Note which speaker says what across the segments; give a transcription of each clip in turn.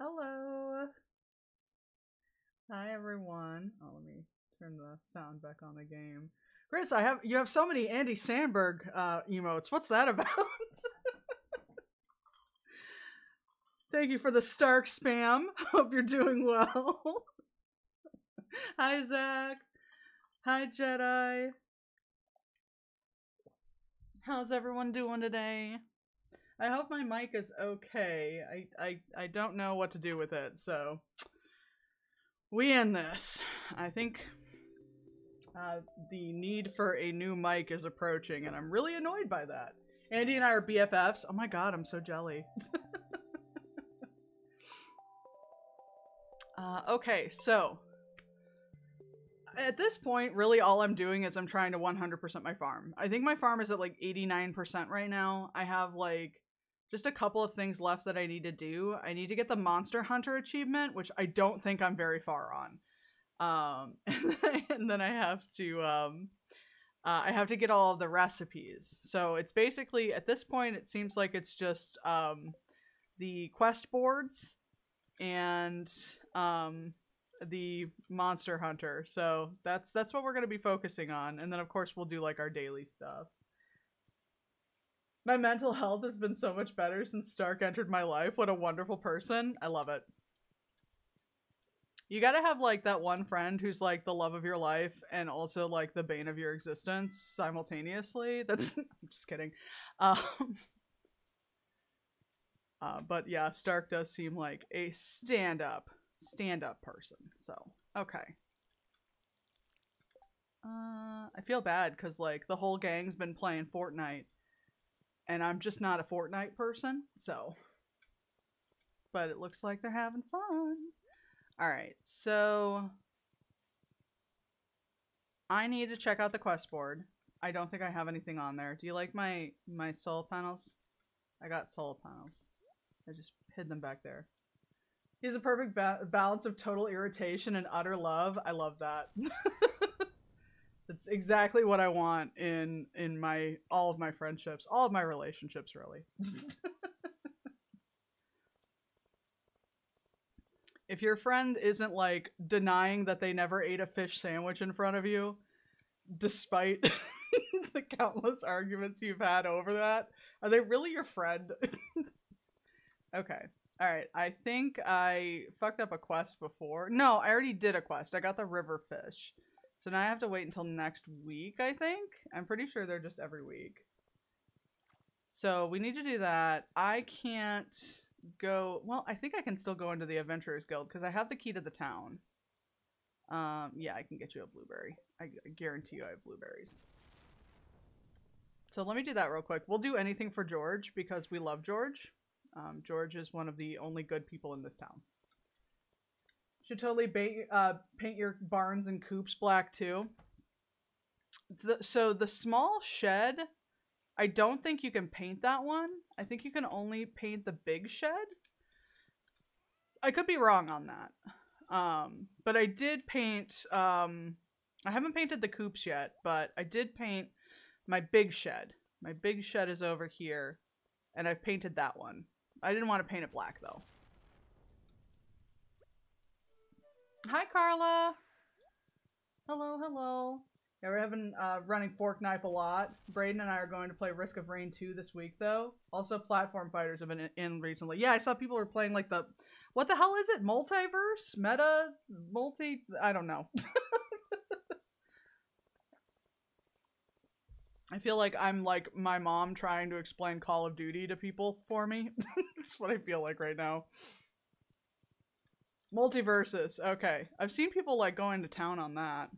Speaker 1: Hello. Hi everyone. Oh, let me turn the sound back on the game. Chris, you have so many Andy Samberg emotes. What's that about? Thank you for the Stark spam. Hope you're doing well. Hi Zach. Hi Jedi. How's everyone doing today? I hope my mic is okay. I don't know what to do with it, so we end this. I think the need for a new mic is approaching, and I'm really annoyed by that. Andy and I are BFFs. Oh my god, I'm so jelly. Okay, so at this point, really all I'm doing is I'm trying to 100% my farm. I think my farm is at like 89% right now. I have like just a couple of things left that I need to do. I need to get the Monster Hunter achievement, which I don't think I'm very far on. And then I have to get all of the recipes. So it's basically, at this point, it seems like it's just the quest boards and the Monster Hunter. So that's what we're going to be focusing on. And then, of course, we'll do like our daily stuff. My mental health has been so much better since Stark entered my life. What a wonderful person. I love it. You gotta have like that one friend who's like the love of your life and also like the bane of your existence simultaneously. That's I'm just kidding. But yeah, Stark does seem like a stand-up person. So okay. I feel bad because like the whole gang's been playing Fortnite and I'm just not a Fortnite person, so. But it looks like they're having fun. Alright, so I need to check out the quest board. I don't think I have anything on there. Do you like my solar panels? I got solar panels. I just hid them back there. He has a perfect balance of total irritation and utter love. I love that. That's exactly what I want in all of my friendships, all of my relationships, really. If your friend isn't like denying that they never ate a fish sandwich in front of you, despite the countless arguments you've had over that, are they really your friend? Okay. Alright, I think I fucked up a quest before. No, I already did a quest. I got the river fish. So now I have to wait until next week, I think? I'm pretty sure they're just every week. So we need to do that. I can't go... Well, I think I can still go into the Adventurers Guild because I have the key to the town. Yeah, I can get you a blueberry. I guarantee you I have blueberries. So let me do that real quick. We'll do anything for George because we love George. George is one of the only good people in this town. Should totally paint your barns and coops black too. So the small shed, I don't think you can paint that one. I think you can only paint the big shed. I could be wrong on that. But I did paint, I haven't painted the coops yet, but I did paint my big shed. My big shed is over here, and I've painted that one. I didn't want to paint it black, though. Hi, Carla! Hello, hello. Yeah, we're having running Fork Knife a lot. Braden and I are going to play Risk of Rain 2 this week, though. Also, Platform Fighters have been in recently. Yeah, I saw people were playing, like, the... What the hell is it? Multiverse? Meta? Multi... I don't know. I feel like I'm, like, my mom trying to explain Call of Duty to people for me. That's what I feel like right now. Multiverses. Okay. I've seen people, like, going to town on that.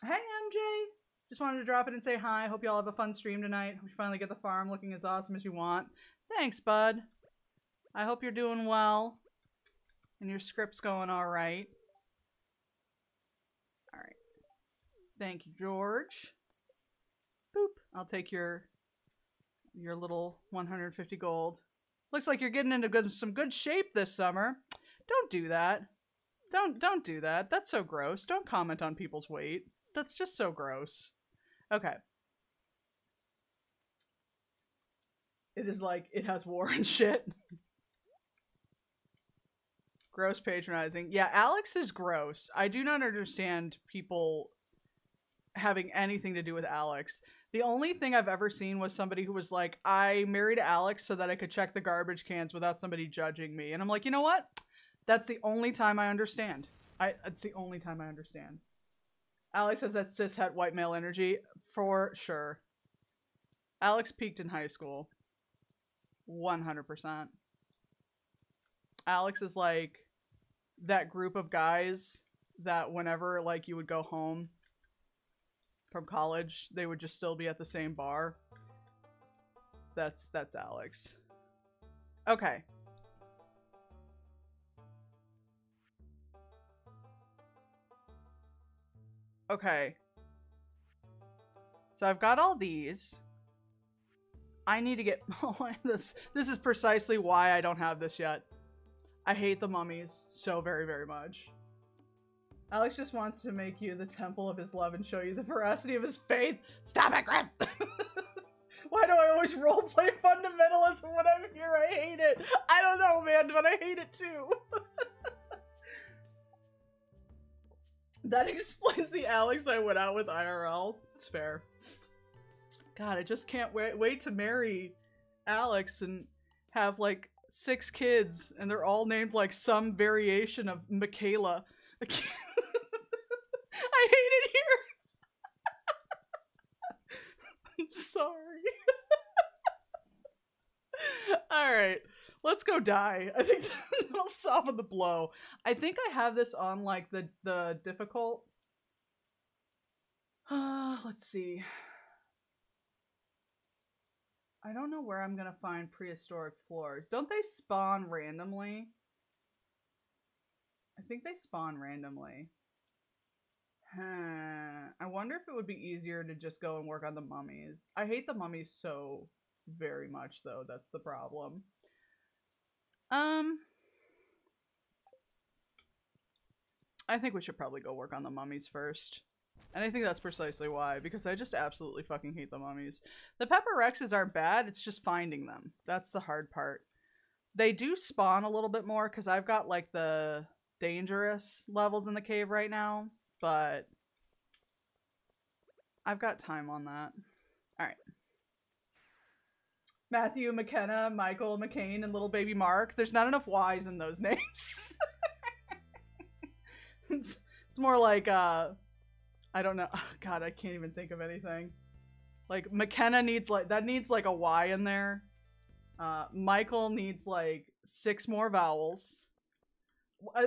Speaker 1: Hey, MJ! Just wanted to drop in and say hi. Hope y'all have a fun stream tonight. Hope you finally get the farm looking as awesome as you want. Thanks, bud. I hope you're doing well. And your script's going alright. Alright. Thank you, George. Boop. I'll take your little 150 gold. Looks like you're getting into some good shape this summer. Don't do that. Don't do that. That's so gross. Don't comment on people's weight. That's just so gross. Okay. It is like, it has war and shit. Gross patronizing. Yeah, Alex is gross. I do not understand people having anything to do with Alex. The only thing I've ever seen was somebody who was like, I married Alex so that I could check the garbage cans without somebody judging me. And I'm like, you know what? That's the only time I understand. It's the only time I understand. Alex has that cishet white male energy for sure. Alex peaked in high school. 100%. Alex is like that group of guys that whenever like you would go home from college, they would just still be at the same bar. That's Alex. Okay. Okay. So I've got all these. I need to get this is precisely why I don't have this yet. I hate the mummies so very, very much. Alex just wants to make you the temple of his love and show you the veracity of his faith. Stop it, Chris! Why do I always roleplay fundamentalism when I'm here? I hate it. I don't know, man, but I hate it too. That explains the Alex I went out with IRL. It's fair. God, I just can't wait to marry Alex and have like 6 kids, and they're all named like some variation of Michaela. I hate it here. I'm sorry. Alright, let's go die. I think that'll soften the blow. I think I have this on like the difficult. Let's see. I don't know where I'm gonna find prehistoric floors. Don't they spawn randomly? I think they spawn randomly. I wonder if it would be easier to just go and work on the mummies. I hate the mummies so very much, though. That's the problem. I think we should probably go work on the mummies first. And I think that's precisely why, because I just absolutely fucking hate the mummies. The Pepper Rexes aren't bad, it's just finding them. That's the hard part. They do spawn a little bit more, because I've got, like, the dangerous levels in the cave right now, but I've got time on that. Alright. Matthew, McKenna, Michael, McCain, and little baby Mark. There's not enough Y's in those names. It's more like, I don't know. Oh, God, I can't even think of anything. Like, McKenna needs, like, that needs, like, a Y in there. Michael needs, like, 6 more vowels.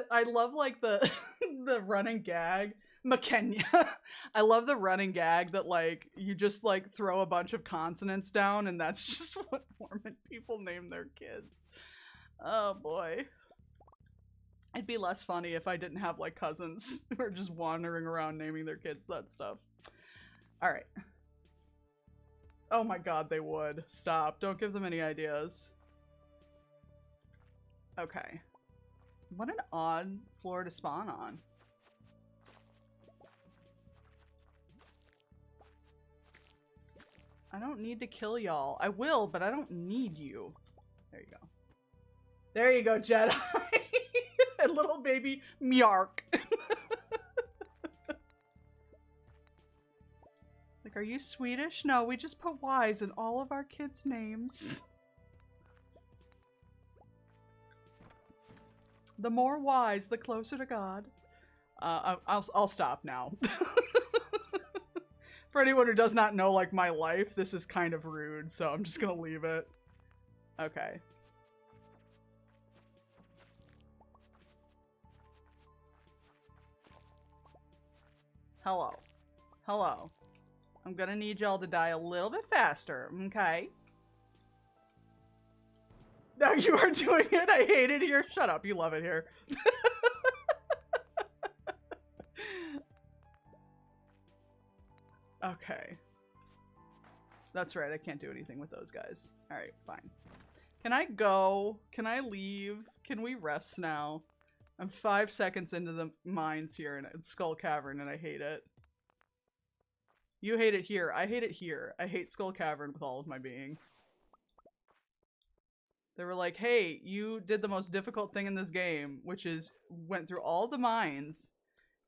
Speaker 1: I love, like, the, the running gag. McKenya. I love the running gag that, like, you just, like, throw a bunch of consonants down and that's just what Mormon people name their kids. Oh, boy. It'd be less funny if I didn't have, like, cousins who are just wandering around naming their kids that stuff. Alright. Oh my god, they would. Stop. Don't give them any ideas. Okay. What an odd floor to spawn on. I don't need to kill y'all. I will, but I don't need you. There you go. There you go, Jedi. And little baby Mjark. Like, are you Swedish? No, we just put Y's in all of our kids' names. The more Y's, the closer to God. I'll stop now. For anyone who does not know, like, my life, this is kind of rude, so I'm just gonna leave it. Okay. Hello. Hello. I'm gonna need y'all to die a little bit faster, okay? No, you are doing it. I hate it here. Shut up. You love it here. Okay. That's right. I can't do anything with those guys. Alright, fine. Can I go? Can I leave? Can we rest now? I'm 5 seconds into the mines here in Skull Cavern and I hate it. You hate it here. I hate it here. I hate Skull Cavern with all of my being. They were like, hey, you did the most difficult thing in this game, which is went through all the mines.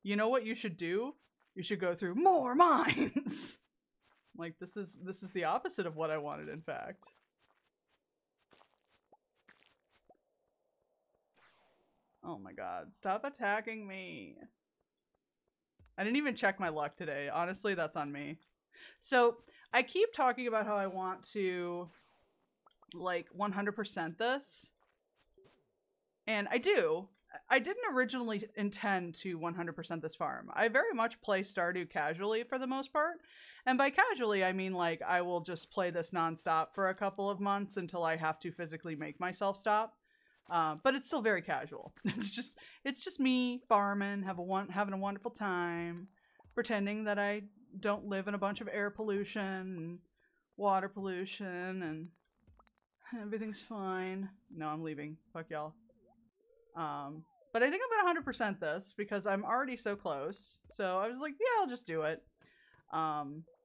Speaker 1: You know what you should do? You should go through more mines. Like, this is the opposite of what I wanted, in fact. Oh my god, stop attacking me. I didn't even check my luck today. Honestly, that's on me. So, I keep talking about how I want to, like, 100% this. And I do. I didn't originally intend to 100% this farm. I very much play Stardew casually for the most part. And by casually, I mean, like, I will just play this nonstop for a couple of months until I have to physically make myself stop. But it's still very casual. It's just me farming, having a wonderful time, pretending that I don't live in a bunch of air pollution and water pollution and everything's fine. No, I'm leaving. Fuck y'all. But I think I'm gonna 100% this because I'm already so close. So I was like, yeah, I'll just do it.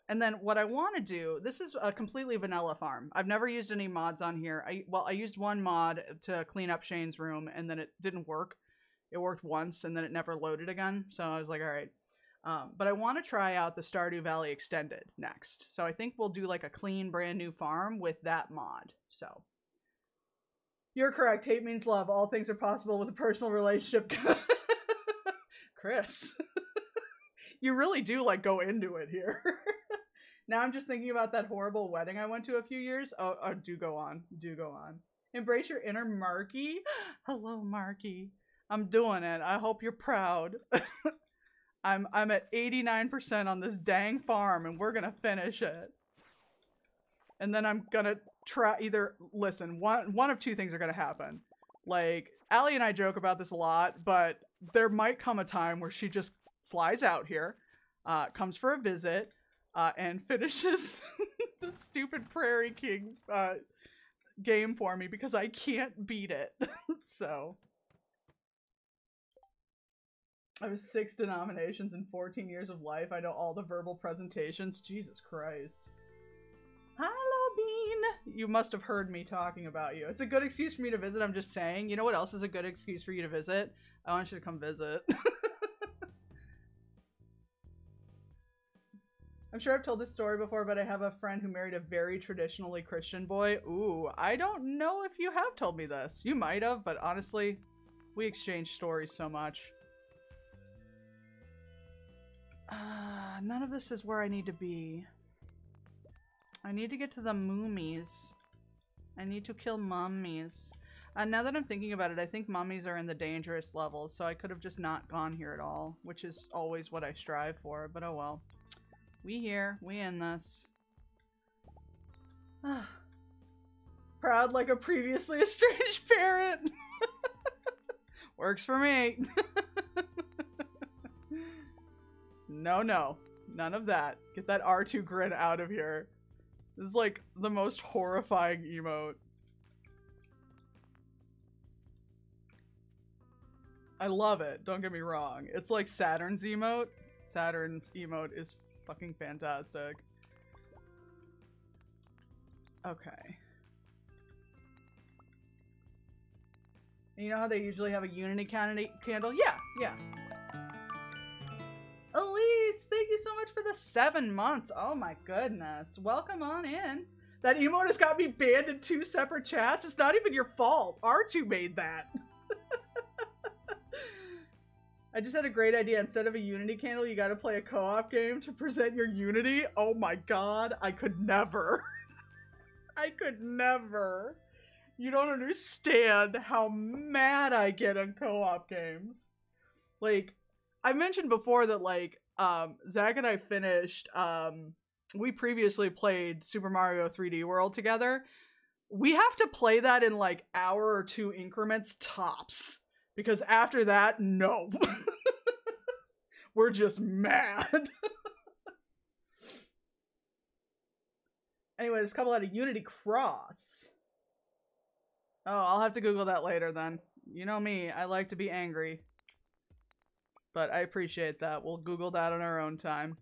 Speaker 1: And then what I want to do, this is a completely vanilla farm. I've never used any mods on here. I used one mod to clean up Shane's room and then it didn't work. It worked once and then it never loaded again. So I was like, all right. But I want to try out the Stardew Valley Extended next. So I think we'll do like a clean brand new farm with that mod. So you're correct. Hate means love. All things are possible with a personal relationship. Chris, you really do like go into it here. Now I'm just thinking about that horrible wedding I went to a few years. Oh, do go on. Do go on. Embrace your inner Marky. Hello, Marky. I'm doing it. I hope you're proud. I'm at 89% on this dang farm and we're gonna finish it. And then I'm gonna try either, listen, one of two things are gonna happen. Like, Allie and I joke about this a lot, but there might come a time where she just flies out here, comes for a visit, and finishes the stupid Prairie King game for me because I can't beat it. So I have 6 denominations and 14 years of life. I know all the verbal presentations. Jesus Christ. Hello, Bean. You must have heard me talking about you. It's a good excuse for me to visit. I'm just saying. You know what else is a good excuse for you to visit? I want you to come visit. I'm sure I've told this story before, but I have a friend who married a very traditionally Christian boy. Ooh, I don't know if you have told me this. You might have, but honestly, we exchange stories so much. None of this is where I need to be. I need to get to the mummies. I need to kill mummies. Now that I'm thinking about it, I think mummies are in the dangerous levels, so I could have just not gone here at all, which is always what I strive for, but oh well. We here. We in this. Proud like a previously estranged parent. Works for me. No, no. None of that. Get that R2 grin out of here. This is like the most horrifying emote. I love it. Don't get me wrong. It's like Saturn's emote. Saturn's emote is fucking fantastic. Okay. And you know how they usually have a Unity candle? Yeah, yeah. Elise, thank you so much for the 7 months. Oh my goodness. Welcome on in. That emote has got me banned in 2 separate chats. It's not even your fault. R2 made that. I just had a great idea. Instead of a Unity candle, you gotta play a co-op game to present your Unity. Oh my god, I could never. I could never. You don't understand how mad I get on co-op games. Like, I mentioned before that, like, Zach and I finished, we previously played Super Mario 3D World together. We have to play that in, like, hour or 2 increments tops. Because after that, no. We're just mad. Anyway, this couple had a Unity cross. Oh, I'll have to Google that later then. You know me, I like to be angry. But I appreciate that. We'll Google that on our own time.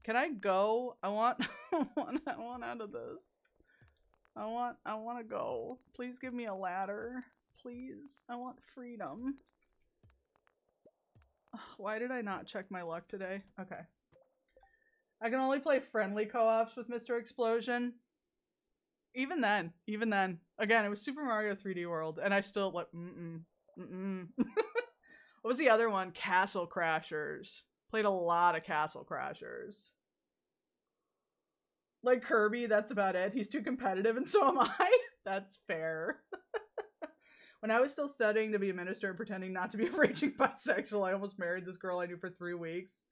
Speaker 1: Can I go? I want I want out of this. I want to go. Please give me a ladder. Please. I want freedom. Ugh, why did I not check my luck today? Okay. I can only play friendly co-ops with Mr. Explosion. Even then. Again, it was Super Mario 3D World, and I still like What was the other one? Castle Crashers. Played a lot of Castle Crashers. Like Kirby, that's about it. He's too competitive, and so am I. That's fair. When I was still studying to be a minister and pretending not to be a raging bisexual, I almost married this girl I knew for 3 weeks.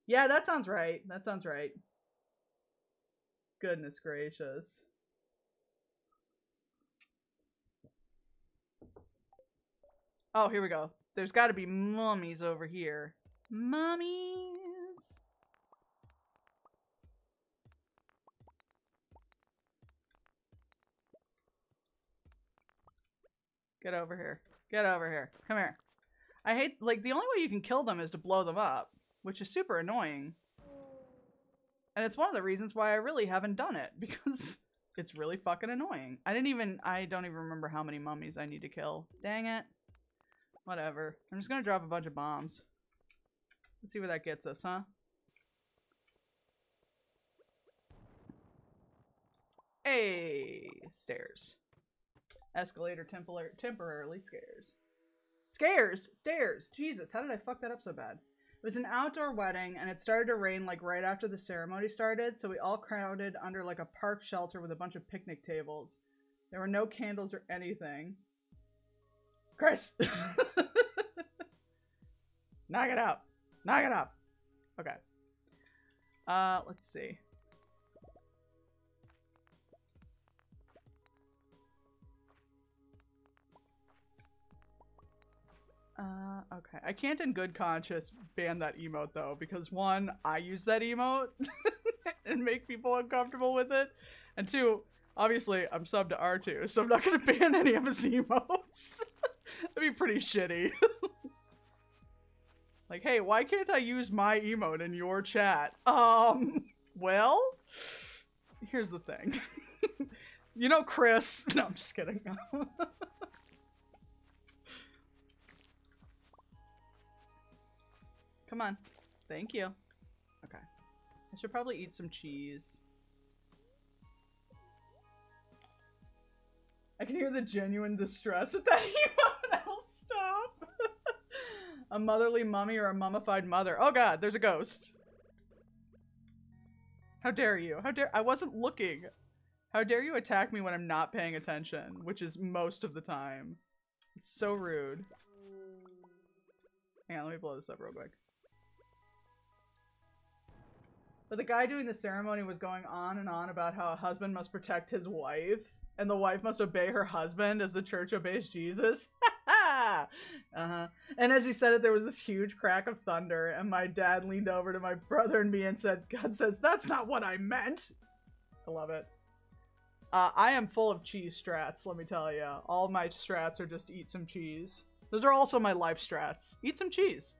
Speaker 1: Yeah, that sounds right. That sounds right. Goodness gracious. Oh, here we go. There's got to be mummies over here. Mummies. Get over here. Get over here. Come here. I hate, like, the only way you can kill them is to blow them up, which is super annoying. And it's one of the reasons why I really haven't done it, because it's really fucking annoying. I don't even remember how many mummies I need to kill. Dang it. Whatever. I'm just gonna drop a bunch of bombs. Let's see where that gets us, huh? Hey! Stairs. Escalator temporarily scares. Stairs! Jesus, how did I fuck that up so bad? It was an outdoor wedding, and it started to rain like right after the ceremony started, so we all crowded under like a park shelter with a bunch of picnic tables. There were no candles or anything. Chris! Knock it out! Knock it out! Okay. Let's see. Okay. I can't in good conscience ban that emote though, because one, I use that emote and make people uncomfortable with it. And two, obviously I'm subbed to R2, so I'm not gonna ban any of his emotes. That'd be pretty shitty. Like, hey, why can't I use my emote in your chat? Well, here's the thing. You know Chris. No, I'm just kidding. Come on. Thank you. Okay. I should probably eat some cheese. I can hear the genuine distress at that emote. I'll stop. A motherly mummy or a mummified mother. Oh god, there's a ghost. How dare you? How dare- I wasn't looking. How dare you attack me when I'm not paying attention, which is most of the time. It's so rude. Hang on, let me blow this up real quick. But the guy doing the ceremony was going on and on about how a husband must protect his wife, and the wife must obey her husband as the church obeys Jesus. And as he said it, there was this huge crack of thunder, and my dad leaned over to my brother and me and said, God says, that's not what I meant! I love it. I am full of cheese strats, let me tell you. All my strats are just eat some cheese. Those are also my life strats. Eat some cheese.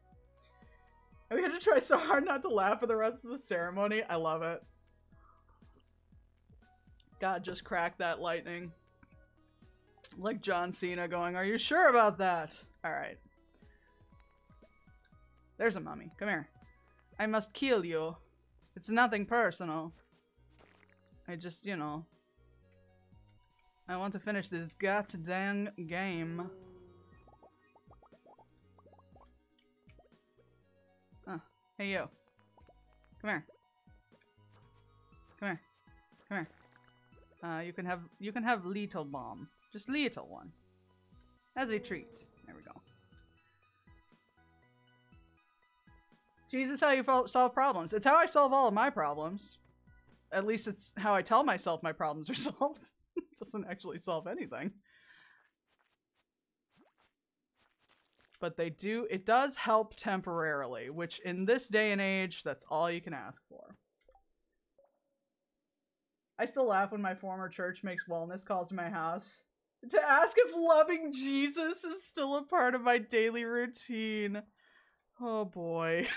Speaker 1: And we had to try so hard not to laugh for the rest of the ceremony. I love it. God, just crack that lightning. Like John Cena going, are you sure about that? Alright. There's a mummy. Come here. I must kill you. It's nothing personal. I just, you know. I want to finish this goddamn game. Hey you. Come here. Come here. Come here. You can have little bomb. Just little one. As a treat. There we go. Jesus, how you solve problems. It's how I solve all of my problems. At least it's how I tell myself my problems are solved. It doesn't actually solve anything. But it does help temporarily, which in this day and age, that's all you can ask for. I still laugh when my former church makes wellness calls to my house to ask if loving Jesus is still a part of my daily routine. Oh boy.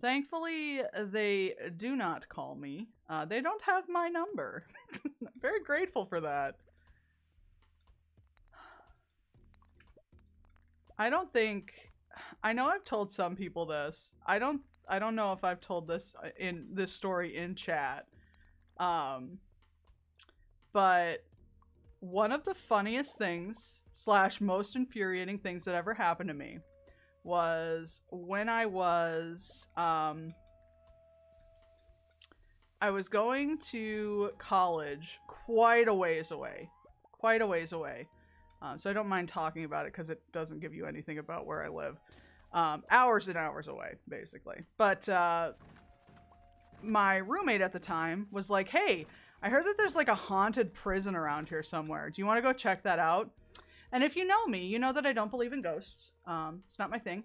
Speaker 1: Thankfully, they do not call me. They don't have my number. I'm very grateful for that. I don't think... I know I've told some people this. I don't know if I've told this in this story in chat. But one of the funniest things / most infuriating things that ever happened to me was when I was going to college quite a ways away. So I don't mind talking about it because it doesn't give you anything about where I live. Hours and hours away, basically. But my roommate at the time was like, hey, I heard that there's like a haunted prison around here somewhere. Do you want to go check that out? And if you know me, you know that I don't believe in ghosts. It's not my thing.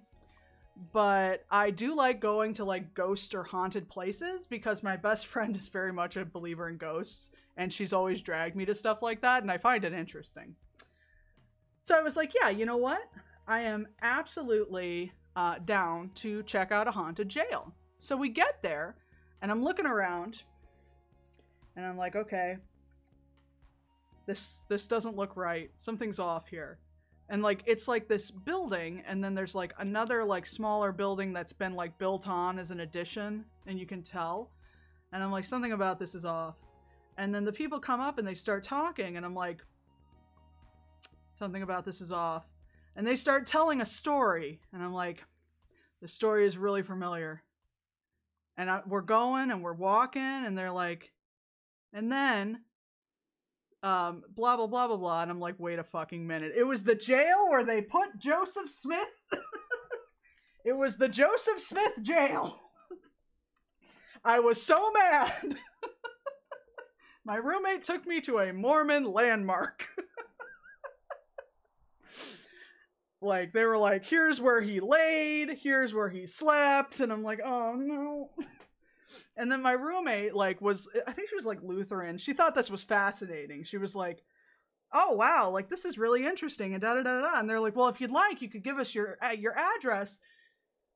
Speaker 1: But I do like going to like ghost or haunted places because my best friend is very much a believer in ghosts. And she's always dragged me to stuff like that. And I find it interesting. So I was like, yeah, you know what? I am absolutely down to check out a haunted jail. So we get there and I'm looking around and I'm like, okay, this doesn't look right. Something's off here. And like, it's like this building and then there's like another like smaller building that's been like built on as an addition and you can tell. And I'm like, something about this is off. And then the people come up and they start talking and I'm like, something about this is off. And they start telling a story and I'm like, the story is really familiar. And we're going and we're walking and they're like, and then blah, blah, blah, blah, blah. And I'm like, wait a fucking minute. It was the jail where they put Joseph Smith. It was the Joseph Smith jail. I was so mad. My roommate took me to a Mormon landmark. Like, they were like, here's where he laid, here's where he slept. And I'm like, oh no. And then my roommate, like, I think she was, like, Lutheran. She thought this was fascinating. She was like, oh, wow, like, this is really interesting, and da-da-da-da-da. And they're like, well, if you'd like, you could give us your address.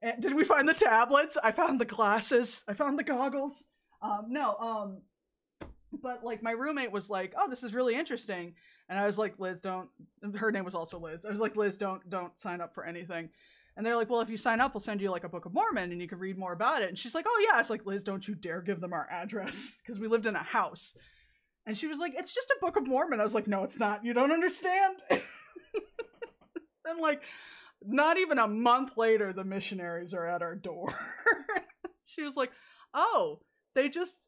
Speaker 1: And did we find the tablets? I found the glasses. I found the goggles. But, like, my roommate was like, oh, this is really interesting. And I was like, Liz, don't... Her name was also Liz. I was like, Liz, don't sign up for anything. And they're like, well, if you sign up, we'll send you like a Book of Mormon and you can read more about it. And she's like, oh yeah. I was like, Liz, don't you dare give them our address. Because we lived in a house. And she was like, it's just a Book of Mormon. I was like, no, it's not. You don't understand? And like, not even a month later, the missionaries are at our door. She was like, oh, they just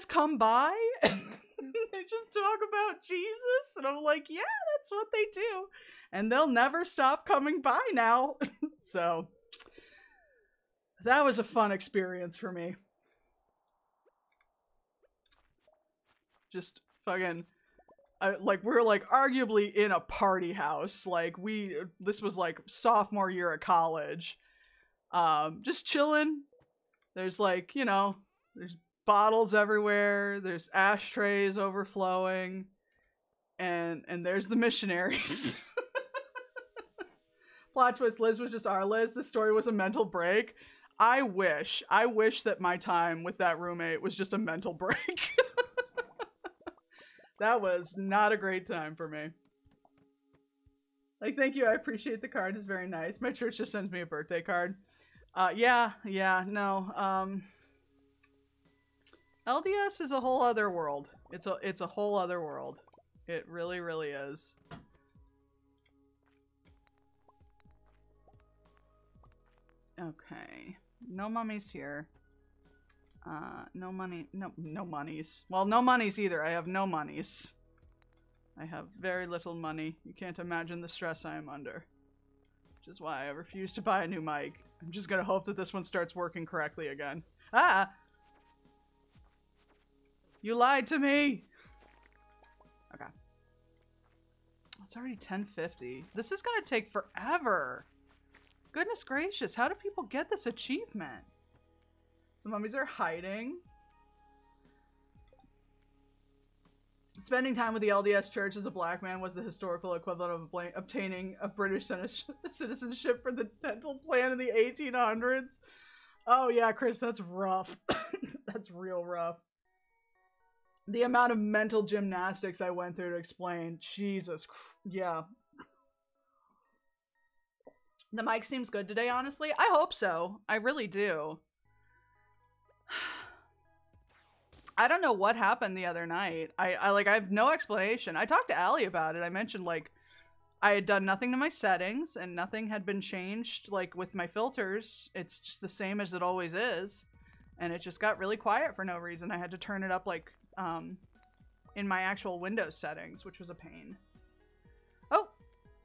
Speaker 1: come by and they just talk about Jesus. And I'm like, yeah, that's what they do. And they'll never stop coming by now. So that was a fun experience for me. Just fucking, like, we're like arguably in a party house. Like this was like sophomore year of college. Just chilling. There's like, you know, there's bottles everywhere. There's ashtrays overflowing. And there's the missionaries. Plot twist, Liz was just our Liz. The story was a mental break. I wish that my time with that roommate was just a mental break. That was not a great time for me. Like, thank you, I appreciate the card, it's very nice. My church just sends me a birthday card. Yeah, no, LDS is a whole other world. It's a whole other world. It really, really is. Okay. No mummies here. No money. No monies. Well, no monies either. I have no monies. I have very little money. You can't imagine the stress I am under. Which is why I refuse to buy a new mic. I'm just gonna hope that this one starts working correctly again. Ah! You lied to me! Okay. It's already 10:50. This is gonna take forever! Goodness gracious, how do people get this achievement? The mummies are hiding. Spending time with the LDS Church as a black man was the historical equivalent of obtaining a British citizenship for the dental plan in the 1800s. Oh yeah, Chris, that's rough. That's real rough. The amount of mental gymnastics I went through to explain. Jesus. Yeah. The mic seems good today, honestly. I hope so. I really do. I don't know what happened the other night. I have no explanation. I talked to Allie about it. I mentioned like I had done nothing to my settings and nothing had been changed like with my filters. It's just the same as it always is. And it just got really quiet for no reason. I had to turn it up like in my actual Windows settings, which was a pain. Oh,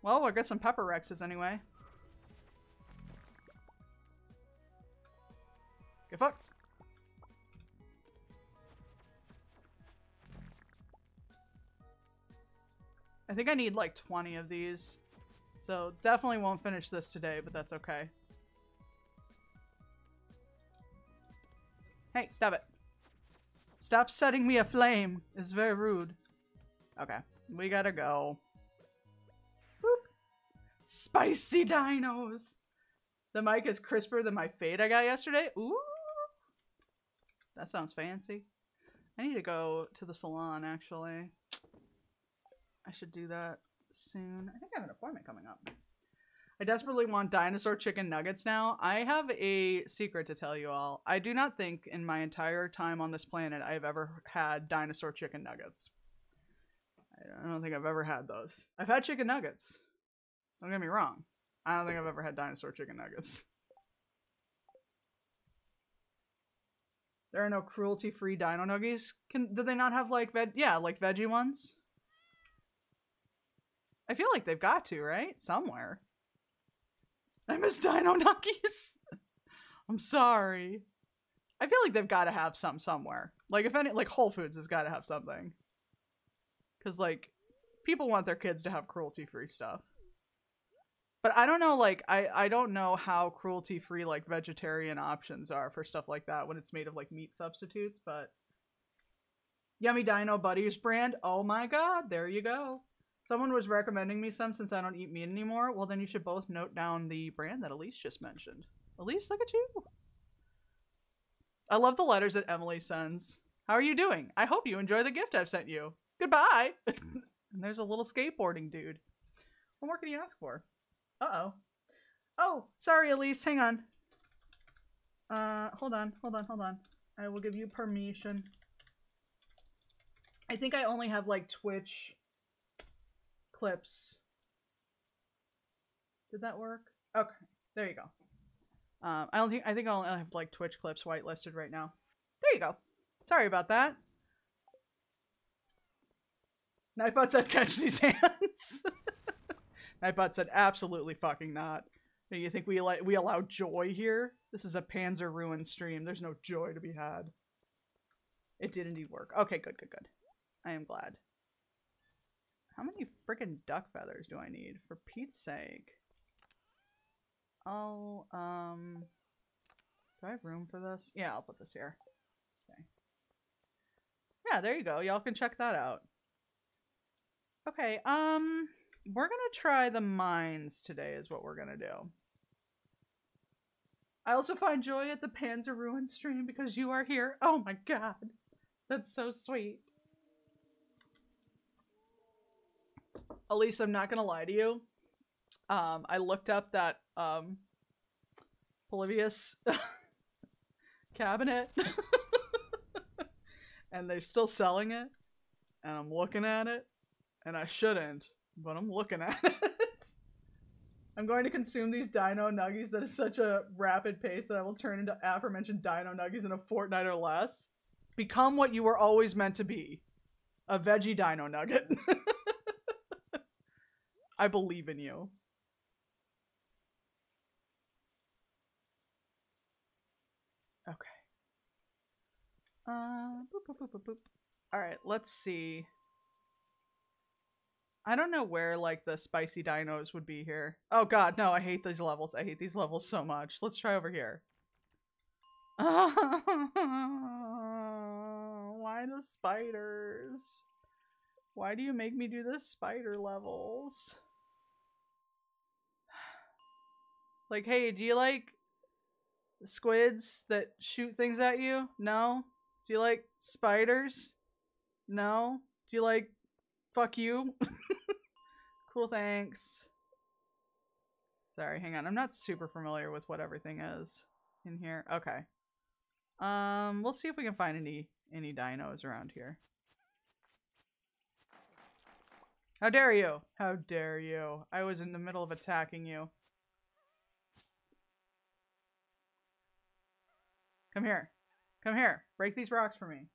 Speaker 1: well, I got some pepper Rexes anyway. Get fucked. I think I need like 20 of these. So definitely won't finish this today, but that's okay. Hey, stop it. Stop setting me aflame. It's very rude. Okay, we gotta go. Boop. Spicy dinos. The mic is crisper than my fade I got yesterday. Ooh. That sounds fancy. I need to go to the salon, actually. I should do that soon. I think I have an appointment coming up. I desperately want dinosaur chicken nuggets now. I have a secret to tell you all. I do not think in my entire time on this planet I have ever had dinosaur chicken nuggets. I don't think I've ever had those. I've had chicken nuggets. Don't get me wrong. I don't think I've ever had dinosaur chicken nuggets. There are no cruelty-free dino nuggies? Do they not have like like veggie ones? I feel like they've got to, right? Somewhere. I miss dino nuggies. I'm sorry. I feel like they've got to have some somewhere. Like if any, like Whole Foods has got to have something. Cause like people want their kids to have cruelty-free stuff. But I don't know, like I don't know how cruelty-free like vegetarian options are for stuff like that when it's made of like meat substitutes. But Yummy Dino Buddies brand. Oh my god, there you go. Someone was recommending me some since I don't eat meat anymore. Well, then you should both note down the brand that Elise just mentioned. Elise, look at you. I love the letters that Emily sends. How are you doing? I hope you enjoy the gift I've sent you. Goodbye. And there's a little skateboarding dude. What more can you ask for? Uh-oh. Oh, sorry, Elise. Hang on. Hold on. I will give you permission. I think I only have, like, Twitch clips. Did that work? Okay, there you go. I think I only have like Twitch clips whitelisted right now. There you go. Sorry about that. Nightbot said catch these hands. Nightbot said absolutely fucking not. You think we allow joy here? This is a Panzer Ruin stream. There's no joy to be had. It did indeed work. Okay, good. I am glad. How many freaking duck feathers do I need? For Pete's sake. I'll, do I have room for this? Yeah, I'll put this here. Okay. Yeah, there you go. Y'all can check that out. Okay, we're gonna try the mines today is what we're gonna do. I also find joy at the Panzer Ruin stream because you are here. Oh my god. That's so sweet. Elise, I'm not gonna lie to you. I looked up that Polybius cabinet and they're still selling it, and I'm looking at it, and I shouldn't, but I'm looking at it. I'm going to consume these dino nuggies at such a rapid pace that I will turn into aforementioned dino nuggies in a fortnight or less. Become what you were always meant to be. A veggie dino nugget. I believe in you. Okay. Boop. Alright, let's see. I don't know where, like, the spicy dinos would be here. Oh god, no, I hate these levels. I hate these levels so much. Let's try over here. Why the spiders? Why do you make me do the spider levels? Like, hey, do you like squids that shoot things at you? No? Do you like spiders? No? Do you like fuck you? Cool, thanks. Sorry, hang on. I'm not super familiar with what everything is in here. Okay. We'll see if we can find any dinos around here. How dare you? How dare you? I was in the middle of attacking you. Come here. Come here. Break these rocks for me.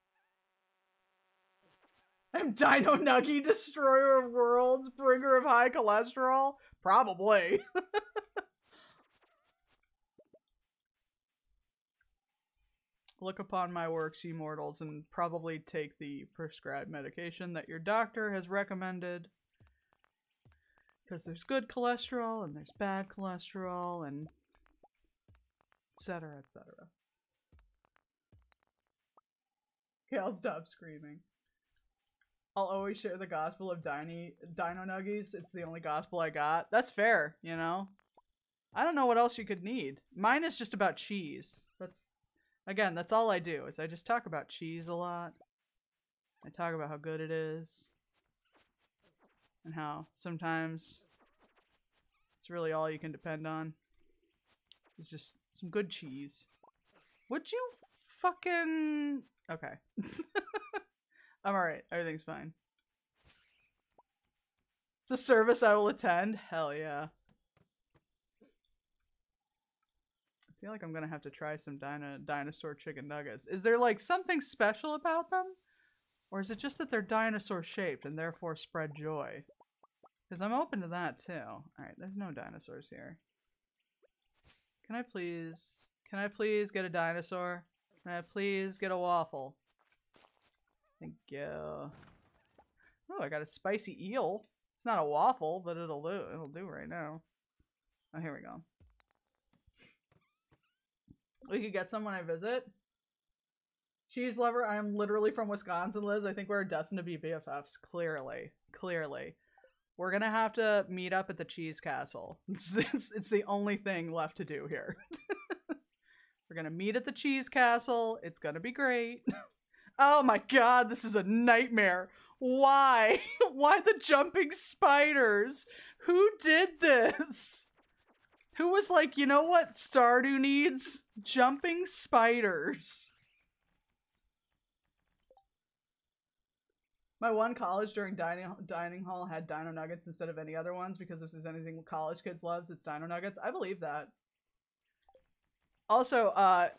Speaker 1: I'm Dino Nuggy, destroyer of worlds, bringer of high cholesterol? Probably. Look upon my works, ye mortals, and probably take the prescribed medication that your doctor has recommended. Because there's good cholesterol, and there's bad cholesterol, and etc., etc. Okay, I'll stop screaming. I'll always share the gospel of Dino Nuggies. It's the only gospel I got. That's fair, you know? I don't know what else you could need. Mine is just about cheese. Again, that's all I do, is I just talk about cheese a lot. I talk about how good it is. And how sometimes it's really all you can depend on. It's just some good cheese. Would you fucking... Okay. I'm alright. Everything's fine. It's a service I will attend. Hell yeah. I feel like I'm gonna have to try some dinosaur chicken nuggets. Is there like something special about them? Or is it just that they're dinosaur shaped and therefore spread joy? Because I'm open to that too. Alright, there's no dinosaurs here. Can I please get a dinosaur? Can I please get a waffle? Thank you. Oh, I got a spicy eel. It's not a waffle, but it'll do right now. Oh, here we go. We could get some when I visit. Cheese lover, I am literally from Wisconsin, Liz. I think we're destined to be BFFs. Clearly. Clearly. We're gonna have to meet up at the Cheese Castle. It's the only thing left to do here. We're gonna meet at the Cheese Castle. It's gonna be great. Oh my god, this is a nightmare. Why? Why the jumping spiders? Who did this? Who was like, you know what Stardew needs? Jumping spiders. My one college during dining hall had Dino Nuggets instead of any other ones because if there's anything college kids loves, it's Dino Nuggets. I believe that. Also, I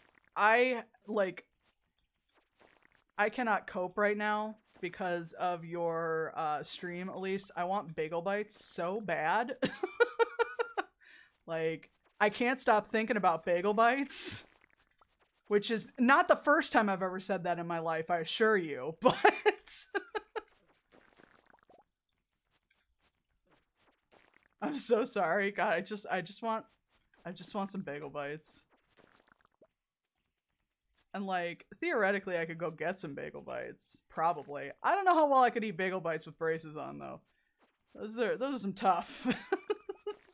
Speaker 1: cannot cope right now because of your stream, Elise. I want bagel bites so bad. Like, I can't stop thinking about bagel bites. Which is not the first time I've ever said that in my life, I assure you, but... I'm so sorry. God, I just want some bagel bites. And like, theoretically, I could go get some bagel bites. Probably. I don't know how well I could eat bagel bites with braces on, though. Those are some tough,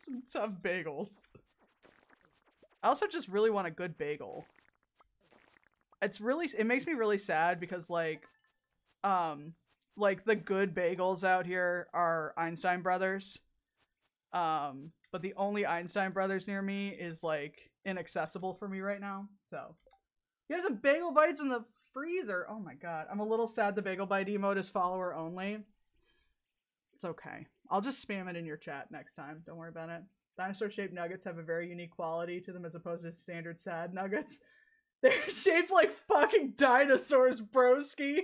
Speaker 1: some tough bagels. I also just really want a good bagel. It makes me really sad because like the good bagels out here are Einstein Brothers. But the only Einstein Brothers near me is like inaccessible for me right now, so. Here's some bagel bites in the freezer. Oh my god. I'm a little sad the bagel bite emote is follower only. It's okay. I'll just spam it in your chat next time. Don't worry about it. Dinosaur-shaped nuggets have a very unique quality to them as opposed to standard sad nuggets. They're shaped like fucking dinosaurs, broski.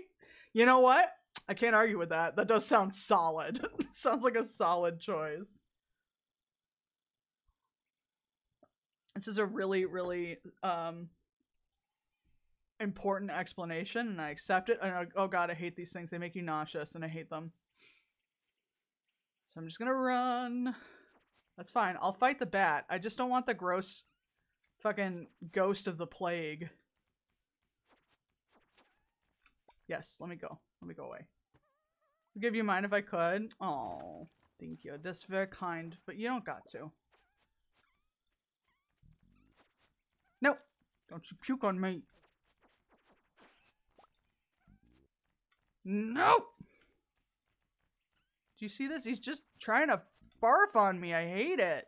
Speaker 1: You know what? I can't argue with that. That does sound solid. Sounds like a solid choice. This is a really, really, important explanation, and I accept it. And oh god, I hate these things. They make you nauseous, and I hate them. So I'm just gonna run. That's fine. I'll fight the bat. I just don't want the gross fucking ghost of the plague. Yes, let me go. Let me go away. I'll give you mine if I could. Oh, thank you. That's very kind, but you don't got to. Nope. Don't you puke on me. No! Do you see this? He's just trying to barf on me. I hate it.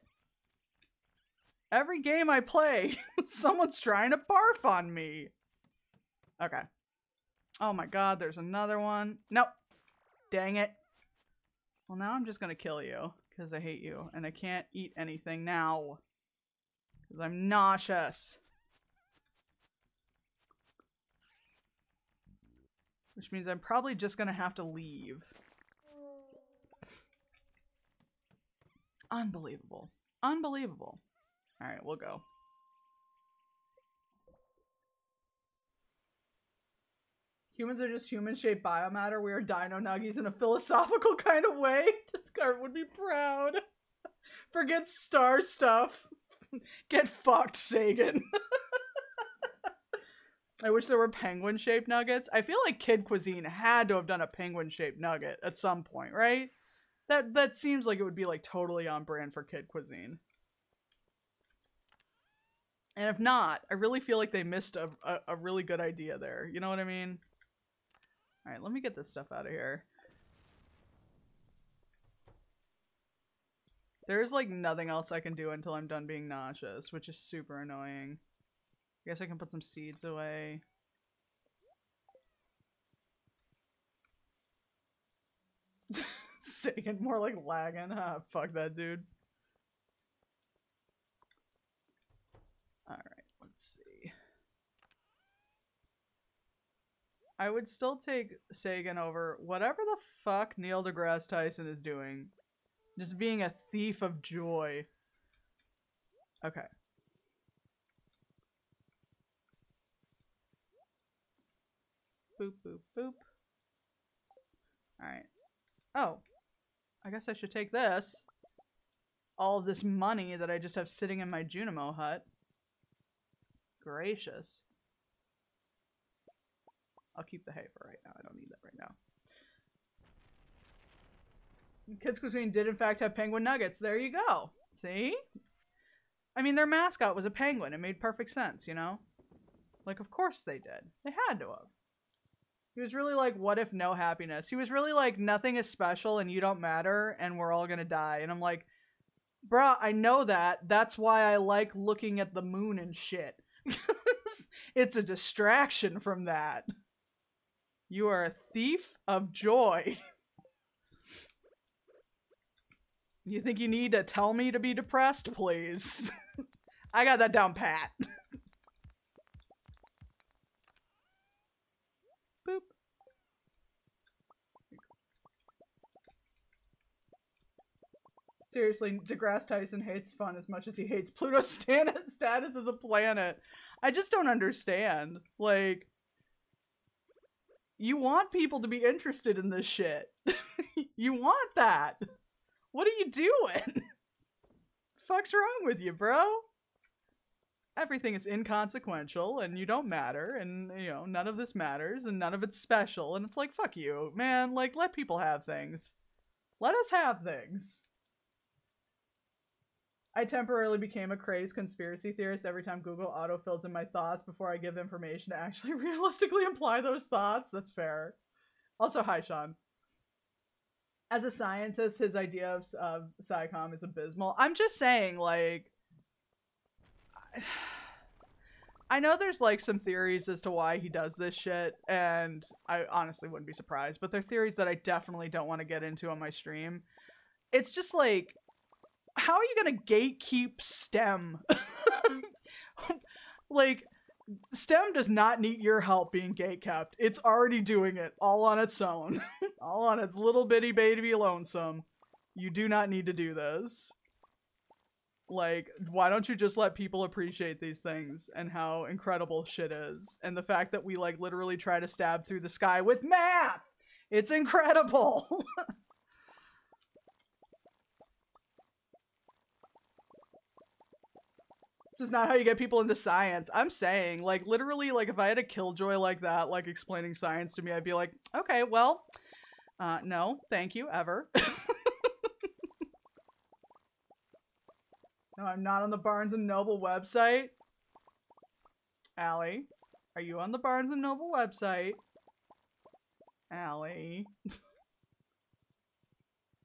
Speaker 1: Every game I play, someone's trying to barf on me. Okay. Oh my god, there's another one. Nope. Dang it. Well, now I'm just gonna kill you, because I hate you, and I can't eat anything now. Because I'm nauseous. Which means I'm probably just gonna have to leave. Unbelievable. Unbelievable. Alright, we'll go. Humans are just human-shaped biomatter. We are dino nuggies in a philosophical kind of way. Discard would be proud. Forget star stuff. Get fucked, Sagan. I wish there were penguin-shaped nuggets. I feel like Kid Cuisine had to have done a penguin-shaped nugget at some point, right? That seems like it would be like totally on brand for Kid Cuisine. And if not, I really feel like they missed a really good idea there. You know what I mean? Alright, let me get this stuff out of here. There's like nothing else I can do until I'm done being nauseous, which is super annoying. I guess I can put some seeds away. Saying more like lagging. Ah, fuck that dude. Alright, let's see. I would still take Sagan over whatever the fuck Neil deGrasse Tyson is doing. Just being a thief of joy. Okay. Boop, boop, boop. Alright. Oh. I guess I should take this. All of this money that I just have sitting in my Junimo hut. Gracious. I'll keep the hay for right now. I don't need that right now. Kids Cuisine did in fact have penguin nuggets. There you go. See? I mean, their mascot was a penguin. It made perfect sense, you know? Like, of course they did. They had to have. He was really like, what if no happiness? He was really like, nothing is special and you don't matter and we're all gonna die. And I'm like, bruh, I know that. That's why I like looking at the moon and shit. It's a distraction from that. You are a thief of joy. You think you need to tell me to be depressed? Please. I got that down pat. Boop. Seriously, deGrasse Tyson hates fun as much as he hates Pluto's status as a planet. I just don't understand. Like, you want people to be interested in this shit. You want that. What are you doing? Fuck's wrong with you, bro? Everything is inconsequential and you don't matter and, you know, none of this matters and none of it's special. And it's like, fuck you, man. Like, let people have things. Let us have things. I temporarily became a crazed conspiracy theorist every time Google autofills in my thoughts before I give information to actually realistically imply those thoughts. That's fair. Also, hi, Sean. As a scientist, his idea of SciComm is abysmal. I'm just saying, like, I know there's, like, some theories as to why he does this shit, and I honestly wouldn't be surprised, but they're theories that I definitely don't want to get into on my stream. It's just, like, how are you gonna gatekeep STEM? Like, STEM does not need your help being gatekept. It's already doing it all on its own. All on its little bitty baby lonesome. You do not need to do this. Like, why don't you just let people appreciate these things and how incredible shit is? And the fact that we, like, literally try to stab through the sky with math! It's incredible! This is not how you get people into science. I'm saying, like, literally, like, if I had a killjoy like that, like, explaining science to me, I'd be like, okay, well, no, thank you, ever. No, I'm not on the Barnes & Noble website. Allie, are you on the Barnes & Noble website? Allie.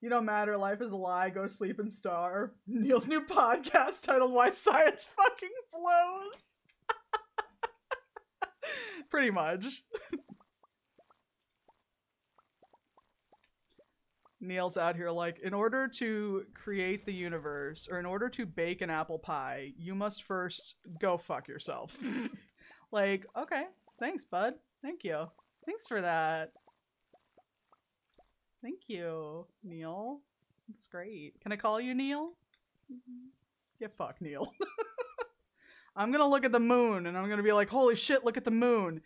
Speaker 1: You don't matter, life is a lie, go sleep and starve. Neil's new podcast titled Why Science Fucking Blows. Pretty much. Neil's out here like, in order to create the universe, or in order to bake an apple pie, you must first go fuck yourself. Like, okay, thanks, bud. Thank you. Thanks for that. Thank you, Neil. That's great. Can I call you Neil? Yeah, fuck Neil. I'm gonna look at the moon and I'm gonna be like, holy shit, look at the moon.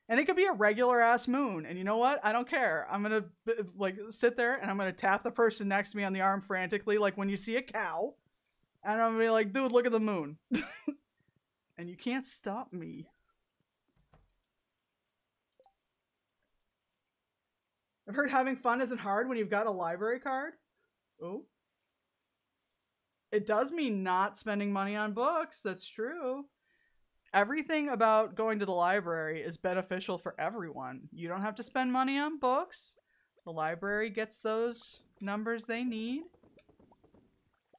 Speaker 1: And it could be a regular ass moon. And you know what? I don't care. I'm gonna like sit there and I'm gonna tap the person next to me on the arm frantically, like when you see a cow. And I'm gonna be like, dude, look at the moon. And you can't stop me. I've heard having fun isn't hard when you've got a library card. Oh. It does mean not spending money on books. That's true. Everything about going to the library is beneficial for everyone. You don't have to spend money on books. The library gets those numbers they need.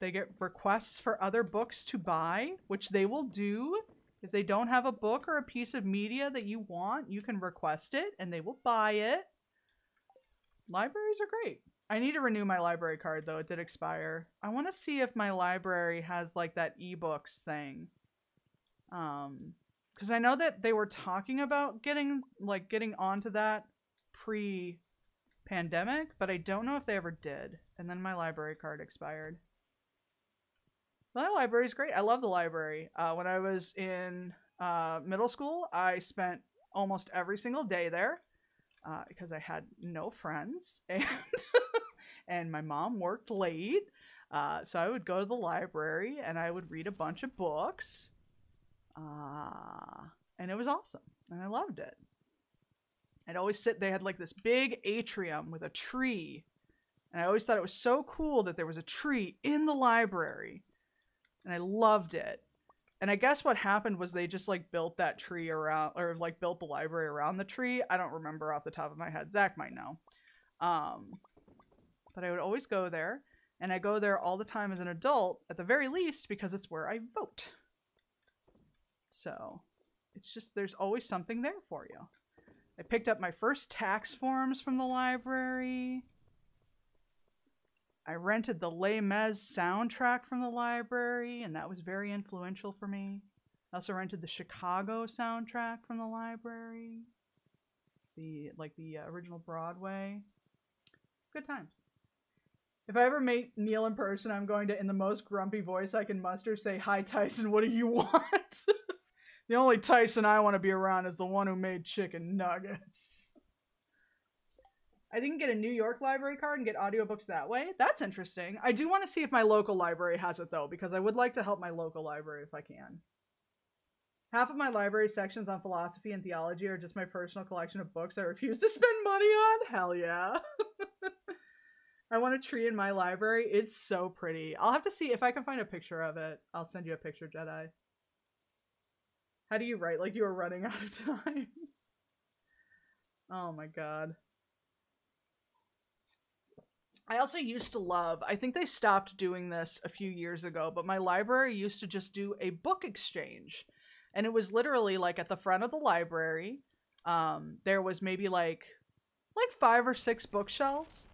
Speaker 1: They get requests for other books to buy, which they will do. If they don't have a book or a piece of media that you want, you can request it and they will buy it. Libraries are great. I need to renew my library card though. It did expire. I want to see if my library has like that ebooks thing. Because I know that they were talking about getting onto that pre-pandemic, but I don't know if they ever did. And then my library card expired. My library is great. I love the library. When I was in middle school, I spent almost every single day there. Because I had no friends and my mom worked late. So I would go to the library and I would read a bunch of books. And it was awesome. And I loved it. I'd always sit, they had like this big atrium with a tree. And I always thought it was so cool that there was a tree in the library. And I loved it. And I guess what happened was they just like built that tree around, or like built the library around the tree. I don't remember off the top of my head. Zach might know. But I would always go there, and I go there all the time as an adult, at the very least, because it's where I vote. So it's just, there's always something there for you. I picked up my first tax forms from the library. I rented the Les Mis soundtrack from the library, and that was very influential for me. I also rented the Chicago soundtrack from the library. The original Broadway. Good times. If I ever meet Neil in person, I'm going to, in the most grumpy voice I can muster, say, "Hi, Tyson, what do you want?" The only Tyson I want to be around is the one who made chicken nuggets. I didn't get a New York library card and get audiobooks that way. That's interesting. I do want to see if my local library has it, though, because I would like to help my local library if I can. Half of my library sections on philosophy and theology are just my personal collection of books I refuse to spend money on. Hell yeah. I want a tree in my library. It's so pretty. I'll have to see if I can find a picture of it. I'll send you a picture, Jedi. How do you write like you are running out of time? Oh my god. I also used to love, I think they stopped doing this a few years ago, but my library used to just do a book exchange. And it was literally like at the front of the library, there was maybe like 5 or 6 bookshelves.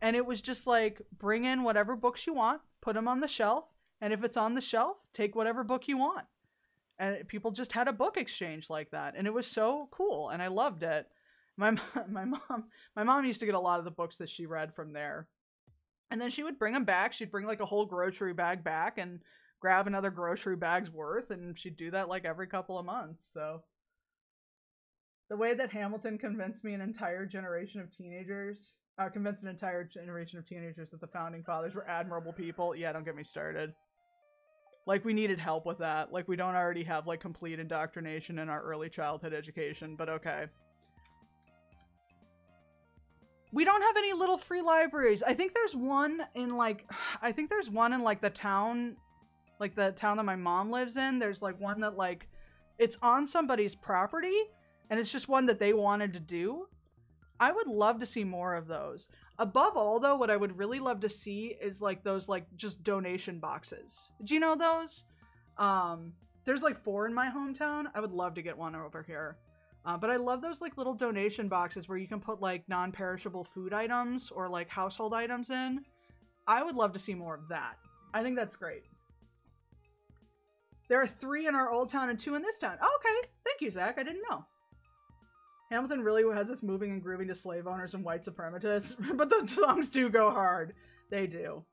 Speaker 1: And it was just like, bring in whatever books you want, put them on the shelf. And if it's on the shelf, take whatever book you want. And people just had a book exchange like that. And it was so cool. And I loved it. My mom used to get a lot of the books that she read from there. And then she would bring them back. She'd bring like a whole grocery bag back and grab another grocery bag's worth. And she'd do that like every couple of months. So the way that Hamilton convinced an entire generation of teenagers that the founding fathers were admirable people. Yeah, don't get me started. Like, we needed help with that. Like, we don't already have like complete indoctrination in our early childhood education, but okay. We don't have any little free libraries. I think there's one in like the town that my mom lives in. There's like one that like it's on somebody's property and it's just one that they wanted to do. I would love to see more of those. Above all, though, what I would really love to see is like those like just donation boxes. Do you know those? There's like 4 in my hometown. I would love to get one over here. But I love those like little donation boxes where you can put like non-perishable food items or like household items in. I would love to see more of that. I think that's great. There are 3 in our old town and 2 in this town. Oh, okay. Thank you, Zach. I didn't know. Hamilton really has us moving and grooving to slave owners and white supremacists, but the songs do go hard. They do.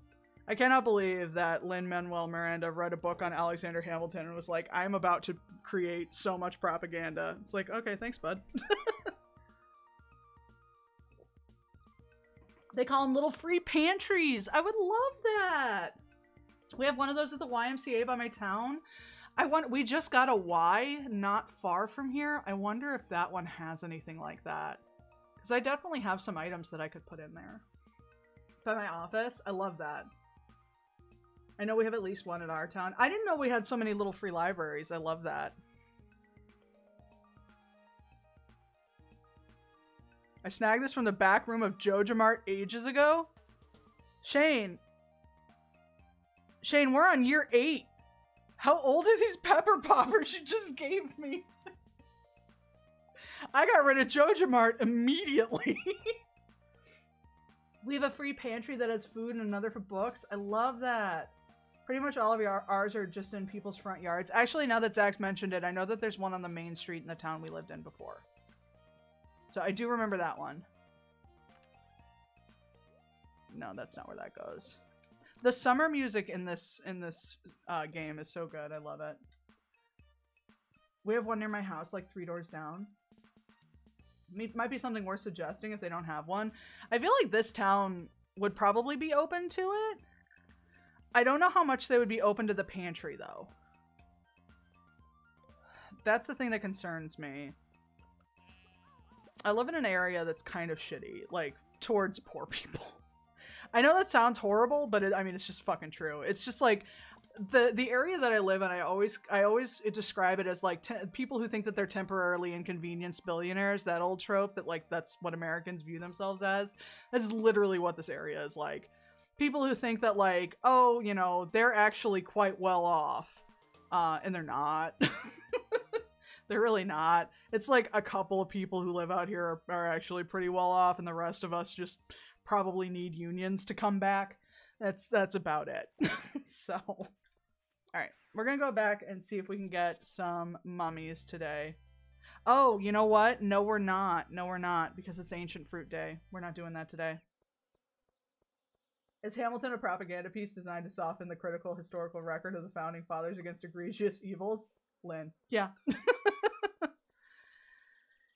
Speaker 1: I cannot believe that Lin-Manuel Miranda read a book on Alexander Hamilton and was like, I'm about to create so much propaganda. It's like, okay, thanks, bud. They call them little free pantries. I would love that. We have one of those at the YMCA by my town. We just got a Y not far from here. I wonder if that one has anything like that. Because I definitely have some items that I could put in there. By my office. I love that. I know we have at least one in our town. I didn't know we had so many little free libraries. I love that. I snagged this from the back room of Joja Mart ages ago. Shane, we're on year 8. How old are these pepper poppers you just gave me? I got rid of Joja Mart immediately. We have a free pantry that has food and another for books. I love that. Pretty much all of ours are just in people's front yards. Actually, now that Zach mentioned it, I know that there's one on the main street in the town we lived in before. So I do remember that one. No, that's not where that goes. The summer music in this game is so good. I love it. We have one near my house, like 3 doors down. Might be something worth suggesting if they don't have one. I feel like this town would probably be open to it. I don't know how much they would be open to the pantry, though. That's the thing that concerns me. I live in an area that's kind of shitty, like, towards poor people. I know that sounds horrible, but I mean, it's just fucking true. It's just like the area that I live in. I always describe it as like people who think that they're temporarily inconvenienced billionaires. That old trope that like that's what Americans view themselves as. That's literally what this area is like. People who think that like, oh, you know, they're actually quite well off, and they're not. They're really not. It's like a couple of people who live out here are actually pretty well off, and the rest of us just probably need unions to come back. That's about it. So, all right, we're gonna go back and see if we can get some mummies today. Oh, you know what? No, we're not. No, we're not, because it's Ancient Fruit Day. We're not doing that today. Is Hamilton a propaganda piece designed to soften the critical historical record of the Founding Fathers against egregious evils? Lynn. Yeah.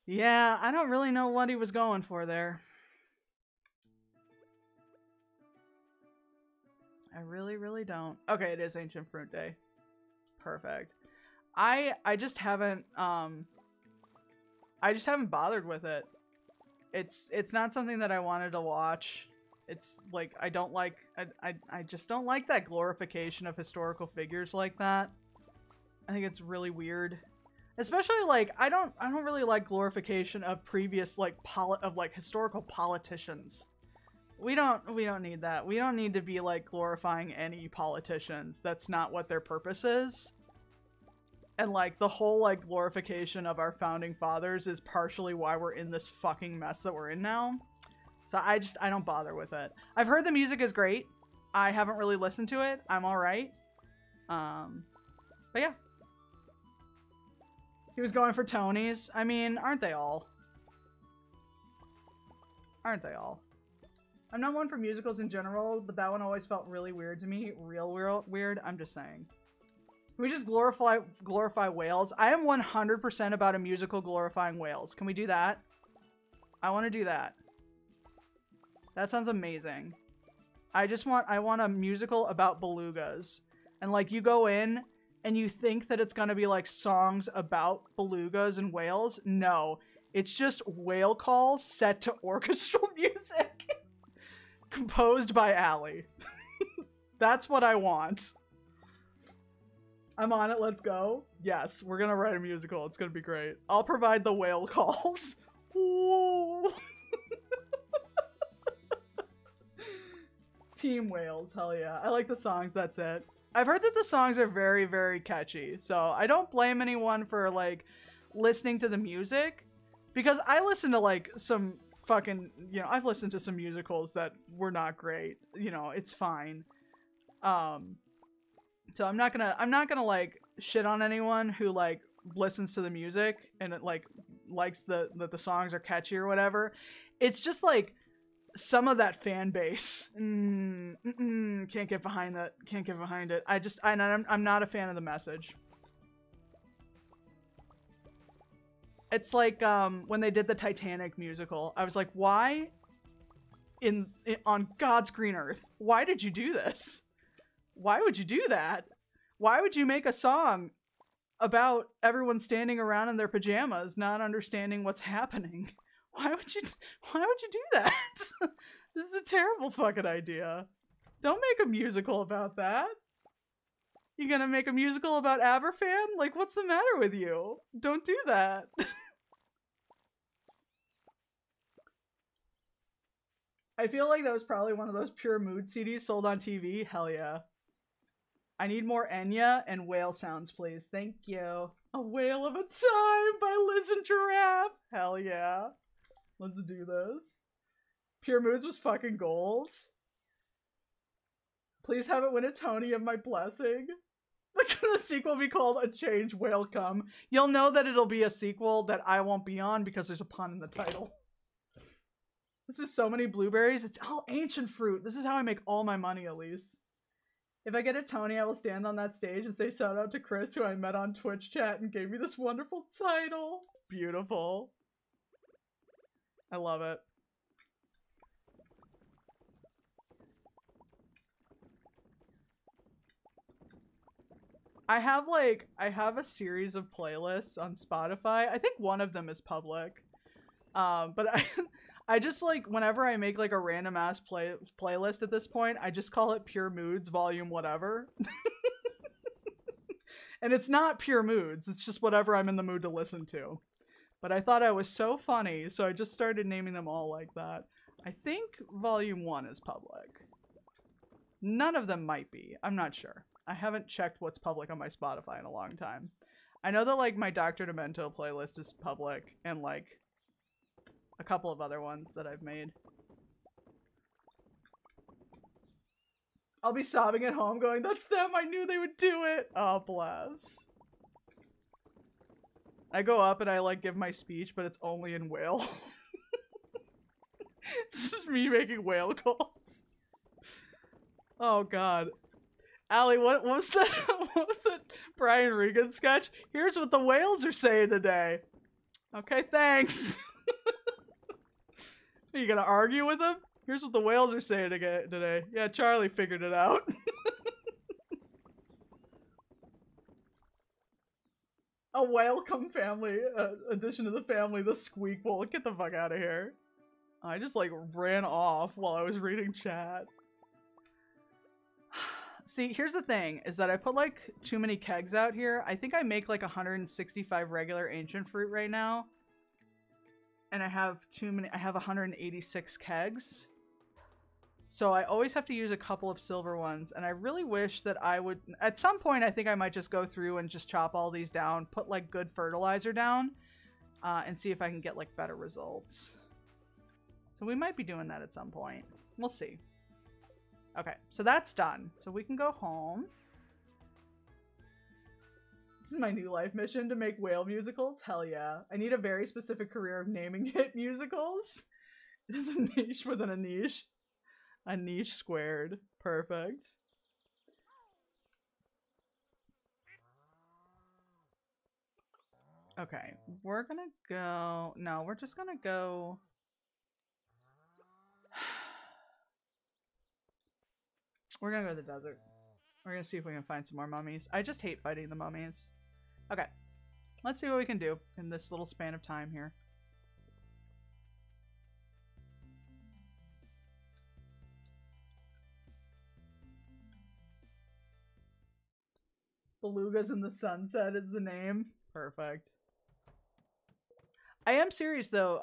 Speaker 1: Yeah, I don't really know what he was going for there. I really don't. Okay, it is Ancient Fruit Day. Perfect. I just haven't bothered with it. It's not something that I wanted to watch. It's like I just don't like that glorification of historical figures like that. I think it's really weird. Especially like I don't really like glorification of previous like historical politicians. We don't need that. We don't need to be like glorifying any politicians. That's not what their purpose is. And like the whole like glorification of our founding fathers is partially why we're in this fucking mess that we're in now. So I don't bother with it. I've heard the music is great. I haven't really listened to it. I'm all right. But yeah. He was going for Tonys. I mean, aren't they all? Aren't they all? I'm not one for musicals in general, but that one always felt really weird to me. Real weird. I'm just saying. Can we just glorify whales? I am 100% about a musical glorifying whales. Can we do that? I want to do that. That sounds amazing. I want a musical about belugas. And like you go in and you think that it's gonna be like songs about belugas and whales. No, it's just whale calls set to orchestral music. Composed by Allie. That's what I want. I'm on it, let's go. Yes, we're gonna write a musical. It's gonna be great. I'll provide the whale calls. Ooh. Team whales, hell yeah. I like the songs, that's it. I've heard that the songs are very, very catchy, so I don't blame anyone for, like, listening to the music, because I listen to, like, some fucking, you know, I've listened to some musicals that were not great. You know, it's fine. So I'm not gonna like shit on anyone who like listens to the music and it like likes that the songs are catchy or whatever. It's just like some of that fan base can't get behind that. Can't get behind it. I'm not a fan of the message. It's like when they did the Titanic musical. I was like, why on God's green earth, why did you do this? Why would you do that? Why would you make a song about everyone standing around in their pajamas, not understanding what's happening? Why would you do that? This is a terrible fucking idea. Don't make a musical about that. You gonna make a musical about Aberfan? Like, what's the matter with you? Don't do that. I feel like that was probably one of those Pure Mood CDs sold on TV. Hell yeah. I need more Enya and whale sounds, please. Thank you. A Whale of a Time by Liz and Giraffe. Hell yeah. Let's do this. Pure Moods was fucking gold. Please have it win a Tony of my blessing. The sequel will be called A Change Whale Come. You'll know that it'll be a sequel that I won't be on because there's a pun in the title. This is so many blueberries. It's all ancient fruit. This is how I make all my money, Elise. If I get a Tony, I will stand on that stage and say shout out to Chris, who I met on Twitch chat and gave me this wonderful title. Beautiful. I love it. I have a series of playlists on Spotify. I think one of them is public. But I just like, whenever I make like a random ass playlist at this point, I just call it Pure Moods Volume whatever. And it's not Pure Moods, it's just whatever I'm in the mood to listen to. But I thought I was so funny, so I just started naming them all like that. I think Volume 1 is public. None of them might be. I'm not sure. I haven't checked what's public on my Spotify in a long time. I know that like my Dr. Demento playlist is public, and like a couple of other ones that I've made. I'll be sobbing at home going, that's them, I knew they would do it! Oh, bless. I go up and I like give my speech, but it's only in whale. It's just me making whale calls. Oh god. Allie, what was that? What was that Brian Regan sketch? Here's what the whales are saying today. Okay, thanks. Are you gonna argue with them? Here's what the whales are saying today. Yeah, Charlie figured it out. A Whalecome family addition to the family, the Squeak Bowl. Get the fuck out of here. I just like ran off while I was reading chat. See, here's the thing, is that I put like too many kegs out here. I think I make like 165 regular ancient fruit right now. And I have too many, I have 186 kegs. So I always have to use a couple of silver ones. And I really wish that I would, at some point I think I might just go through and just chop all these down, put like good fertilizer down, and see if I can get like better results. So we might be doing that at some point. We'll see. Okay, so that's done. So we can go home. This is my new life mission, to make whale musicals. Hell yeah. I need a very specific career of naming hit musicals. It is a niche within a niche. A niche squared. Perfect. Okay, we're gonna go... No, we're just gonna go... We're gonna go to the desert. We're gonna see if we can find some more mummies. I just hate fighting the mummies. Okay. Let's see what we can do in this little span of time here. Belugas in the Sunset is the name. Perfect. I am serious though,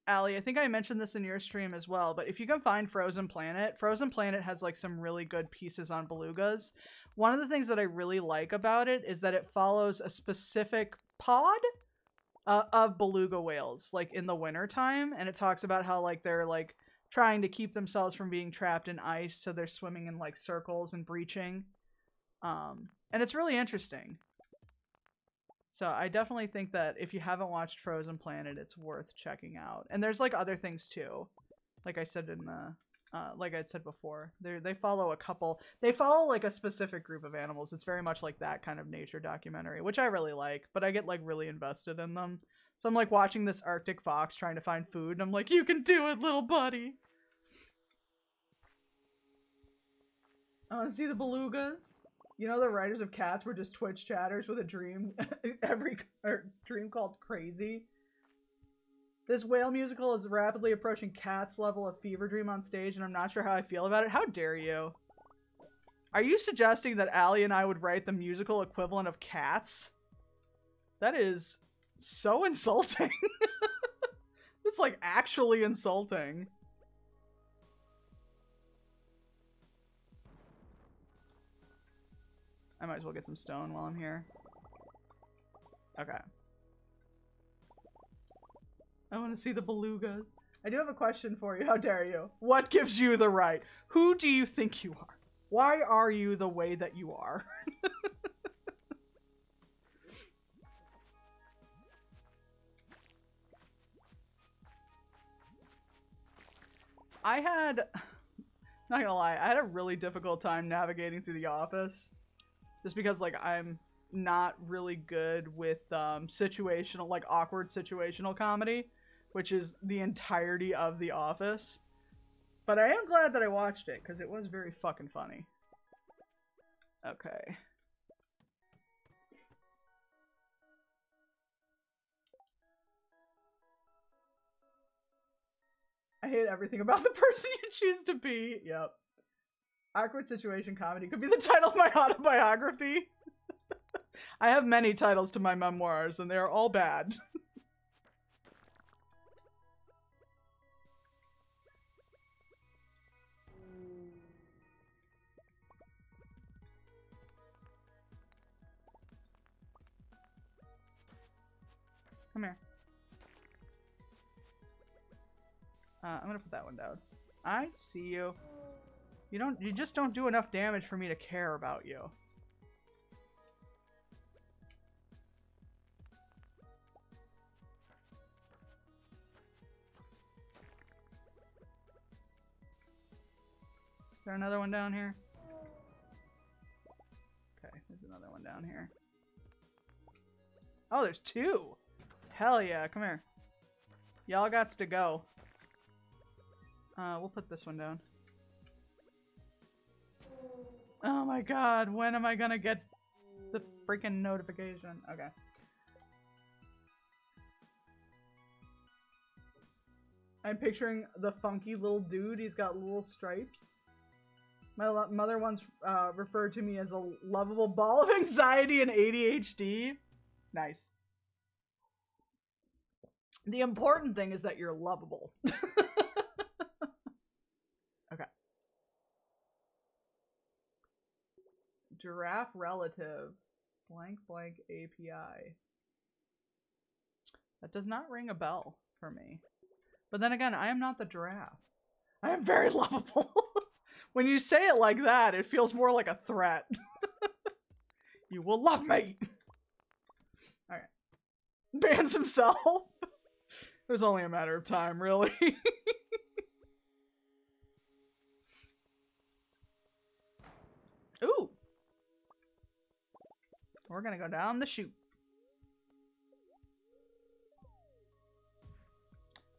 Speaker 1: Allie, I think I mentioned this in your stream as well, but if you can find Frozen Planet has like some really good pieces on belugas. One of the things that I really like about it is that it follows a specific pod of beluga whales, like in the wintertime, and it talks about how like they're like trying to keep themselves from being trapped in ice, so they're swimming in like circles and breaching. And it's really interesting. So I definitely think that if you haven't watched Frozen Planet, it's worth checking out. And there's like other things too. Like I said in the, like I said before, they follow a couple, they follow like a specific group of animals. It's very much like that kind of nature documentary, which I really like, but I get like really invested in them. So I'm like watching this Arctic fox trying to find food and I'm like, you can do it, little buddy. I want to see the belugas. You know, the writers of Cats were just Twitch chatters with a dream, dream called Crazy. This whale musical is rapidly approaching Cats' level of fever dream on stage, and I'm not sure how I feel about it. How dare you? Are you suggesting that Allie and I would write the musical equivalent of Cats? That is so insulting. It's like actually insulting. I might as well get some stone while I'm here. Okay. I want to see the belugas. I do have a question for you. How dare you? What gives you the right? Who do you think you are? Why are you the way that you are? I had, not gonna lie, I had a really difficult time navigating through the office. Just because, like, I'm not really good with situational, like, awkward situational comedy, which is the entirety of The Office. But I am glad that I watched it, because it was very fucking funny. Okay. I hate everything about the person you choose to be. Yep. Awkward situation comedy could be the title of my autobiography. I have many titles to my memoirs, and they are all bad. Come here. I'm gonna put that one down. I see you. You just don't do enough damage for me to care about you. Is there another one down here? Okay, there's another one down here. Oh, there's two! Hell yeah, come here. Y'all gots to go. We'll put this one down. Oh my god, when am I gonna get the freaking notification? Okay. I'm picturing the funky little dude. He's got little stripes. My mother once referred to me as a lovable ball of anxiety and ADHD. Nice. The important thing is that you're lovable. Okay. Giraffe relative. Blank blank API. That does not ring a bell for me. But then again, I am not the giraffe. I am very lovable. When you say it like that, it feels more like a threat. You will love me! Alright. Bans himself. It was only a matter of time, really. Ooh! We're gonna go down the chute.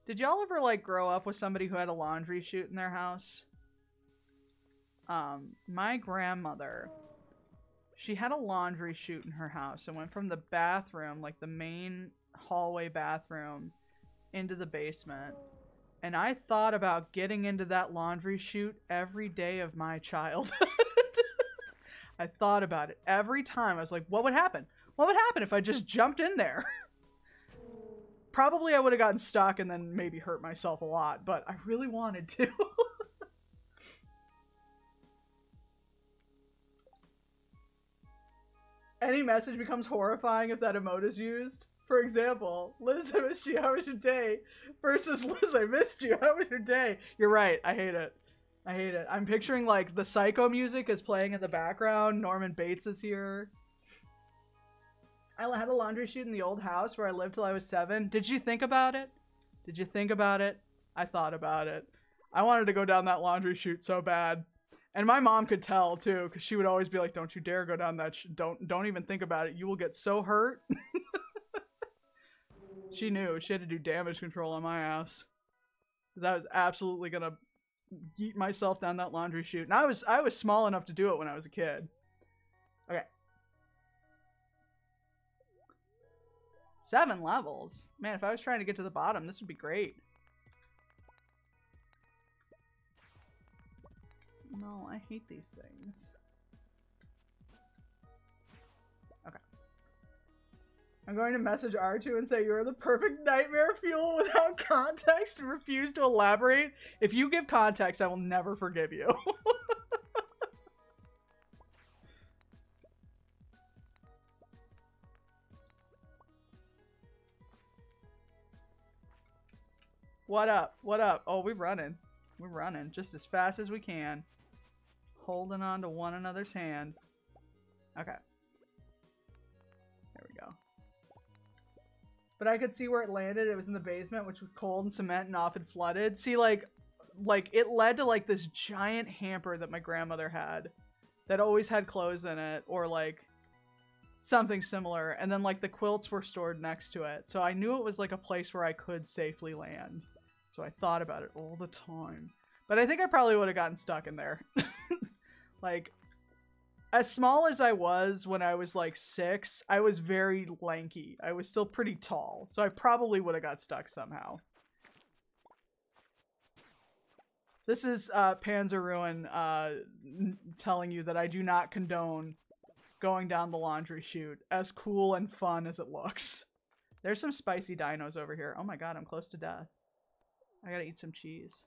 Speaker 1: Did y'all ever, like, grow up with somebody who had a laundry chute in their house? My grandmother, she had a laundry chute in her house and went from the bathroom, like the main hallway bathroom, into the basement. And I thought about getting into that laundry chute every day of my childhood. I thought about it every time. I was like, what would happen? What would happen if I just jumped in there? Probably I would have gotten stuck and then maybe hurt myself a lot, but I really wanted to. Any message becomes horrifying if that emote is used. For example, Liz, I missed you, how was your day? Versus Liz, I missed you, how was your day? You're right, I hate it. I hate it. I'm picturing like the Psycho music is playing in the background. Norman Bates is here. I had a laundry chute in the old house where I lived till I was 7. Did you think about it? Did you think about it? I thought about it. I wanted to go down that laundry chute so bad. And my mom could tell too, because she would always be like, don't you dare go down that don't even think about it. You will get so hurt. She knew. She had to do damage control on my ass. Because I was absolutely gonna yeet myself down that laundry chute. And I was small enough to do it when I was a kid. Okay. 7 levels. Man, if I was trying to get to the bottom, this would be great. No, I hate these things. Okay. I'm going to message R2 and say you're the perfect nightmare fuel without context and refuse to elaborate. If you give context, I will never forgive you. What up? What up? Oh, we're running. We're running just as fast as we can. Holding on to one another's hand. Okay. There we go. But I could see where it landed. It was in the basement, which was cold and cement and often flooded. See, like it led to like this giant hamper that my grandmother had that always had clothes in it or like something similar. And then like the quilts were stored next to it. So I knew it was like a place where I could safely land. So I thought about it all the time. But I think I probably would have gotten stuck in there. Like, as small as I was when I was like 6, I was very lanky. I was still pretty tall. So I probably would have got stuck somehow. This is Panzer Ruin telling you that I do not condone going down the laundry chute, as cool and fun as it looks. There's some spicy dinos over here. Oh my god, I'm close to death. I gotta eat some cheese.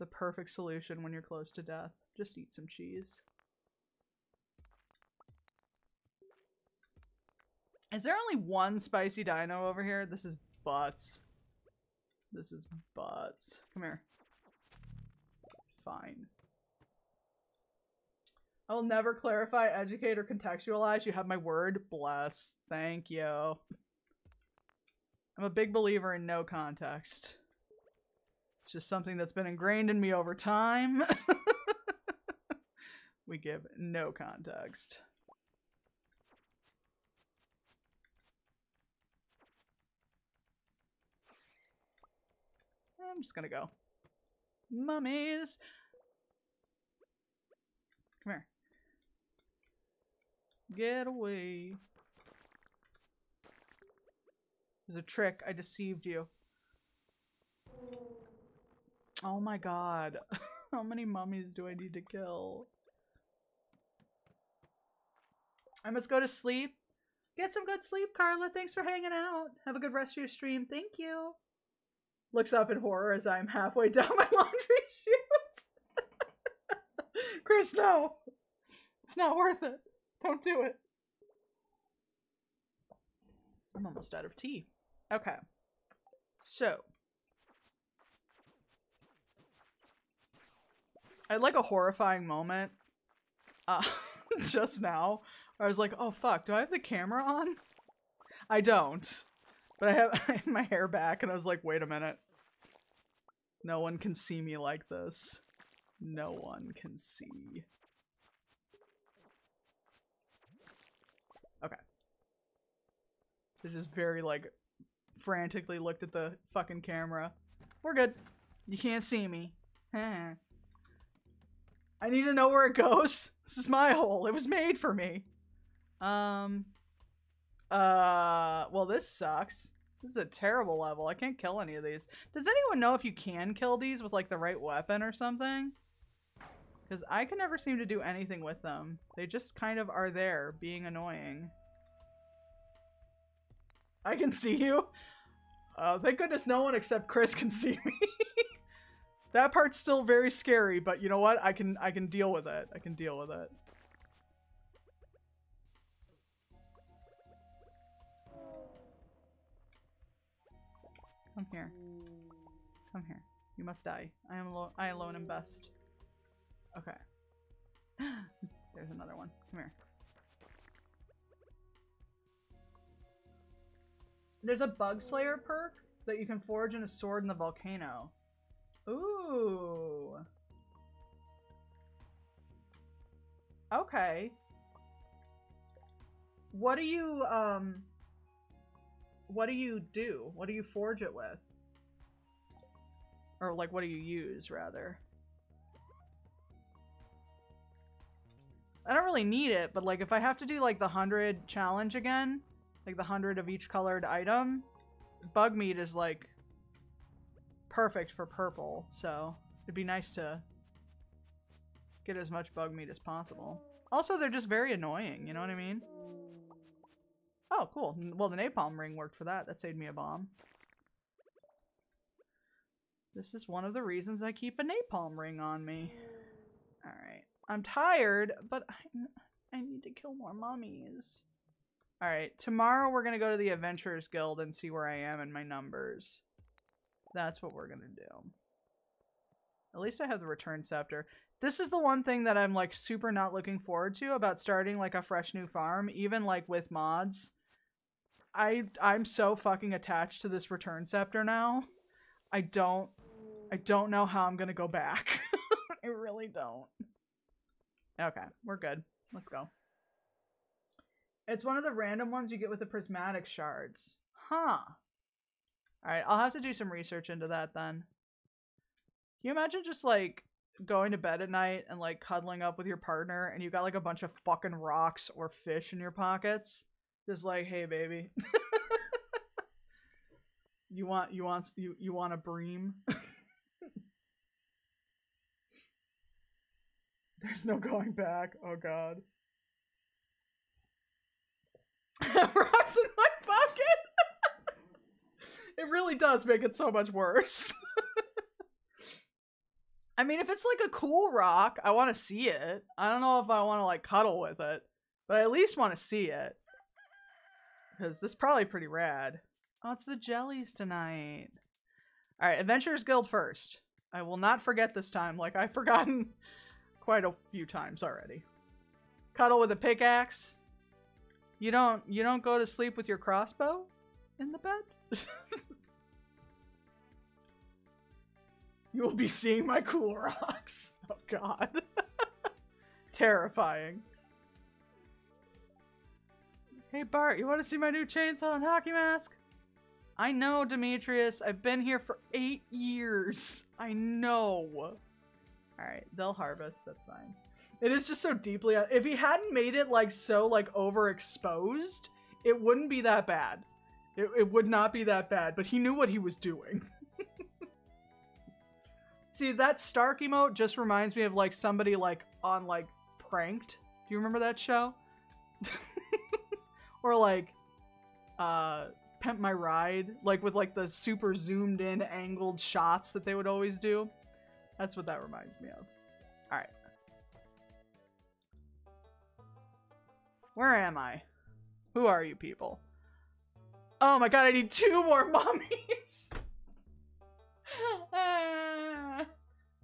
Speaker 1: The perfect solution when you're close to death. Just eat some cheese. Is there only one spicy dino over here? This is butts. This is butts. Come here. Fine. I will never clarify, educate, or contextualize. You have my word. Bless. Thank you. I'm a big believer in no context. It's just something that's been ingrained in me over time. We give no context. I'm just gonna go. Mummies! Come here. Get away. There's a trick. I deceived you. Oh my god. How many mummies do I need to kill? I must go to sleep. Get some good sleep, Carla. Thanks for hanging out. Have a good rest of your stream. Thank you. Looks up in horror as I'm halfway down my laundry chute. Chris, no. It's not worth it. Don't do it. I'm almost out of tea. Okay. So. I had like a horrifying moment just now where I was like, oh fuck, do I have the camera on? I don't. But I have my hair back and I was like, wait a minute. No one can see me like this. No one can see. Okay. So just very like frantically looked at the fucking camera. We're good. You can't see me. I need to know where it goes. This is my hole. It was made for me. Well, this sucks. This is a terrible level. I can't kill any of these. Does anyone know if you can kill these with like the right weapon or something? Because I can never seem to do anything with them. They just kind of are there, being annoying. I can see you? Thank goodness no one except Chris can see me. That part's still very scary, but you know what? I can deal with it. I can deal with it. Come here. Come here. You must die. I alone am best. Okay. There's another one. Come here. There's a Bug Slayer perk that you can forge in a sword in the volcano. Ooh. Okay. What do you do? What do you forge it with? Or like, what do you use, rather? I don't really need it, but like if I have to do like the 100 challenge again, like the 100 of each colored item, bug meat is like perfect for purple, so it'd be nice to get as much bug meat as possible. Also, they're just very annoying, you know what I mean? Oh, cool. Well, the napalm ring worked for that. That saved me a bomb. This is one of the reasons I keep a napalm ring on me. Alright. I'm tired, but I need to kill more mummies. Alright, tomorrow we're gonna go to the Adventurers Guild and see where I am in my numbers. That's what we're gonna do. At least I have the Return Scepter. This is the one thing that I'm like super not looking forward to about starting like a fresh new farm, even like with mods. I'm so fucking attached to this Return Scepter now. I don't know how I'm gonna go back. I really don't. Okay, we're good. Let's go. It's one of the random ones you get with the prismatic shards. Huh. Alright, I'll have to do some research into that then. Can you imagine just like going to bed at night and like cuddling up with your partner and you got like a bunch of fucking rocks or fish in your pockets? Just like, hey baby. You want a bream? There's no going back. Oh god. Rocks in my pocket? It really does make it so much worse. I mean, if it's like a cool rock, I want to see it. I don't know if I want to like cuddle with it, but I at least want to see it. Because this is probably pretty rad. Oh, it's the jellies tonight. Alright, Adventurers Guild first. I will not forget this time, like I've forgotten quite a few times already. Cuddle with a pickaxe. You don't go to sleep with your crossbow in the bed? You will be seeing my cool rocks. Oh god. Terrifying. Hey Bart, you want to see my new chainsaw and hockey mask? I know, Demetrius. I've been here for 8 years. I know. Alright, they'll harvest. That's fine. It is just so deeply... If he hadn't made it, like, so, like, overexposed, it wouldn't be that bad. It would not be that bad, but he knew what he was doing. See, that Stark emote just reminds me of, like, somebody, like, on, like, Pranked. Do you remember that show? Or, like, Pimp My Ride, like with like the super zoomed in angled shots that they would always do. That's what that reminds me of. All right. Where am I? Who are you people? Oh my god, I need 2 more mummies.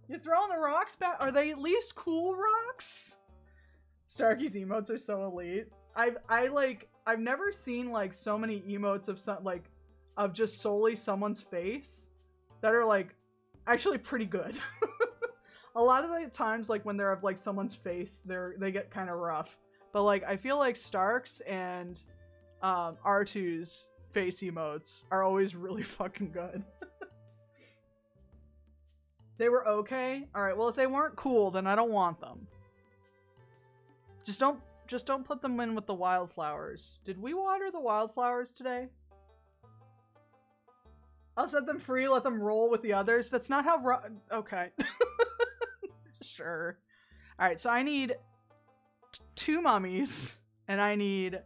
Speaker 1: You throwing the rocks back? Are they at least cool rocks? Starky's emotes are so elite. I've never seen like so many emotes of just solely someone's face that are like actually pretty good. A lot of the times like when they're of like someone's face, they get kind of rough. But like I feel like Stark's and R2's face emotes are always really fucking good. They were okay. All right, well if they weren't cool, then I don't want them. Just don't put them in with the wildflowers. Did we water the wildflowers today? I'll set them free, let them roll with the others. That's not how okay. Sure. Alright, so I need 2 mummies, and I need...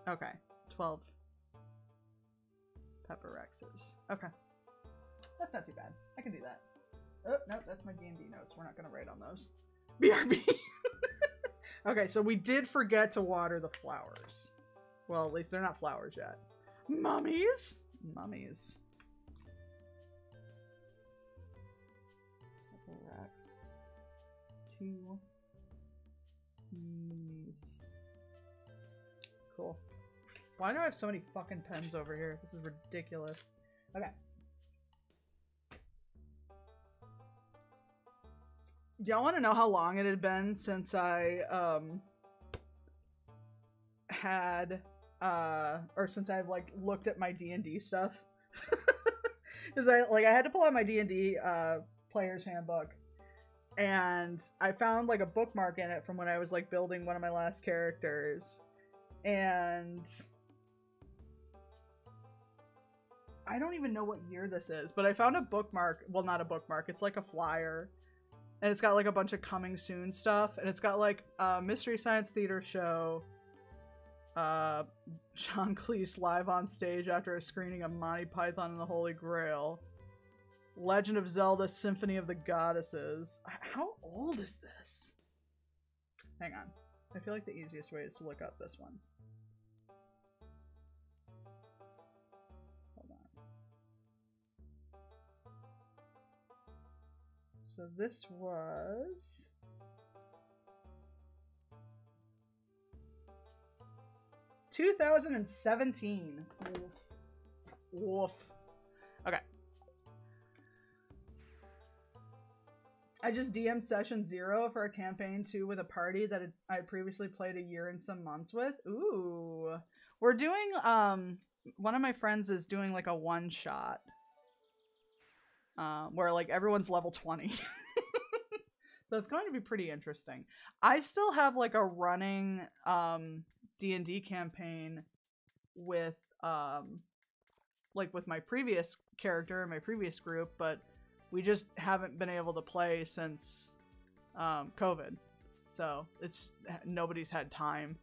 Speaker 1: Okay, 12 pepper Rexes. Okay. That's not too bad. I can do that. Oh, no, that's my D&D notes. We're not going to write on those. BRB. Okay, so we did forget to water the flowers. Well, at least they're not flowers yet. Mummies? Mummies. Rex. 2 mummies. Cool. Why do I have so many fucking pens over here? This is ridiculous. Okay. Y'all want to know how long it had been since I, since I've, like, looked at my D&D stuff? Because I had to pull out my D&D, player's handbook, and I found, like, a bookmark in it from when I was, like, building one of my last characters, and I don't even know what year this is, but I found a bookmark, well, not a bookmark, it's like a flyer, and it's got, like, a bunch of coming soon stuff, and it's got, like, a Mystery Science Theater show, John Cleese live on stage after a screening of Monty Python and the Holy Grail, Legend of Zelda Symphony of the Goddesses. How old is this? Hang on. I feel like the easiest way is to look up this one. Hold on. So this was... ...2017. Woof. Woof. Okay. I just DM'd session 0 for a campaign 2 with a party that I previously played a year and some months with. Ooh. We're doing, one of my friends is doing like a one-shot. Where like everyone's level 20. So it's going to be pretty interesting. I still have like a running, D&D campaign with, like with my previous character, my previous group, but we just haven't been able to play since COVID, so it's nobody's had time,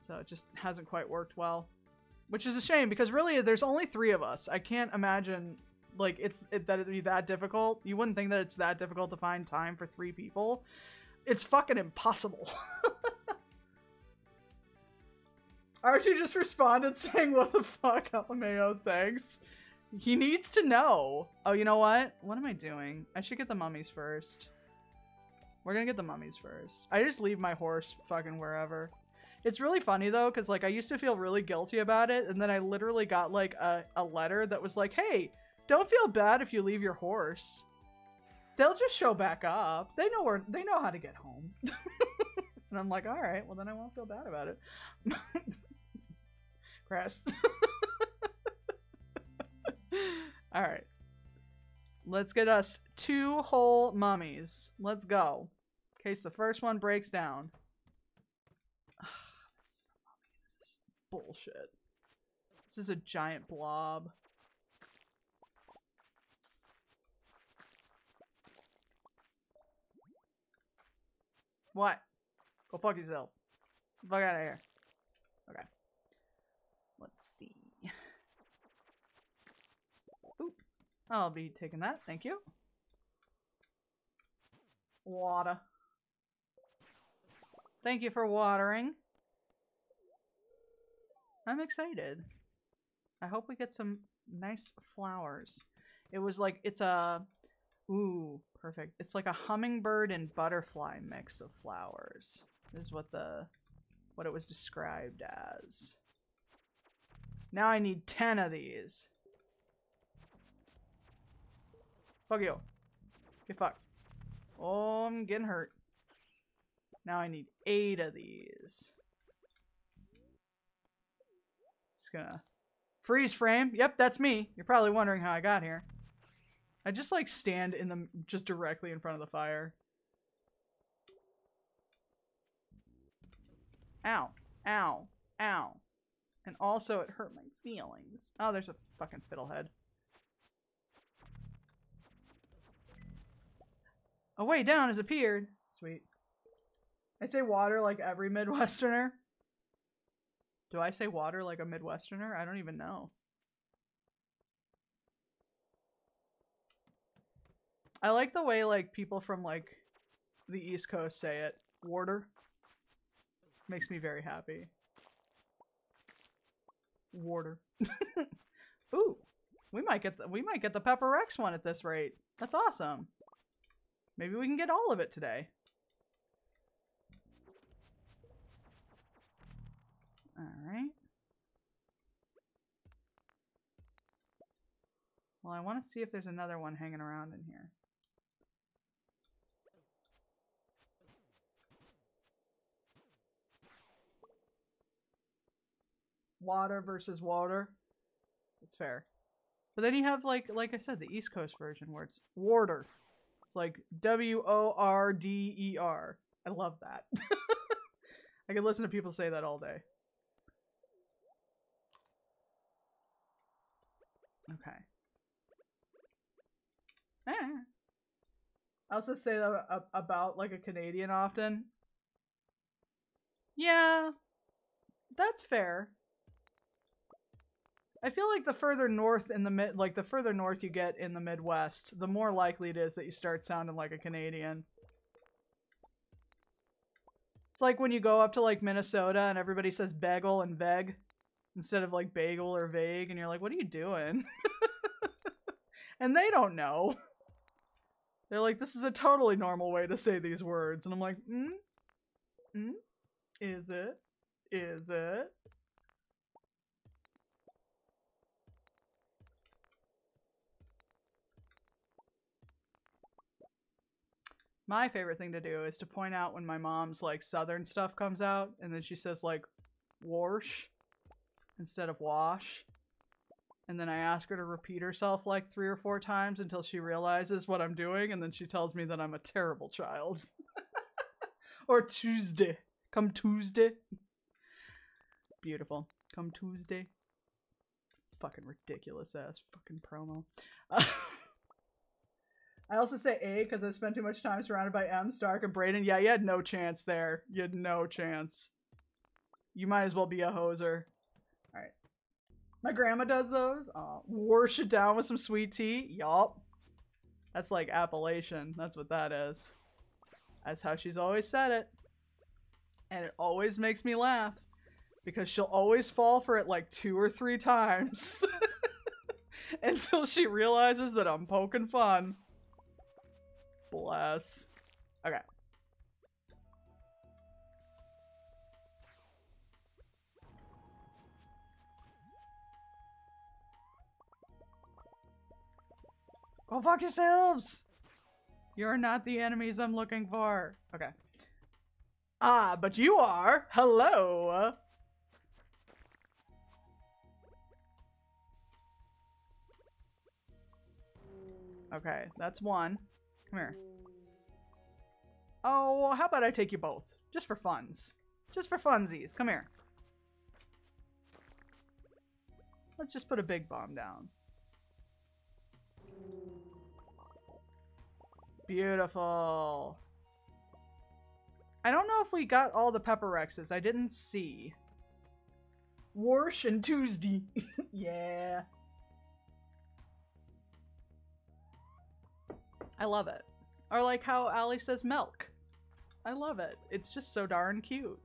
Speaker 1: so it just hasn't quite worked well, which is a shame because really there's only 3 of us. I can't imagine like that it'd be that difficult. You wouldn't think that it's that difficult to find time for 3 people. It's fucking impossible. Archie just responded saying, "What the fuck, LMAO, thanks." He needs to know. Oh, you know what? What am I doing? I should get the mummies first. We're gonna get the mummies first. I just leave my horse fucking wherever. It's really funny though, because like I used to feel really guilty about it, and then I literally got like a letter that was like, "Hey, don't feel bad if you leave your horse. They'll just show back up. They know how to get home." And I'm like, all right, well then I won't feel bad about it. Crest. All right, let's get us 2 whole mummies. Let's go. In case the first one breaks down. This is bullshit. This is a giant blob. What? Go fuck yourself. Fuck out of here. Okay. Let's see. Oop. I'll be taking that. Thank you. Water. Thank you for watering. I'm excited. I hope we get some nice flowers. It was like, it's a... Ooh, perfect. It's like a hummingbird and butterfly mix of flowers. This is what it was described as. Now I need 10 of these. Fuck you. Get fucked. Oh, I'm getting hurt. Now I need 8 of these. Just gonna freeze frame. Yep, that's me. You're probably wondering how I got here. I just like stand in the just directly in front of the fire. Ow. Ow. Ow. And also it hurt my feelings. Oh, there's a fucking fiddlehead. A way down has appeared. Sweet. I say water like every Midwesterner. Do I say water like a Midwesterner? I don't even know. I like the way like people from like the East Coast say it. Water. Makes me very happy. Water. Ooh. We might get the Pepper Rex one at this rate. That's awesome. Maybe we can get all of it today. Alright. Well, I want to see if there's another one hanging around in here. Water versus water. That's fair. But then you have, like I said, the East Coast version where it's Warder. It's like W-O-R-D-E-R. I love that. I could listen to people say that all day. Okay. I also say that about, like, a Canadian often. Yeah, that's fair. I feel like the further north in the the further north you get in the Midwest, the more likely it is that you start sounding like a Canadian. It's like when you go up to like Minnesota and everybody says bagel and veg instead of like bagel or vague, and you're like, what are you doing? And they don't know. They're like, this is a totally normal way to say these words. And I'm like, is it? Is it? My favorite thing to do is to point out when my mom's like southern stuff comes out and then she says like wash instead of wash. And then I ask her to repeat herself like 3 or 4 times until she realizes what I'm doing, and then she tells me that I'm a terrible child. Or Tuesday. Come Tuesday. Beautiful. Come Tuesday. Fucking ridiculous ass fucking promo. I also say A because I've spent too much time surrounded by M, Stark, and Brayden. Yeah, you had no chance there. You had no chance. You might as well be a hoser. Alright. My grandma does those. Wash it down with some sweet tea. Yup. That's like Appalachian. That's what that is. That's how she's always said it. And it always makes me laugh. Because she'll always fall for it like 2 or 3 times. Until she realizes that I'm poking fun. Bless. Okay. Go fuck yourselves! You're not the enemies I'm looking for. Okay. Ah, but you are! Hello! Okay, that's one. Come here. Oh, how about I take you both? Just for funs. Just for funsies. Come here. Let's just put a big bomb down. Beautiful. I don't know if we got all the Pepper Rexes. I didn't see. Warsh and Tuesday. Yeah. I love it. Or like how Allie says milk. I love it. It's just so darn cute.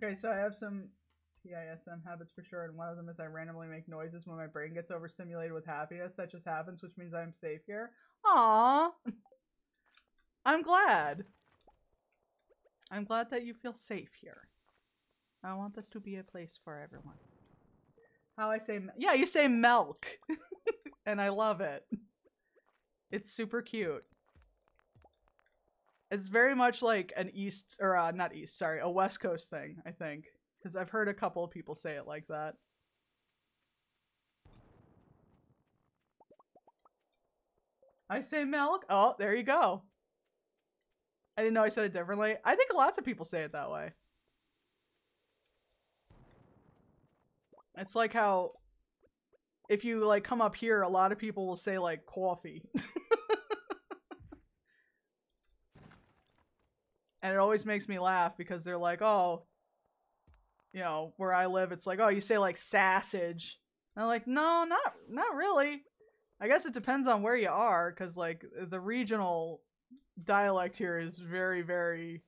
Speaker 1: Okay, so I have some TISM habits for sure, and one of them is I randomly make noises when my brain gets overstimulated with happiness. That just happens, which means I'm safe here. Aww! I'm glad. I'm glad that you feel safe here. I want this to be a place for everyone. How I say, yeah, you say milk. And I love it. It's super cute. It's very much like an East, or not East, sorry, a West Coast thing, I think. Because I've heard a couple of people say it like that. I say milk. Oh, there you go. I didn't know I said it differently. I think lots of people say it that way. It's like how if you like come up here, a lot of people will say like coffee. And it always makes me laugh because they're like, oh, you know, where I live, it's like, oh, you say like sausage. And I'm like, no, not really. I guess it depends on where you are, because like the regional dialect here is very, very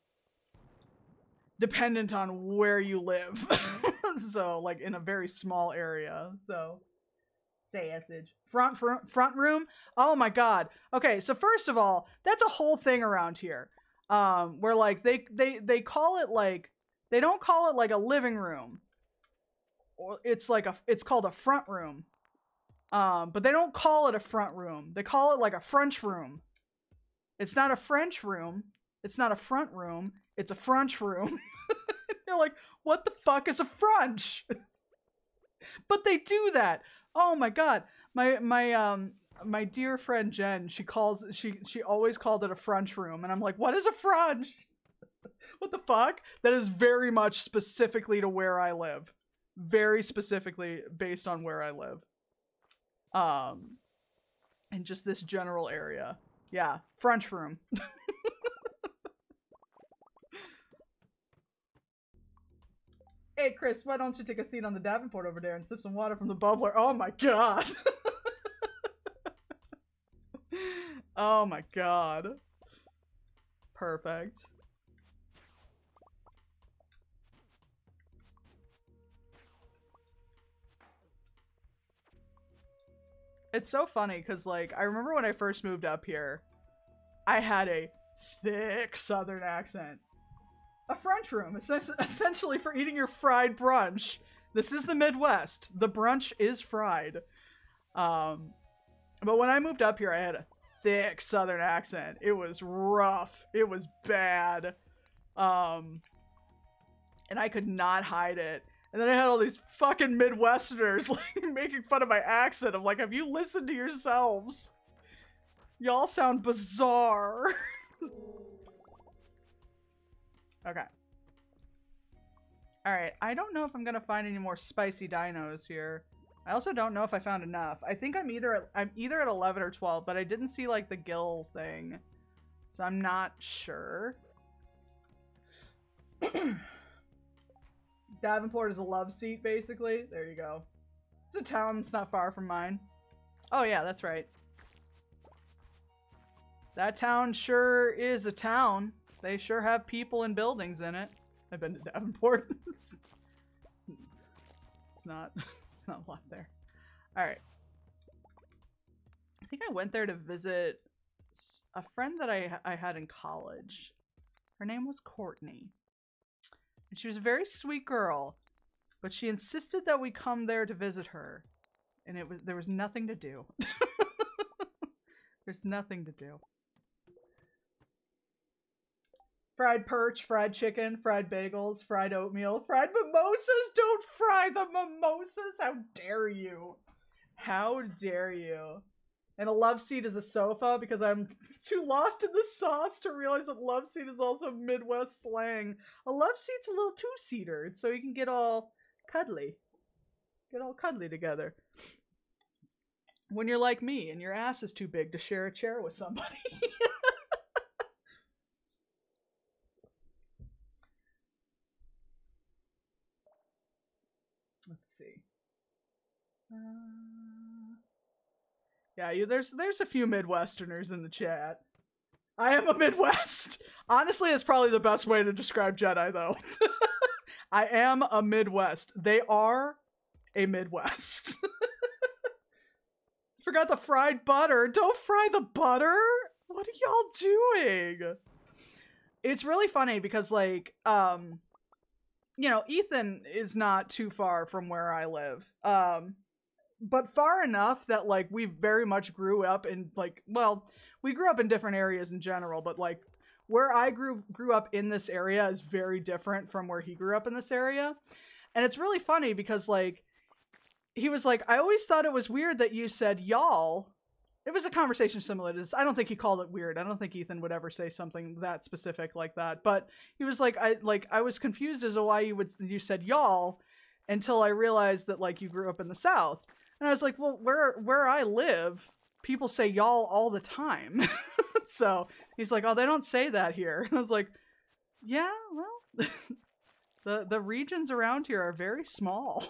Speaker 1: dependent on where you live. So like in a very small area. So sausage. Front room. Oh my god. Okay, so first of all, that's a whole thing around here. Where like they call it like, they don't call it like a living room. Or it's called a front room. But they don't call it a front room. They call it like a French room. It's not a French room. It's not a front room. It's a French room. You're like, what the fuck is a French? But they do that. Oh my god. My dear friend Jen, she always called it a French room, and I'm like, what is a French? What the fuck? That is very much specifically to where I live. Very specifically based on where I live. And just this general area. Yeah, French room. Hey Chris, why don't you take a seat on the Davenport over there and sip some water from the bubbler? Oh my god. Oh my god. Perfect. It's so funny because, like, I remember when I first moved up here, I had a thick southern accent. A French room, essentially for eating your fried brunch. This is the Midwest. The brunch is fried. But when I moved up here, I had a thick southern accent. It was rough. It was bad. And I could not hide it. And then I had all these fucking Midwesterners like making fun of my accent. I'm like, have you listened to yourselves? Y'all sound bizarre. Okay. Alright, I don't know if I'm gonna find any more spicy dinos here. I also don't know if I found enough. I think I'm either at 11 or 12, but I didn't see like the gill thing. So I'm not sure. Davenport is a love seat, basically. There you go. It's a town that's not far from mine. Oh yeah, that's right. That town sure is a town. They sure have people and buildings in it. I've been to Davenport. It's not a lot there. Alright. I think I went there to visit a friend that I had in college. Her name was Courtney. And she was a very sweet girl. But she insisted that we come there to visit her. And there was nothing to do. There's nothing to do. Fried perch, fried chicken, fried bagels, fried oatmeal, fried mimosas. Don't fry the mimosas. How dare you? How dare you? And a love seat is a sofa because I'm too lost in the sauce to realize that love seat is also Midwest slang. A love seat's a little two-seater, so you can get all cuddly. Get all cuddly together. When you're like me and your ass is too big to share a chair with somebody. Let's see. Yeah, there's a few Midwesterners in the chat. I am a Midwest. Honestly, it's probably the best way to describe Jedi, though. I am a Midwest. They are a Midwest. Forgot the fried butter. Don't fry the butter. What are y'all doing? It's really funny because, like, you know, Ethan is not too far from where I live. But far enough that, like, we very much grew up in, like, well, we grew up in different areas in general, but, like, where I grew up in this area is very different from where he grew up in this area. And it's really funny because, like, he was like, I always thought it was weird that you said y'all. It was a conversation similar to this. I don't think he called it weird. I don't think Ethan would ever say something that specific like that. But he was like, I was confused as to why you said y'all. until I realized that, like, you grew up in the South. And I was like, well, where I live, people say y'all all the time. So he's like, oh, they don't say that here. And I was like, yeah, well, the regions around here are very small.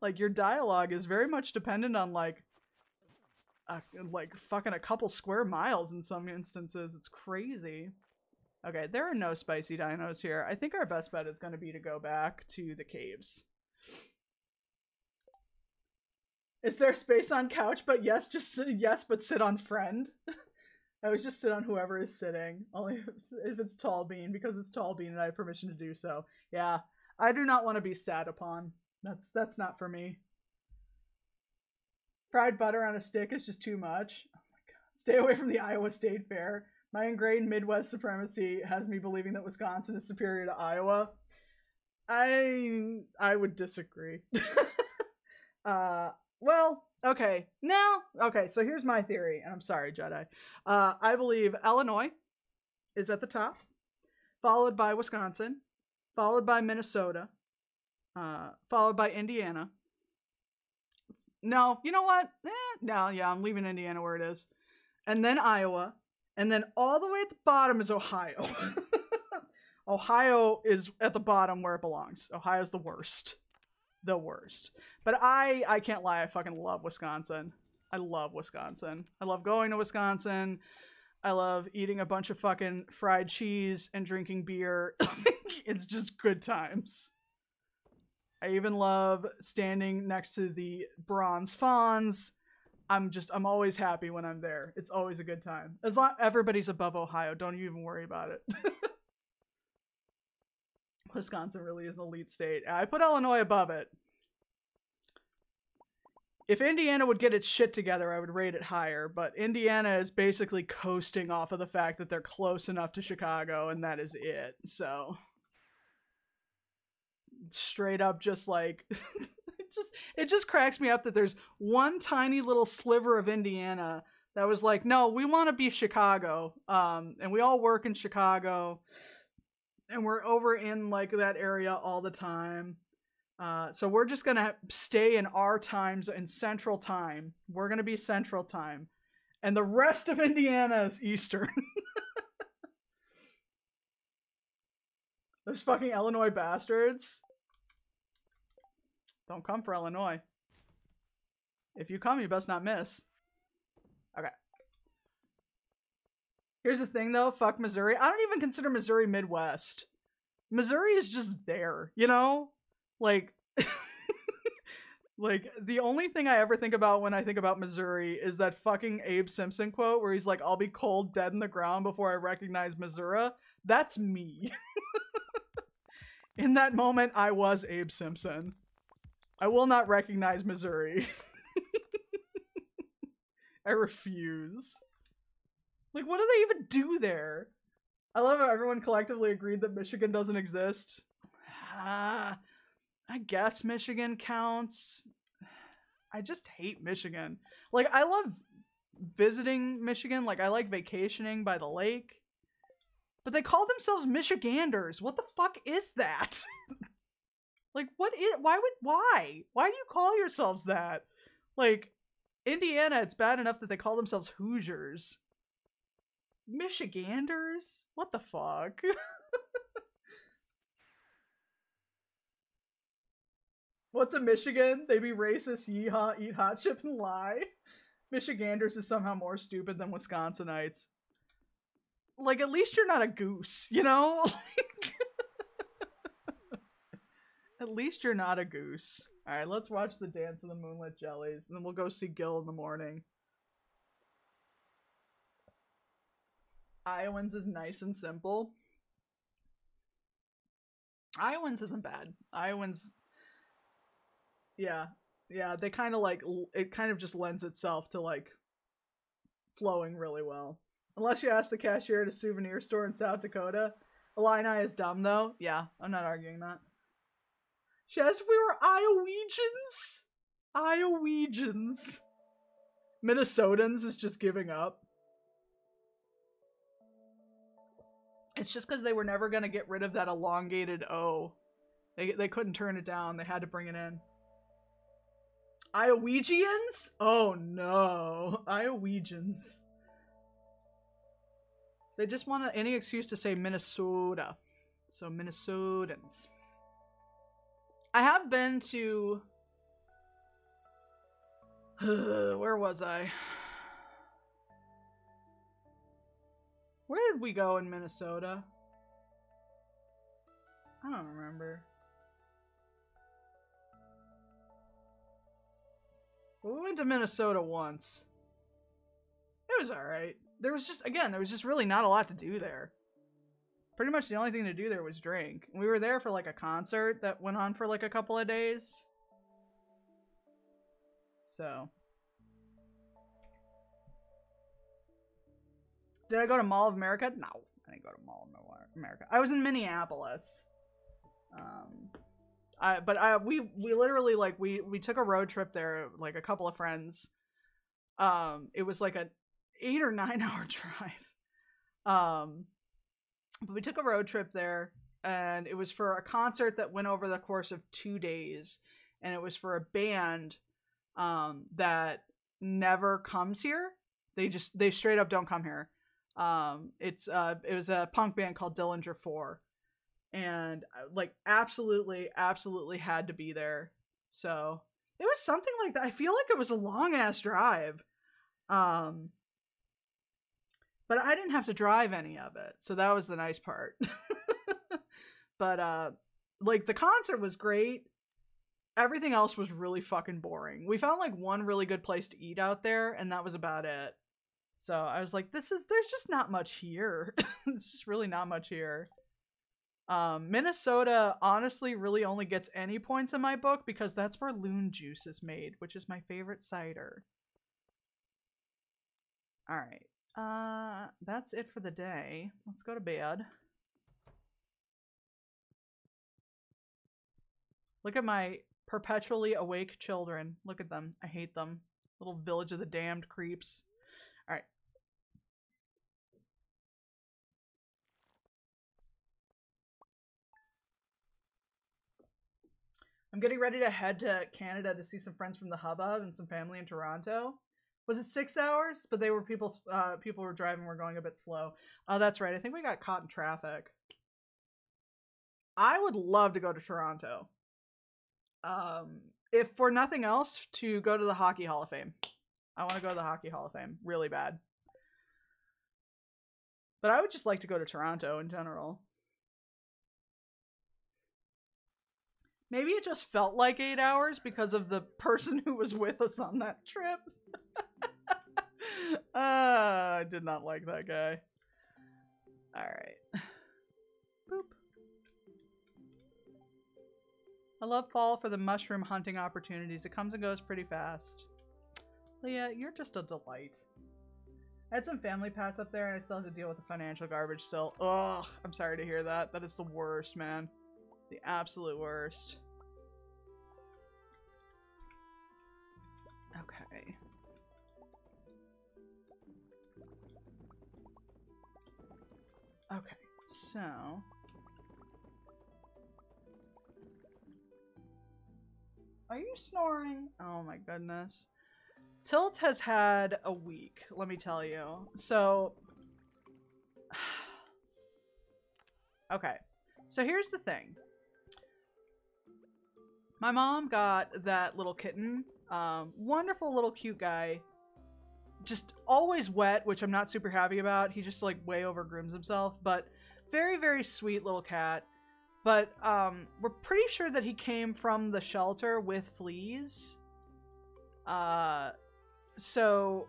Speaker 1: Like, your dialogue is very much dependent on, like fucking a couple square miles in some instances. It's crazy. Okay, there are no spicy dinos here. I think our best bet is going to be to go back to the caves. Is there space on couch? But yes, yes, but sit on friend. I always just sit on whoever is sitting. Only if it's Tall Bean, because it's Tall Bean and I have permission to do so. Yeah, I do not want to be sat upon. That's not for me. Fried butter on a stick is just too much. Oh my god. Stay away from the Iowa State Fair. My ingrained Midwest supremacy has me believing that Wisconsin is superior to Iowa. I would disagree. Well, okay. Now, okay, so here's my theory, and I'm sorry, Jedi. I believe Illinois is at the top, followed by Wisconsin, followed by Minnesota, followed by Indiana. No, you know what? No, yeah, I'm leaving Indiana where it is. And then Iowa. And then all the way at the bottom is Ohio. Ohio is at the bottom where it belongs. Ohio's the worst. The worst. But I can't lie, I fucking love Wisconsin. I love Wisconsin. I love going to Wisconsin. I love eating a bunch of fucking fried cheese and drinking beer. It's just good times. I even love standing next to the bronze fawns. I'm always happy when I'm there. It's always a good time. As long everybody's above Ohio, don't you even worry about it. Wisconsin really is an elite state. I put Illinois above it. If Indiana would get its shit together, I would rate it higher, but Indiana is basically coasting off of the fact that they're close enough to Chicago, and that is it. So straight up just like it just cracks me up that there's one tiny little sliver of Indiana that was like, no, we want to be Chicago, and we all work in Chicago, and we're over in like that area all the time, so we're just gonna stay in our times in Central Time. We're gonna be Central Time, and the rest of Indiana is Eastern. Those fucking Illinois bastards. Don't come for Illinois. If you come, you best not miss. Okay. Here's the thing, though. Fuck Missouri. I don't even consider Missouri Midwest. Missouri is just there, you know? Like, like, the only thing I ever think about when I think about Missouri is that fucking Abe Simpson quote where he's like, I'll be cold, dead in the ground before I recognize Missouri. That's me. In that moment, I was Abe Simpson. I will not recognize Missouri. I refuse. Like, what do they even do there? I love how everyone collectively agreed that Michigan doesn't exist. I guess Michigan counts. I just hate Michigan. Like, I love visiting Michigan. Like, I like vacationing by the lake. But they call themselves Michiganders. What the fuck is that? Like, why do you call yourselves that? Like, Indiana, it's bad enough that they call themselves Hoosiers. Michiganders? What the fuck? What's a Michigan? They be racist, yeehaw, eat hot chip, and lie. Michiganders is somehow more stupid than Wisconsinites. Like, at least you're not a goose, you know? At least you're not a goose. Alright, let's watch the Dance of the Moonlit Jellies, and then we'll go see Gil in the morning. Iowans is nice and simple. Iowans isn't bad. Iowans... Yeah. Yeah, they kind of like... It kind of just lends itself to, like, flowing really well. Unless you ask the cashier at a souvenir store in South Dakota. Illini is dumb, though. Yeah, I'm not arguing that. She asked if we were Iowegians. Minnesotans is just giving up. It's just because they were never going to get rid of that elongated O. They couldn't turn it down. They had to bring it in. Iowegians? Oh no. Iowegians. They just want any excuse to say Minnesota. So Minnesotans. I have been to... where was I? Where did we go in Minnesota? I don't remember. We went to Minnesota once. It was alright. There was just really not a lot to do there. Pretty much the only thing to do there was drink. We were there for like a concert that went on for like a couple of days. So. Did I go to Mall of America? No. I didn't go to Mall of America. I was in Minneapolis. We literally, like, we took a road trip there, like a couple of friends. It was like an 8 or 9 hour drive. But we took a road trip there, and it was for a concert that went over the course of 2 days, and it was for a band that never comes here. They straight up don't come here. It was a punk band called Dillinger 4, and like absolutely had to be there. So it was something like that. I feel like it was a long ass drive. But I didn't have to drive any of it. So that was the nice part. But like the concert was great. Everything else was really fucking boring. We found like one really good place to eat out there, and that was about it. So I was like, there's just not much here. There's just really not much here. Minnesota honestly really only gets any points in my book because that's where Loon Juice is made, which is my favorite cider. Alright. That's it for the day. Let's go to bed. Look at my perpetually awake children. Look at them. I hate them. Little village of the damned creeps. Alright. I'm getting ready to head to Canada to see some friends from the Hubbub and some family in Toronto. Was it 6 hours? But they were people were driving were going a bit slow. Oh, that's right. I think we got caught in traffic. I would love to go to Toronto. If for nothing else, to go to the Hockey Hall of Fame. I want to go to the Hockey Hall of Fame really bad. But I would just like to go to Toronto in general. Maybe it just felt like 8 hours because of the person who was with us on that trip. I did not like that guy. Alright. Boop. I love fall for the mushroom hunting opportunities. It comes and goes pretty fast. Leah, you're just a delight. I had some family pass up there and I still have to deal with the financial garbage still. Ugh, I'm sorry to hear that. That is the worst, man. The absolute worst. Okay. Okay, so... Are you snoring? Oh my goodness. Tilt has had a week, let me tell you. So... Okay. So here's the thing. My mom got that little kitten. Wonderful little cute guy. Just always wet, which I'm not super happy about. He just like way over grooms himself, but very, very sweet little cat. But we're pretty sure that he came from the shelter with fleas. So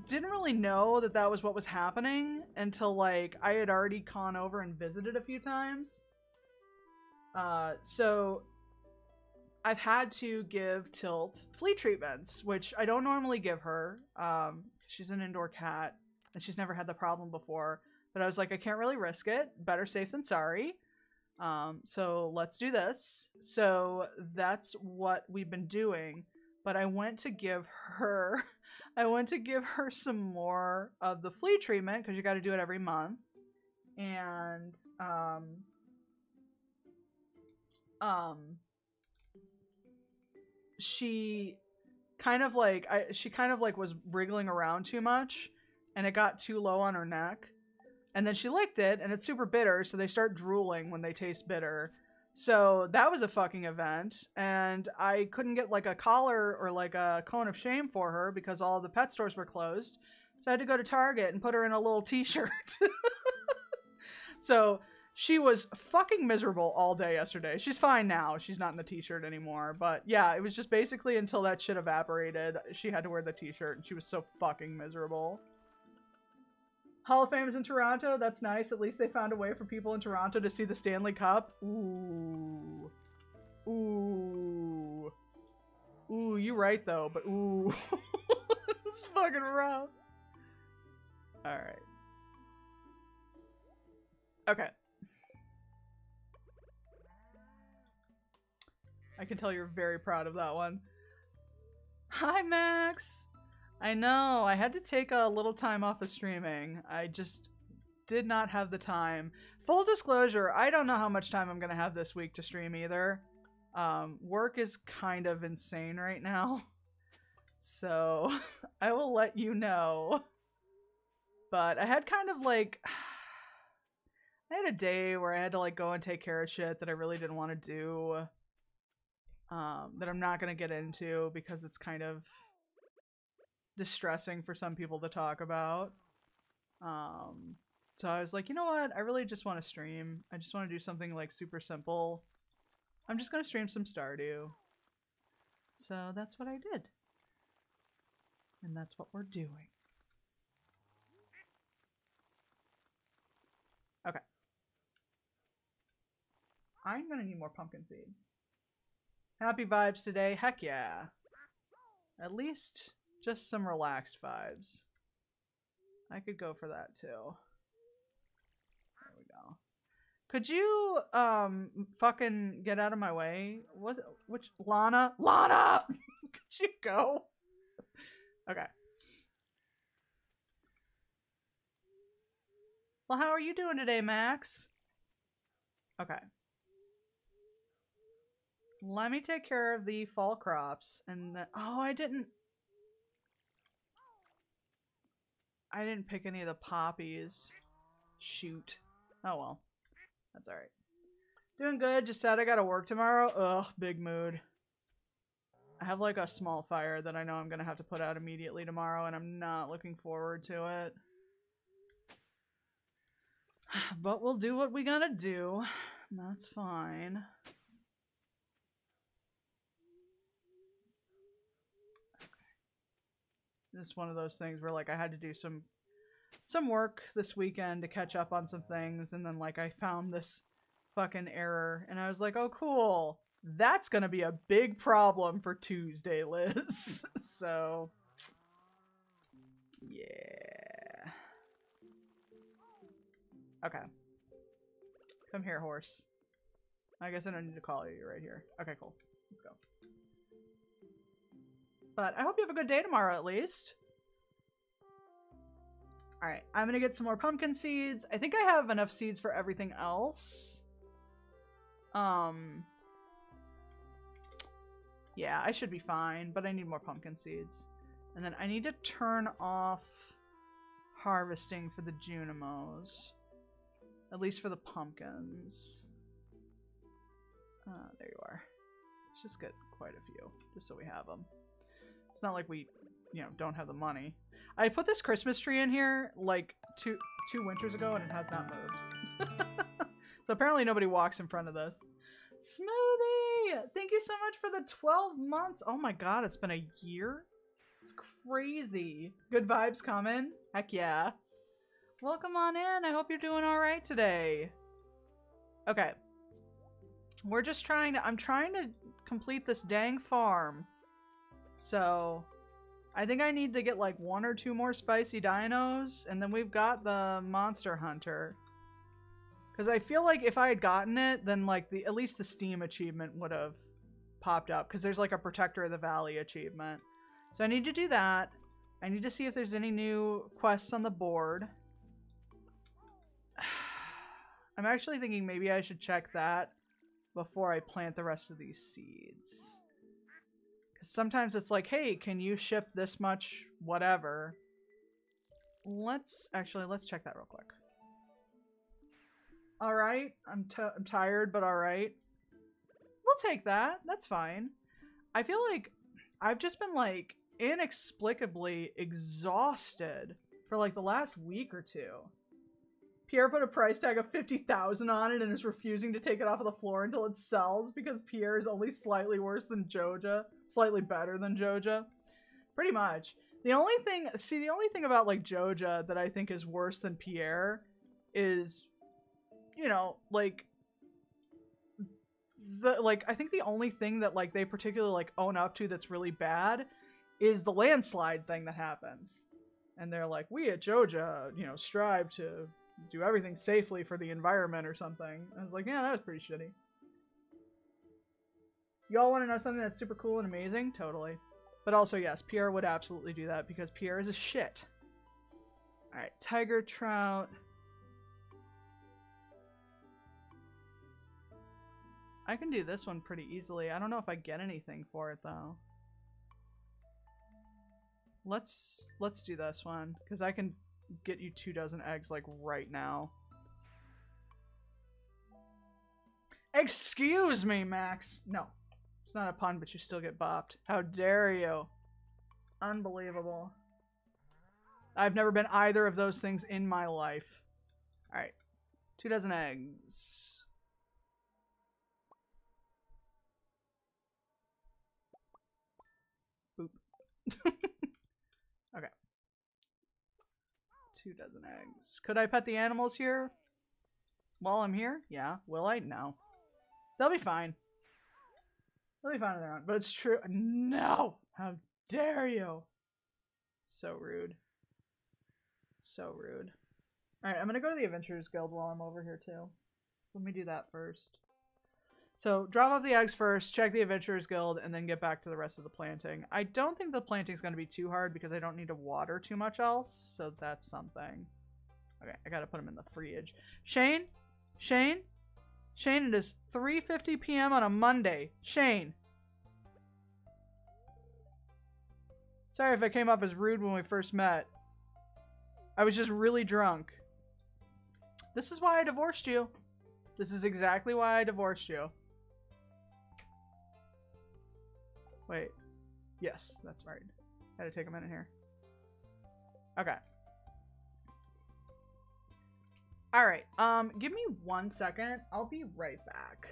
Speaker 1: didn't really know that that was what was happening until like I had already gone over and visited a few times. So I've had to give Tilt flea treatments, which I don't normally give her. She's an indoor cat and she's never had the problem before, but I was like, I can't really risk it. Better safe than sorry. So let's do this. So that's what we've been doing. But I went to give her some more of the flea treatment because you got to do it every month. And she kind of like was wriggling around too much, and it got too low on her neck. And then she licked it, and it's super bitter, so they start drooling when they taste bitter. So that was a fucking event, and I couldn't get like a collar or like a cone of shame for her because all the pet stores were closed. So I had to go to Target and put her in a little t-shirt. So she was fucking miserable all day yesterday. She's fine now. She's not in the t-shirt anymore. But yeah, it was just basically until that shit evaporated, she had to wear the t-shirt, and she was so fucking miserable. Hall of Fame is in Toronto. That's nice. At least they found a way for people in Toronto to see the Stanley Cup. Ooh. Ooh. Ooh, you're right, though. But ooh. It's fucking rough. Alright. Okay. I can tell you're very proud of that one. Hi, Max! I know, I had to take a little time off of streaming. I just did not have the time. Full disclosure, I don't know how much time I'm gonna have this week to stream either. Work is kind of insane right now. So, I will let you know. But I had kind of like... I had a day where I had to like go and take care of shit that I really didn't want to do. That I'm not gonna get into because it's kind of distressing for some people to talk about. So I was like, you know what? I really just want to stream. I just want to do something like super simple. I'm just going to stream some Stardew. So that's what I did. And that's what we're doing. Okay. I'm going to need more pumpkin seeds. Happy vibes today. Heck yeah. At least just some relaxed vibes. I could go for that too. There we go. Could you fucking get out of my way? What? Which Lana? Lana! Could you go? Okay. Well, how are you doing today, Max? Okay. Let me take care of the fall crops and then oh, I didn't pick any of the poppies. Shoot. Oh well. That's alright. Doing good. Just sad I gotta work tomorrow. Ugh, big mood. I have like a small fire that I know I'm gonna have to put out immediately tomorrow, and I'm not looking forward to it. But we'll do what we gotta do. That's fine. This is one of those things where like I had to do some work this weekend to catch up on some things, and then like I found this fucking error and I was like, oh cool, that's gonna be a big problem for Tuesday, Liz. So yeah. Okay. Come here, horse. I guess I don't need to call you. You're right here. Okay, cool. Let's go. But I hope you have a good day tomorrow, at least. Alright, I'm gonna get some more pumpkin seeds. I think I have enough seeds for everything else. Yeah, I should be fine, but I need more pumpkin seeds. And then I need to turn off harvesting for the Junimos. At least for the pumpkins. There you are. Let's just get quite a few, just so we have them. It's not like we, you know, don't have the money. I put this Christmas tree in here like two winters ago and it has not moved. So apparently nobody walks in front of this. Smoothie! Thank you so much for the 12 months. Oh my god, it's been a year? It's crazy. Good vibes coming. Heck yeah. Welcome on in. I hope you're doing alright today. Okay. We're just I'm trying to complete this dang farm. So, I think I need to get like 1 or 2 more spicy dinos, and then we've got the monster hunter. Because I feel like if I had gotten it, then like at least the Steam achievement would have popped up. Because there's like a Protector of the Valley achievement. So I need to do that. I need to see if there's any new quests on the board. I'm actually thinking maybe I should check that before I plant the rest of these seeds. Because sometimes it's like, hey, can you ship this much whatever? Let's check that real quick. All right, I'm tired, but all right. We'll take that. That's fine. I feel like I've just been like inexplicably exhausted for like the last week or two. Pierre put a price tag of 50,000 on it and is refusing to take it off of the floor until it sells because Pierre is only slightly worse than Joja, slightly better than Joja. Pretty much. The only thing about like Joja that I think is worse than Pierre is, you know, like I think the only thing that like they particularly like own up to that's really bad is the landslide thing that happens. And they're like, we at Joja, you know, strive to do everything safely for the environment or something. I was like, yeah, that was pretty shitty. Y'all want to know something that's super cool and amazing? Totally. But also, yes, Pierre would absolutely do that because Pierre is a shit. Alright, tiger trout. I can do this one pretty easily. I don't know if I get anything for it, though. Let's do this one, because I can get you 24 eggs, like, right now. Excuse me, Max! No. It's not a pun, but you still get bopped. How dare you? Unbelievable. I've never been either of those things in my life. Alright. 24 eggs. Boop. Okay. 24 eggs. Could I pet the animals here while I'm here? Yeah. Will I? No. They'll be fine. They'll be fine on their own. But it's true. No! How dare you? So rude. So rude. Alright, I'm gonna go to the Adventurers Guild while I'm over here too. Let me do that first. So, drop off the eggs first, check the Adventurers Guild, and then get back to the rest of the planting. I don't think the planting's going to be too hard because I don't need to water too much else, so that's something. Okay, I gotta put them in the fridge. Shane? Shane? Shane, it is 3:50 p.m. on a Monday. Shane! Sorry if I came off as rude when we first met. I was just really drunk. This is why I divorced you. This is exactly why I divorced you. Wait. Yes, that's right. Had to take a minute here. Okay. Alright, give me 1 second. I'll be right back.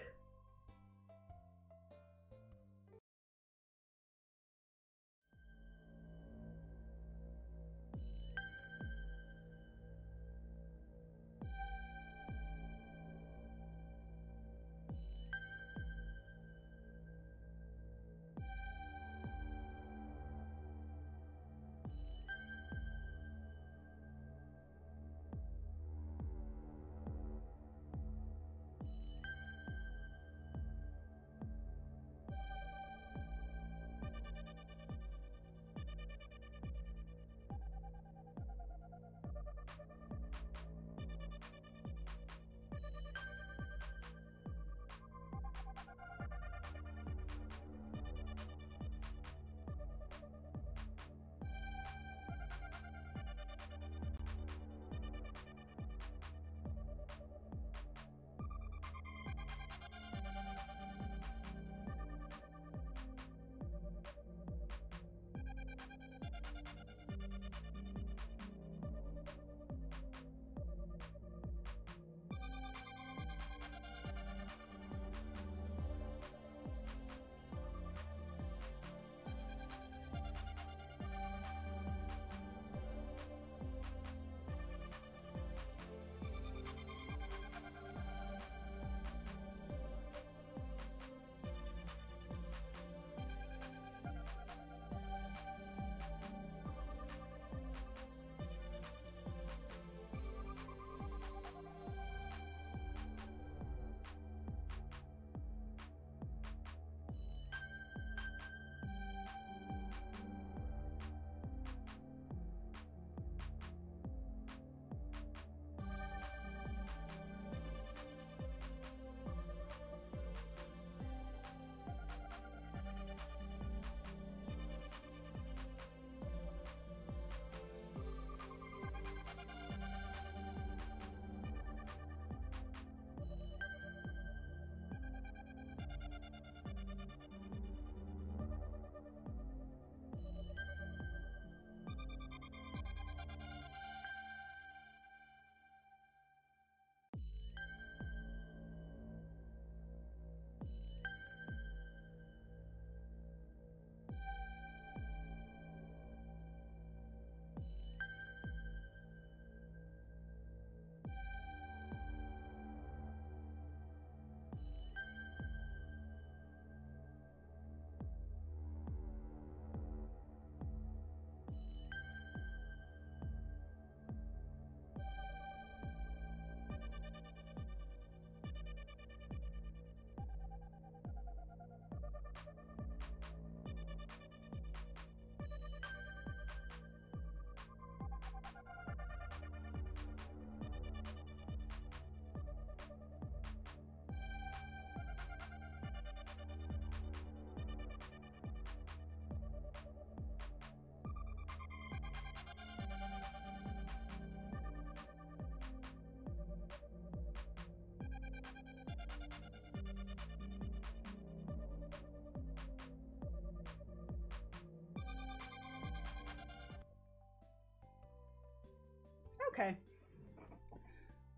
Speaker 1: Okay.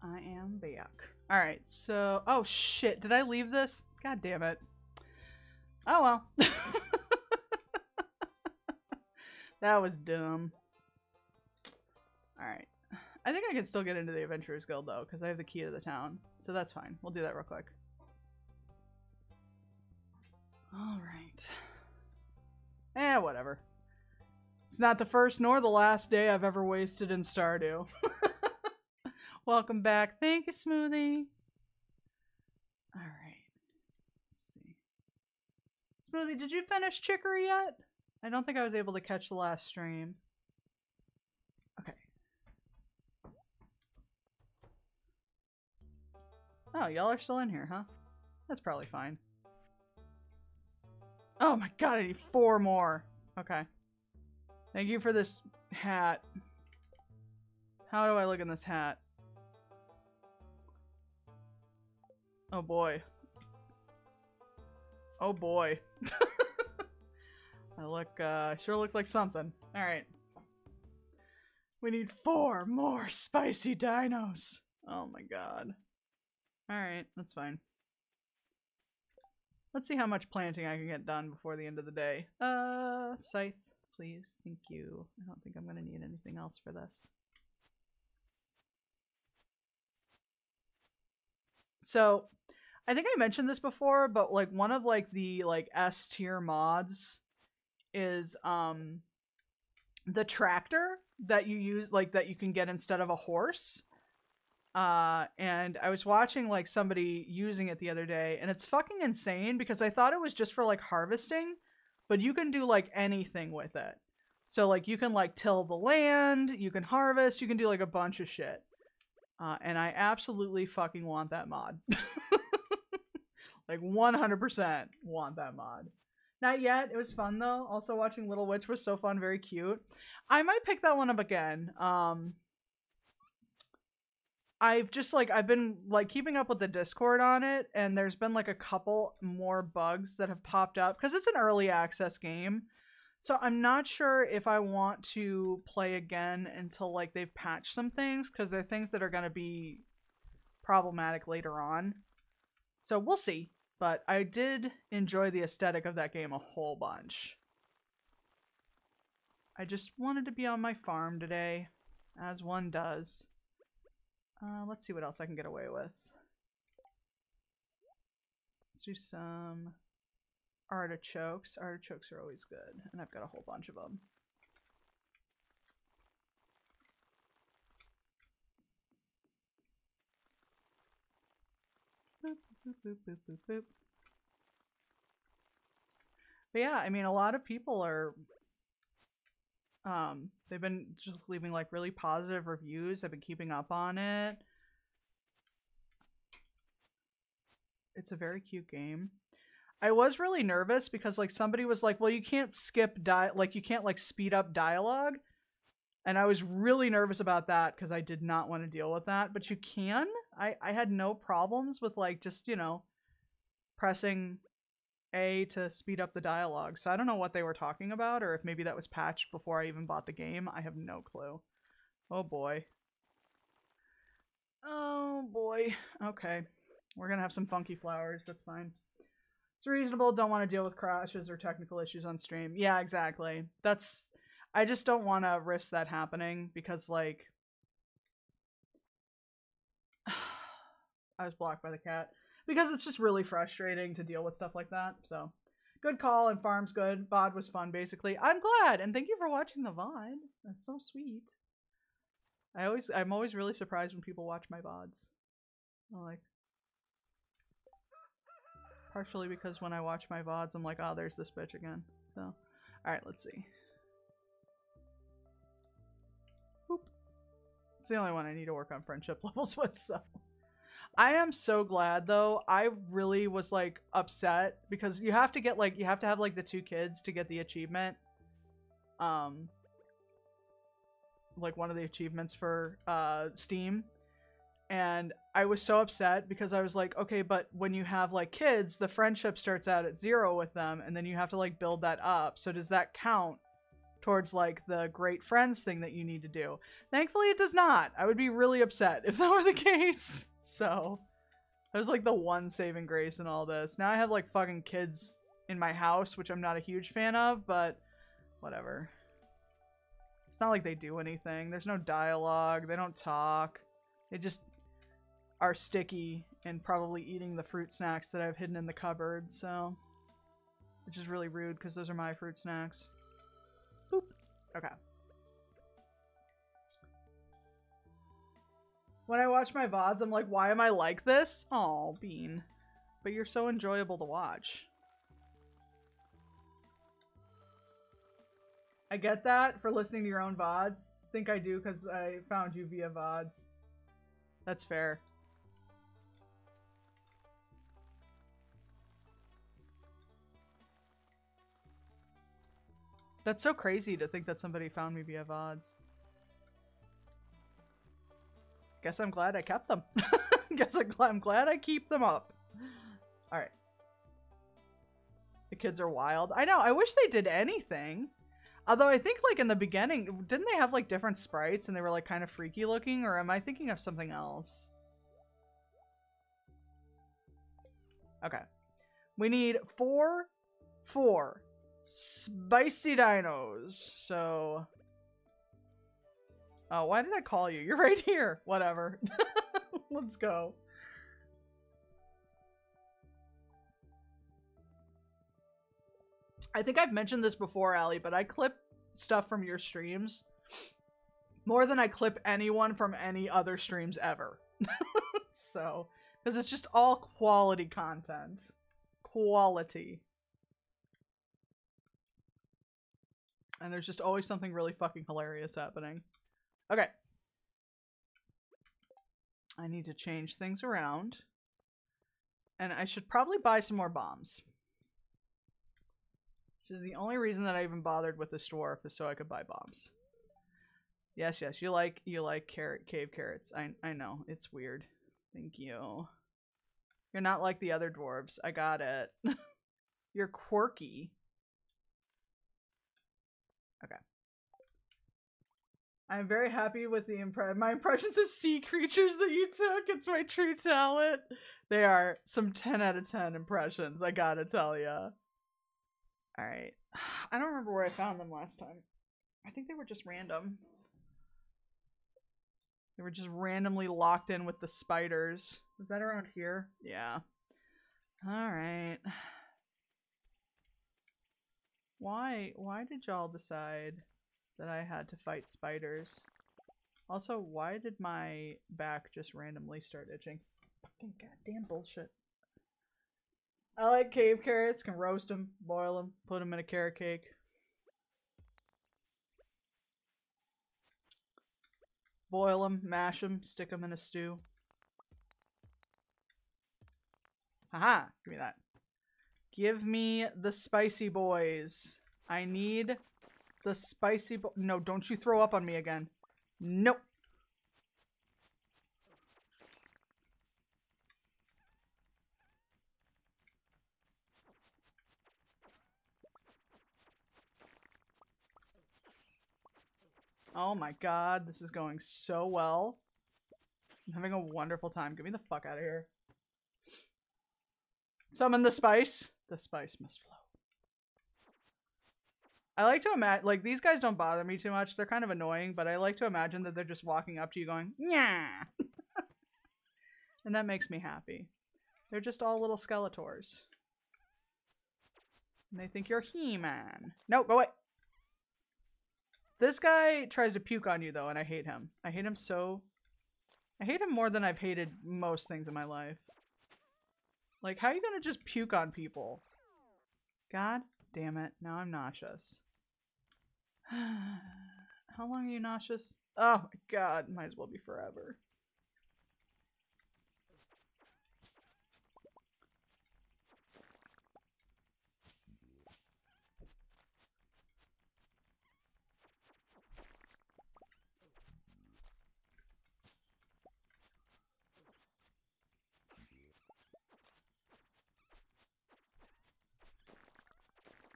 Speaker 1: I am back. Alright, so... Oh, shit. Did I leave this? God damn it. Oh, well. That was dumb. Alright. I think I can still get into the Adventurers Guild, though, because I have the key to the town. So that's fine. We'll do that real quick. Alright. Eh, whatever. It's not the first nor the last day I've ever wasted in Stardew. Welcome back. Thank you, Smoothie. Alright. Let's see. Smoothie, did you finish Chicory yet? I don't think I was able to catch the last stream. Okay. Oh, y'all are still in here, huh? That's probably fine. Oh my god, I need 4 more. Okay. Thank you for this hat. How do I look in this hat? Oh boy. Oh boy. I sure look like something. Alright. We need 4 more spicy dinos. Oh my god. Alright, that's fine. Let's see how much planting I can get done before the end of the day. Scythe, please. Thank you. I don't think I'm gonna need anything else for this. So, I think I mentioned this before, but like one of like the like S tier mods is the tractor that you use, like that you can get instead of a horse. And I was watching like somebody using it the other day, and it's fucking insane because I thought it was just for like harvesting, but you can do like anything with it. So like you can like till the land, you can harvest, you can do like a bunch of shit. And I absolutely fucking want that mod. Like 100% want that mod. Not yet. It was fun though. Also watching Little Witch was so fun, very cute. I might pick that one up again. I've been like keeping up with the Discord on it, and there's been like a couple more bugs that have popped up because it's an early access game. So I'm not sure if I want to play again until like they've patched some things, because there are things that are going to be problematic later on. So we'll see. But I did enjoy the aesthetic of that game a whole bunch. I just wanted to be on my farm today, as one does. Let's see what else I can get away with. Let's do some artichokes. Artichokes are always good, and I've got a whole bunch of them. Boop, boop, boop, boop, boop, boop. But yeah, I mean, a lot of people are they've been just leaving like really positive reviews. I've been keeping up on it. It's a very cute game. I was really nervous because like somebody was like, well, you can't skip you can't like speed up dialogue. And I was really nervous about that because I did not want to deal with that, but you can. I had no problems with like just, you know, pressing A to speed up the dialogue. So I don't know what they were talking about, or if maybe that was patched before I even bought the game. I have no clue. Oh boy. Oh boy. Okay. We're gonna have some funky flowers. That's fine. It's reasonable. Don't want to deal with crashes or technical issues on stream. Yeah, exactly. I just don't want to risk that happening because, like, I was blocked by the cat. Because it's just really frustrating to deal with stuff like that. So, good call, and farm's good. VOD was fun, basically. I'm glad, and thank you for watching the VOD. That's so sweet. I'm always really surprised when people watch my VODs. Like, partially because when I watch my VODs, I'm like, oh, there's this bitch again. So, alright, let's see. Boop. It's the only one I need to work on friendship levels with, so. I am so glad, though. I really was, like, upset because you have to get, like, you have to have, like, the 2 kids to get the achievement. Like, one of the achievements for, Steam. And I was so upset because I was like, okay, but when you have like kids, the friendship starts out at 0 with them, and then you have to like build that up. So does that count towards like the great friends thing that you need to do. Thankfully it does not. I would be really upset if that were the case. So there's like the one saving grace in all this. Now I have like fucking kids in my house, which I'm not a huge fan of, but whatever. It's not like they do anything. There's no dialogue. They don't talk. They just are sticky and probably eating the fruit snacks that I've hidden in the cupboard, so. Which is really rude because those are my fruit snacks. Boop. Okay. When I watch my VODs, I'm like, why am I like this? Oh, Bean. But you're so enjoyable to watch. I get that for listening to your own VODs. I think I do because I found you via VODs. That's fair. That's so crazy to think that somebody found me via VODs. Guess I'm glad I kept them. Guess I'm glad I keep them up. Alright. The kids are wild. I know, I wish they did anything. Although I think like in the beginning, didn't they have like different sprites and they were like kind of freaky looking? Or am I thinking of something else? Okay. We need four spicy dinos. So... Oh, why did I call you? You're right here. Whatever. Let's go. I think I've mentioned this before, Allie, but I clip stuff from your streams more than I clip anyone from any other streams ever. So, because it's just all quality content. Quality. And there's just always something really fucking hilarious happening. Okay. I need to change things around. And I should probably buy some more bombs. This is the only reason that I even bothered with this dwarf is so I could buy bombs. Yes, yes, you like cave carrots. I know, it's weird. Thank you. You're not like the other dwarves. I got it. You're quirky. Okay. I'm very happy with the my impressions of sea creatures that you took. It's my true talent. They are some 10 out of 10 impressions, I gotta tell ya. Alright. I don't remember where I found them last time. I think they were just random. They were just randomly locked in with the spiders. Was that around here? Yeah. Alright. Why did y'all decide that I had to fight spiders? Also, why did my back just randomly start itching? Fucking goddamn bullshit. I like cave carrots, can roast them, boil them, put them in a carrot cake. Boil them, mash them, stick them in a stew. Haha, give me that. Give me the spicy boys. I need the spicy no, don't you throw up on me again. Nope. Oh my god, this is going so well. I'm having a wonderful time. Get me the fuck out of here. Summon the spice. The spice must flow. I like to imagine, like, these guys don't bother me too much. They're kind of annoying, but I like to imagine that they're just walking up to you going, yeah. And that makes me happy. They're just all little Skeletors. And they think you're He-Man. No, go away. This guy tries to puke on you, though, and I hate him. I hate him so... I hate him more than I've hated most things in my life. Like, how are you gonna just puke on people? God damn it. Now I'm nauseous. How long are you nauseous? Oh my god. Might as well be forever.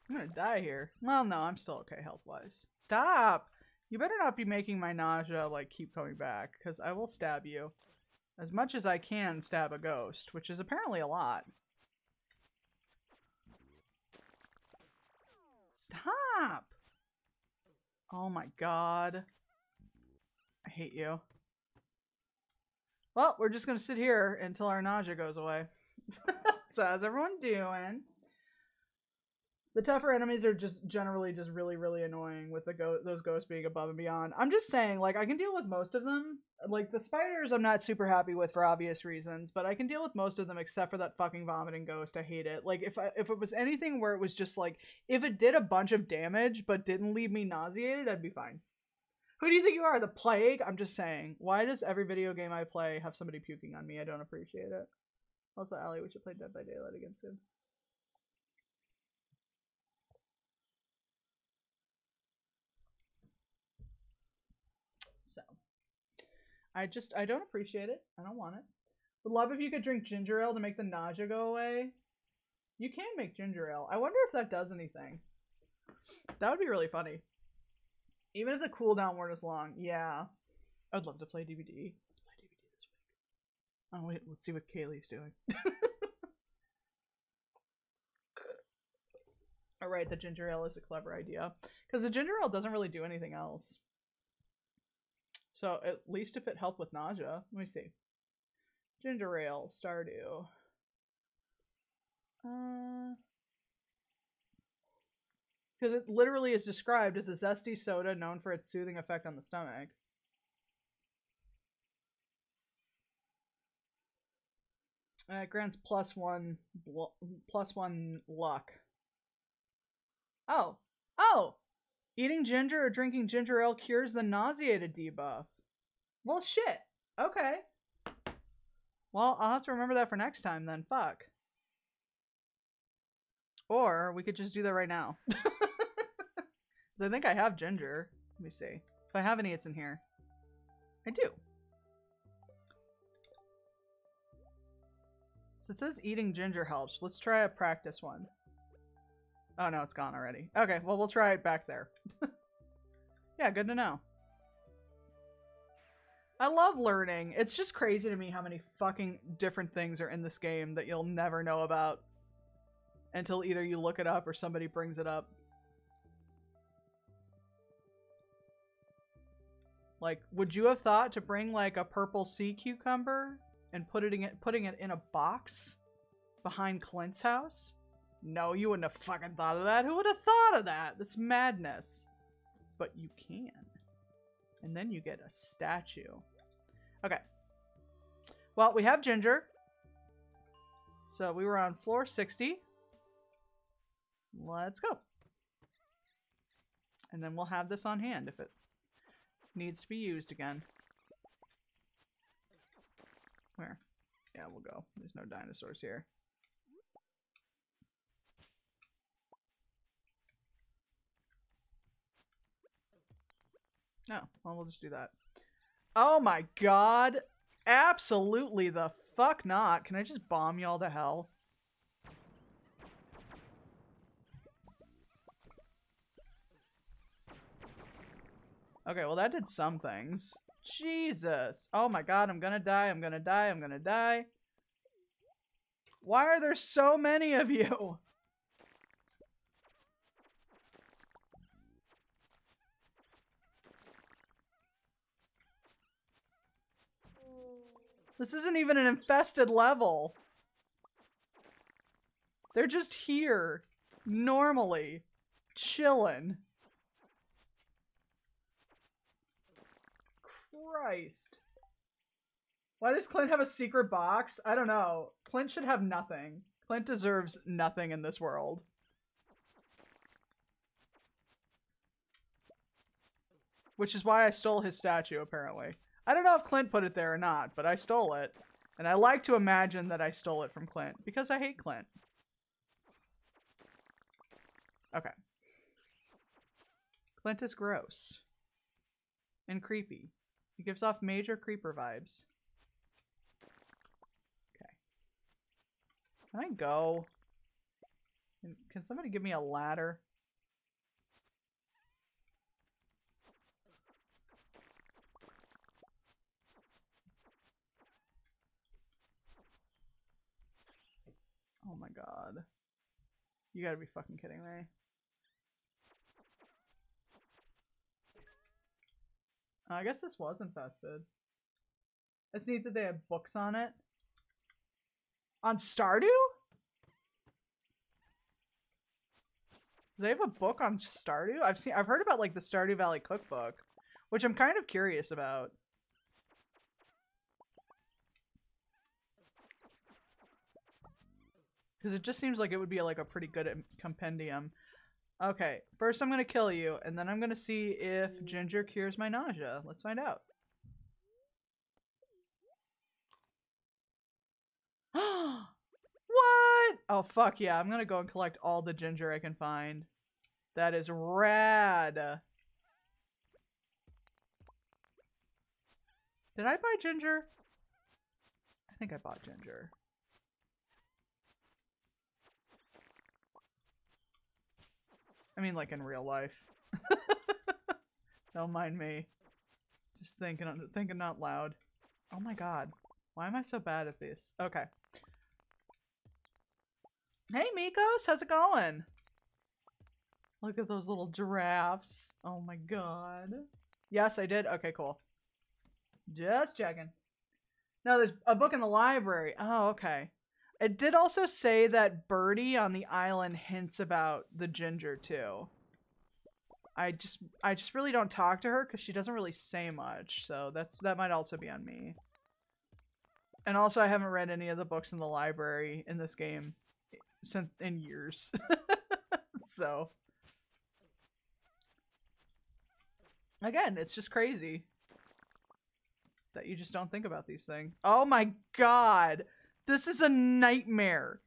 Speaker 1: I'm gonna die here. Well, no, I'm still okay health-wise. Stop! You better not be making my nausea, like, keep coming back, because I will stab you. As much as I can stab a ghost, which is apparently a lot. Stop! Oh my god. I hate you. Well, we're just gonna sit here until our nausea goes away. So how's everyone doing? The tougher enemies are just generally just really, really annoying with those ghosts being above and beyond. I'm just saying, like, I can deal with most of them. Like, the spiders I'm not super happy with for obvious reasons, but I can deal with most of them except for that fucking vomiting ghost. I hate it. Like, if it was anything where it was just, like, if it did a bunch of damage but didn't leave me nauseated, I'd be fine. Who do you think you are? The plague? I'm just saying. Why does every video game I play have somebody puking on me? I don't appreciate it. Also, Allie, we should play Dead by Daylight again soon. So, I don't appreciate it. I don't want it. Would love if you could drink ginger ale to make the nausea go away. You can make ginger ale. I wonder if that does anything. That would be really funny. Even if the cooldown weren't as long. Yeah. I'd love to play DVD. Let's play DVD this week. Oh wait, let's see what Kaylee's doing. Alright, the ginger ale is a clever idea. Because the ginger ale doesn't really do anything else. So, at least if it helped with nausea. Let me see. Ginger ale, Stardew. Because it literally is described as a zesty soda known for its soothing effect on the stomach. It grants +1 luck. Oh! Oh! Eating ginger or drinking ginger ale cures the nauseated debuff. Well, shit. Okay. Well, I'll have to remember that for next time then. Fuck. Or we could just do that right now. I think I have ginger. Let me see. If I have any, it's in here. I do. So it says eating ginger helps. Let's try a practice one. Oh no, it's gone already. Okay, well we'll try it back there. Yeah, good to know. I love learning. It's just crazy to me how many fucking different things are in this game that you'll never know about until either you look it up or somebody brings it up. Like, would you have thought to bring like a purple sea cucumber and putting it in a box behind Clint's house? No, you wouldn't have fucking thought of that. Who would have thought of that? That's madness. But you can. And then you get a statue. Okay. Well, we have ginger. So we were on floor 60. Let's go. And then we'll have this on hand if it needs to be used again. Where? Yeah, we'll go. There's no dinosaurs here. No, well, we'll just do that. Oh my god! Absolutely the fuck not! Can I just bomb y'all to hell? Okay, well that did some things. Jesus! Oh my god, I'm gonna die, I'm gonna die, I'm gonna die. Why are there so many of you? This isn't even an infested level. They're just here. Normally. Chillin'. Christ. Why does Clint have a secret box? I don't know. Clint should have nothing. Clint deserves nothing in this world. Which is why I stole his statue, apparently. I don't know if Clint put it there or not, but I stole it. And I like to imagine that I stole it from Clint, because I hate Clint. Okay. Clint is gross. And creepy. He gives off major creeper vibes. Okay. Can I go? Can somebody give me a ladder? Oh my god. You gotta be fucking kidding me. I guess this was infested. It's neat that they have books on it. On Stardew? Do they have a book on Stardew? I've heard about like the Stardew Valley cookbook, which I'm kind of curious about. Because it just seems like it would be like a pretty good compendium. Okay, first I'm gonna kill you, and then I'm gonna see if ginger cures my nausea. Let's find out. What? Oh fuck yeah, I'm gonna go and collect all the ginger I can find. That is rad. Did I buy ginger? I think I bought ginger. I mean, like in real life. Don't mind me. Just thinking out loud. Oh my god. Why am I so bad at this? Okay. Hey, Mikos, how's it going? Look at those little giraffes. Oh my god. Yes, I did. Okay, cool. Just checking. No, there's a book in the library. Oh, okay. It did also say that Birdie on the island hints about the ginger too. I just really don't talk to her because she doesn't really say much, so that might also be on me. And also, I haven't read any of the books in the library in this game since in years. So again, it's just crazy that you just don't think about these things. Oh my god. This is a nightmare.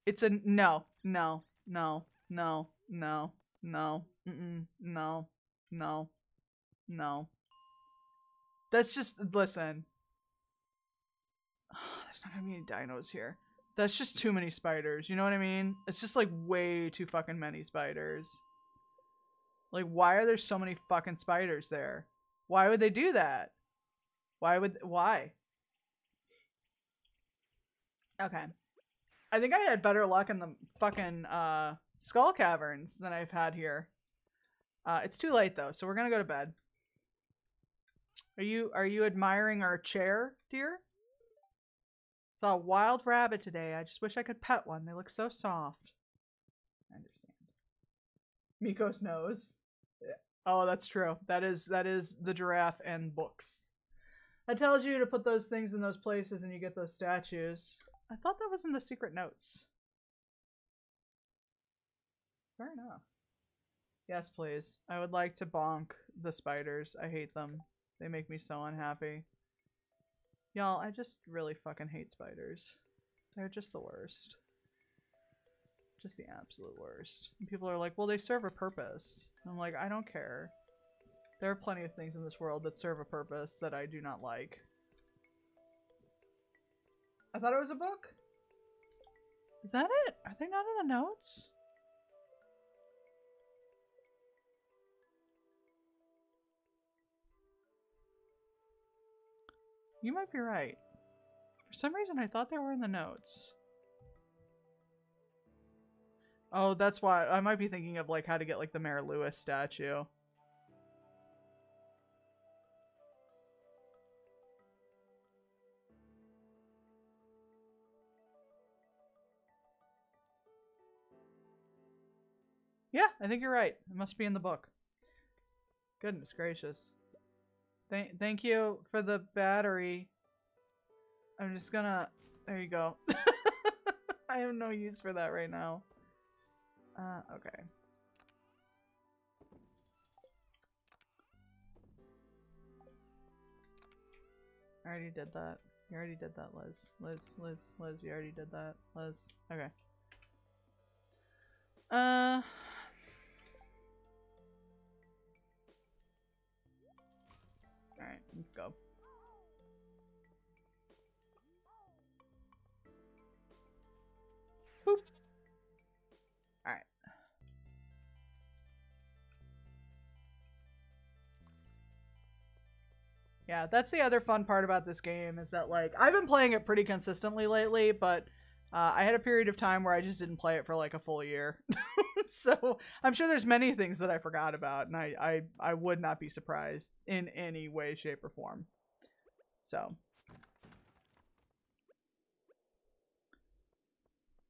Speaker 1: It's a no. That's just, listen. There's not gonna be any dinos here. That's just too many spiders. You know what I mean? It's just like way too fucking many spiders. Like, why are there so many fucking spiders there? Why would they do that? Why? Okay. I think I had better luck in the fucking skull caverns than I've had here. It's too late though, so we're gonna go to bed. Are you admiring our chair, dear? Saw a wild rabbit today. I just wish I could pet one. They look so soft. I understand. Mikos knows. Yeah. Oh, that's true. That is the giraffe and books. That tells you to put those things in those places and you get those statues. I thought that was in the secret notes. Fair enough. Yes, please. I would like to bonk the spiders. I hate them. They make me so unhappy. Y'all, I just really fucking hate spiders. They're just the worst. Just the absolute worst. And people are like, well, they serve a purpose. I'm like, I don't care. There are plenty of things in this world that serve a purpose that I do not like. I thought it was a book. Is that it? Are they not in the notes? You might be right. For some reason, I thought they were in the notes. Oh, that's why. I might be thinking of like how to get like the Mayor Lewis statue. Yeah, I think you're right. It must be in the book. Goodness gracious. Thank you for the battery. I'm just gonna... There you go. I have no use for that right now. Okay. I already did that. You already did that, Liz. Liz, you already did that. Liz. Okay. Alright, let's go. Boop. Alright. Yeah, that's the other fun part about this game is that, like, I've been playing it pretty consistently lately, but I had a period of time where I just didn't play it for like a full year. So I'm sure there's many things that I forgot about, and I would not be surprised in any way, shape, or form. So.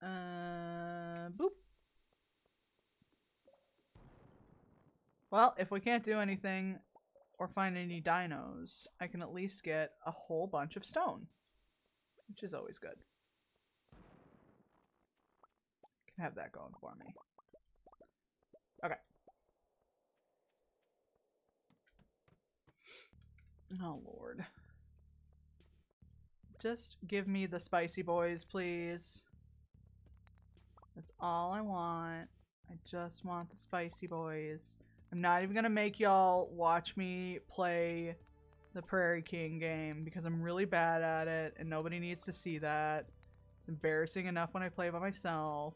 Speaker 1: Boop. Well, if we can't do anything or find any dinos, I can at least get a whole bunch of stone, which is always good. Can have that going for me. Okay. Oh, Lord. Just give me the spicy boys, please. That's all I want. I just want the spicy boys. I'm not even gonna make y'all watch me play the Prairie King game because I'm really bad at it and nobody needs to see that. It's embarrassing enough when I play by myself.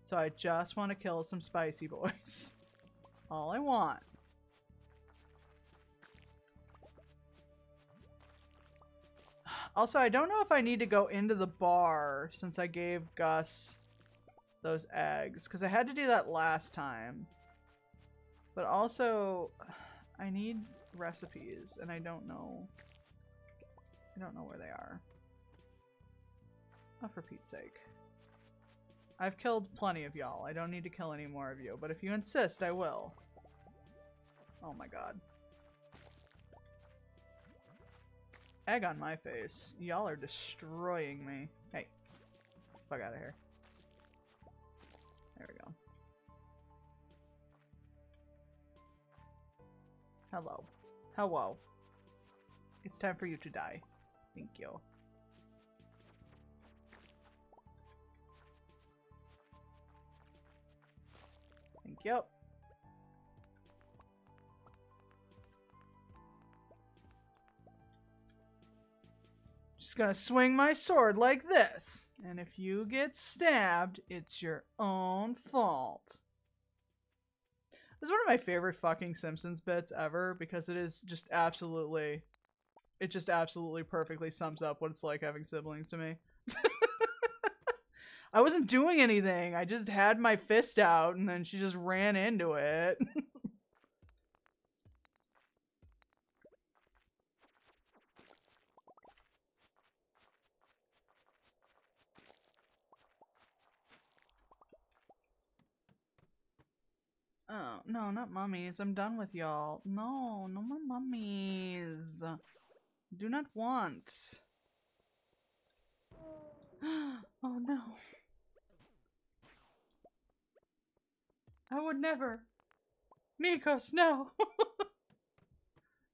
Speaker 1: So I just want to kill some spicy boys. All I want. Also, I don't know if I need to go into the bar since I gave Gus those eggs, because I had to do that last time. But also, I need recipes, and I don't know where they are. Oh, for Pete's sake. I've killed plenty of y'all. I don't need to kill any more of you, but if you insist, I will. Oh my god. Egg on my face. Y'all are destroying me. Hey. Fuck out of here. There we go. Hello. Hello. It's time for you to die. Thank you. Thank you. Just gonna swing my sword like this. And if you get stabbed, it's your own fault. This is one of my favorite fucking Simpsons bits ever because it is just absolutely... It just absolutely perfectly sums up what it's like having siblings to me. I wasn't doing anything. I just had my fist out and then she just ran into it. Oh, no, not mummies. I'm done with y'all. No, no more mummies. Do not want. Oh no. I would never. Nikos, no.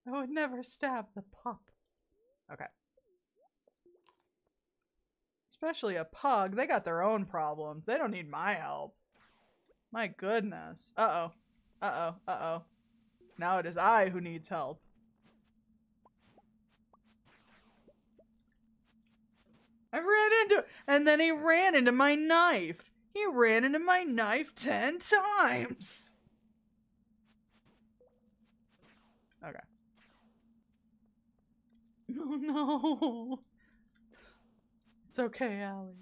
Speaker 1: I would never stab the pup. Okay. Especially a pug. They got their own problems. They don't need my help. My goodness. Uh-oh. Uh-oh. Uh-oh. Now it is I who needs help. I ran into it, and then he ran into my knife. He ran into my knife 10 times. Okay. Oh no. It's okay, Allie.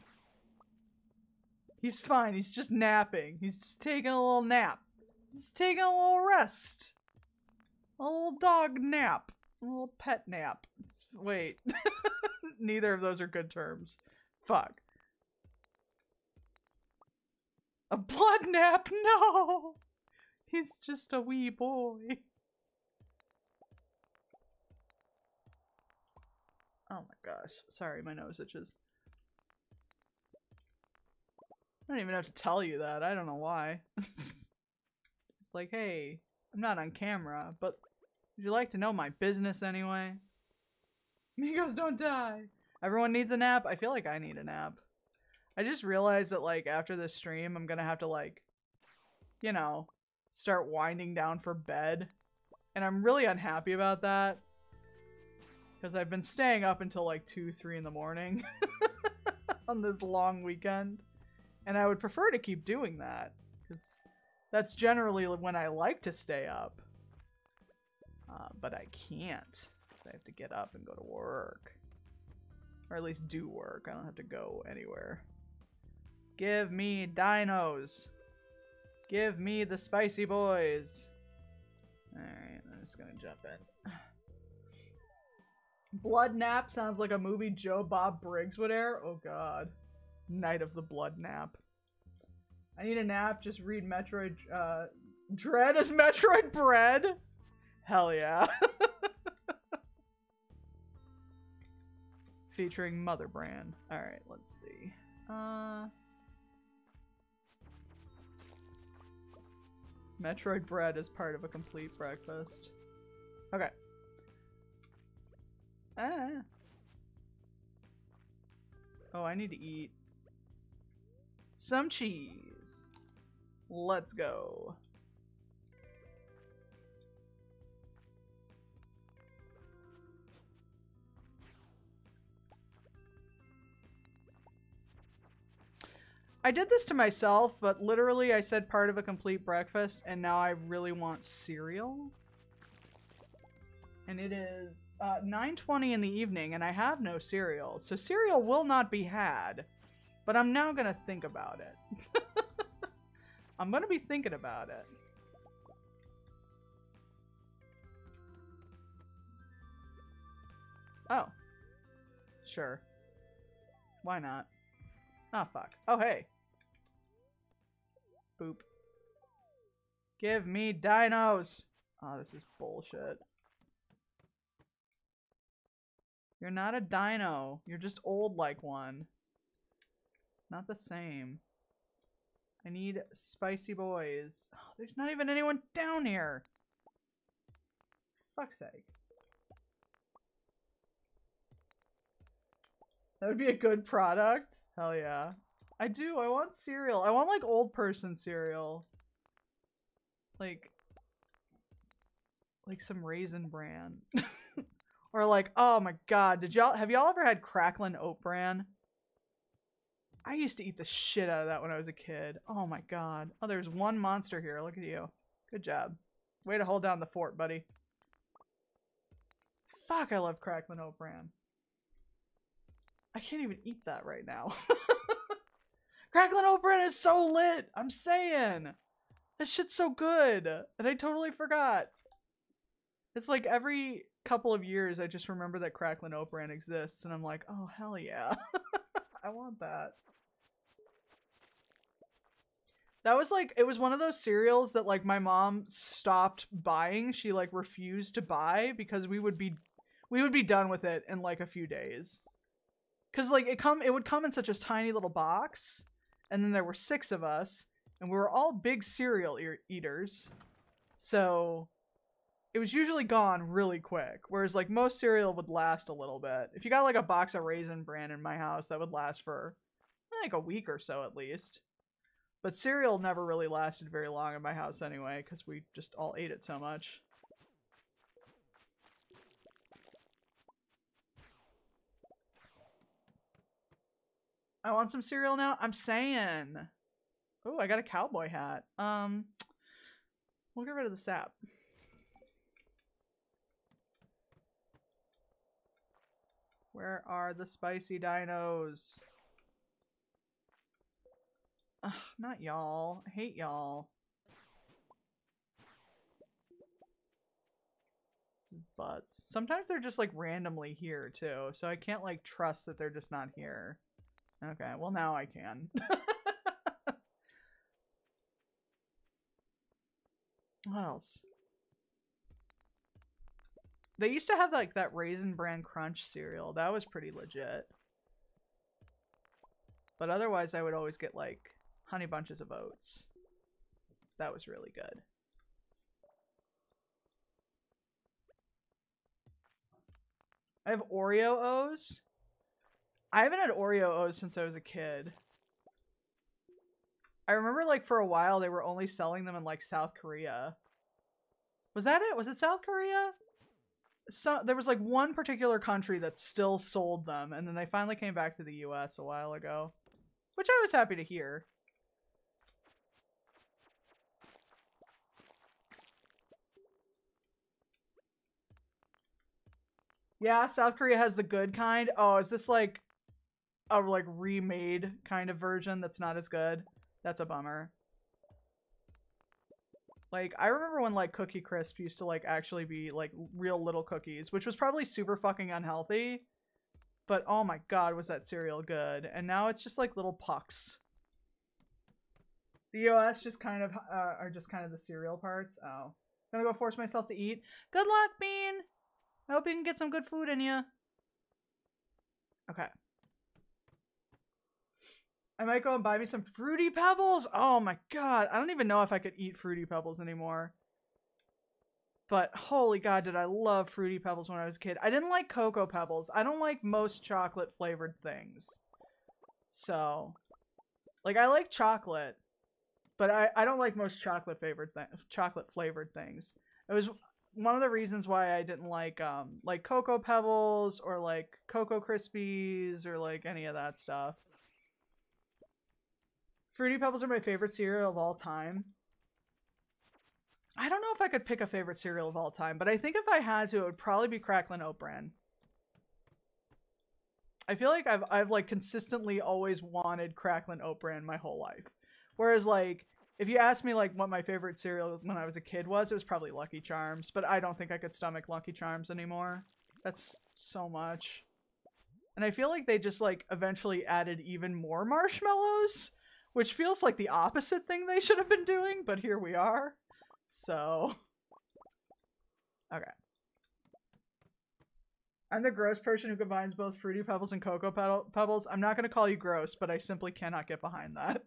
Speaker 1: He's fine. He's just napping. He's just taking a little nap. He's taking a little rest. A little dog nap. A little pet nap. Wait. Neither of those are good terms. Fuck. A blood nap? No! He's just a wee boy. Oh my gosh. Sorry, my nose itches. I don't even have to tell you that. I don't know why. It's like, hey, I'm not on camera, but would you like to know my business anyway? Amigos, don't die! Everyone needs a nap? I feel like I need a nap. I just realized that, like, after this stream, I'm gonna have to, like, you know, start winding down for bed. And I'm really unhappy about that. Because I've been staying up until, like, 2, 3 in the morning on this long weekend. And I would prefer to keep doing that. Because that's generally when I like to stay up. But I can't. I have to get up and go to work. Or at least do work. I don't have to go anywhere. Give me dinos. Give me the spicy boys. Alright, I'm just gonna jump in. Blood Nap sounds like a movie Joe Bob Briggs would air. Oh god. Night of the Blood Nap. I need a nap, just read Metroid, Dread as Metroid Bread? Hell yeah. Featuring Mother Brand. Alright, let's see. Metroid Bread is part of a complete breakfast. Okay. Oh, I need to eat some cheese. Let's go. I did this to myself, but literally I said part of a complete breakfast, and now I really want cereal. And it is 9:20 in the evening, and I have no cereal. So cereal will not be had, but I'm now gonna think about it. I'm gonna be thinking about it. Oh. Sure. Why not? Ah, fuck. Oh, hey. Boop. Give me dinos! Oh, this is bullshit. You're not a dino. You're just old like one. It's not the same. I need spicy boys. Oh, there's not even anyone down here. Fuck's sake. That would be a good product. Hell yeah. I do. I want cereal. I want like old person cereal. Like some Raisin Bran. Or like, oh my god, have y'all ever had Cracklin' Oat Bran? I used to eat the shit out of that when I was a kid. Oh my god. Oh, there's one monster here. Look at you. Good job. Way to hold down the fort, buddy. Fuck, I love Cracklin' Oat Bran. I can't even eat that right now. Cracklin' Oat Bran is so lit! I'm saying! That shit's so good! And I totally forgot. It's like every couple of years I just remember that Cracklin' Oat Bran exists, and I'm like, oh hell yeah. I want that. That was like, it was one of those cereals that like my mom stopped buying. She like refused to buy because we would be done with it in like a few days. Cause like it would come in such a tiny little box, and then there were 6 of us, and we were all big cereal eaters. So it was usually gone really quick, whereas like most cereal would last a little bit. If you got like a box of Raisin Bran in my house, that would last for like a week or so at least. But cereal never really lasted very long in my house anyway, because we just all ate it so much. I want some cereal now? I'm saying. Oh, I got a cowboy hat. We'll get rid of the sap. Where are the spicy dinos? Ugh, not y'all. I hate y'all. This is butts. Sometimes they're just like randomly here too, so I can't like trust that they're just not here. Okay, well now I can. What else? They used to have like that Raisin Bran Crunch cereal. That was pretty legit. But otherwise I would always get like Honey Bunches of Oats. That was really good. I have Oreo O's. I haven't had Oreo O's since I was a kid. I remember like for a while they were only selling them in like South Korea. Was that it? Was it South Korea? So there was like one particular country that still sold them, and then they finally came back to the US a while ago, which I was happy to hear. Yeah, South Korea has the good kind. Oh, is this like a like remade kind of version that's not as good. That's a bummer. Like, I remember when like Cookie Crisp used to like actually be like real little cookies, which was probably super fucking unhealthy. But oh my god, was that cereal good. And now it's just like little pucks. The OS just kind of are just kind of the cereal parts. Oh. Gonna go force myself to eat. Good luck, Bean! I hope you can get some good food in you. Okay. I might go and buy me some Fruity Pebbles. Oh my god. I don't even know if I could eat Fruity Pebbles anymore. But holy god, did I love Fruity Pebbles when I was a kid. I didn't like Cocoa Pebbles. I don't like most chocolate flavored things. So, like, I like chocolate, but I don't like most chocolate flavored things. It was one of the reasons why I didn't like Cocoa Pebbles or like Cocoa Krispies or like any of that stuff. Fruity Pebbles are my favorite cereal of all time. I don't know if I could pick a favorite cereal of all time, but I think if I had to, it would probably be Cracklin' Oat Bran. I feel like I've like consistently always wanted Cracklin' Oat Bran my whole life. Whereas like, if you asked me like what my favorite cereal when I was a kid was, it was probably Lucky Charms, but I don't think I could stomach Lucky Charms anymore. That's so much. And I feel like they just like eventually added even more marshmallows, which feels like the opposite thing they should have been doing, but here we are. So, okay. I'm the gross person who combines both Fruity Pebbles and Cocoa Pebbles. I'm not going to call you gross, but I simply cannot get behind that.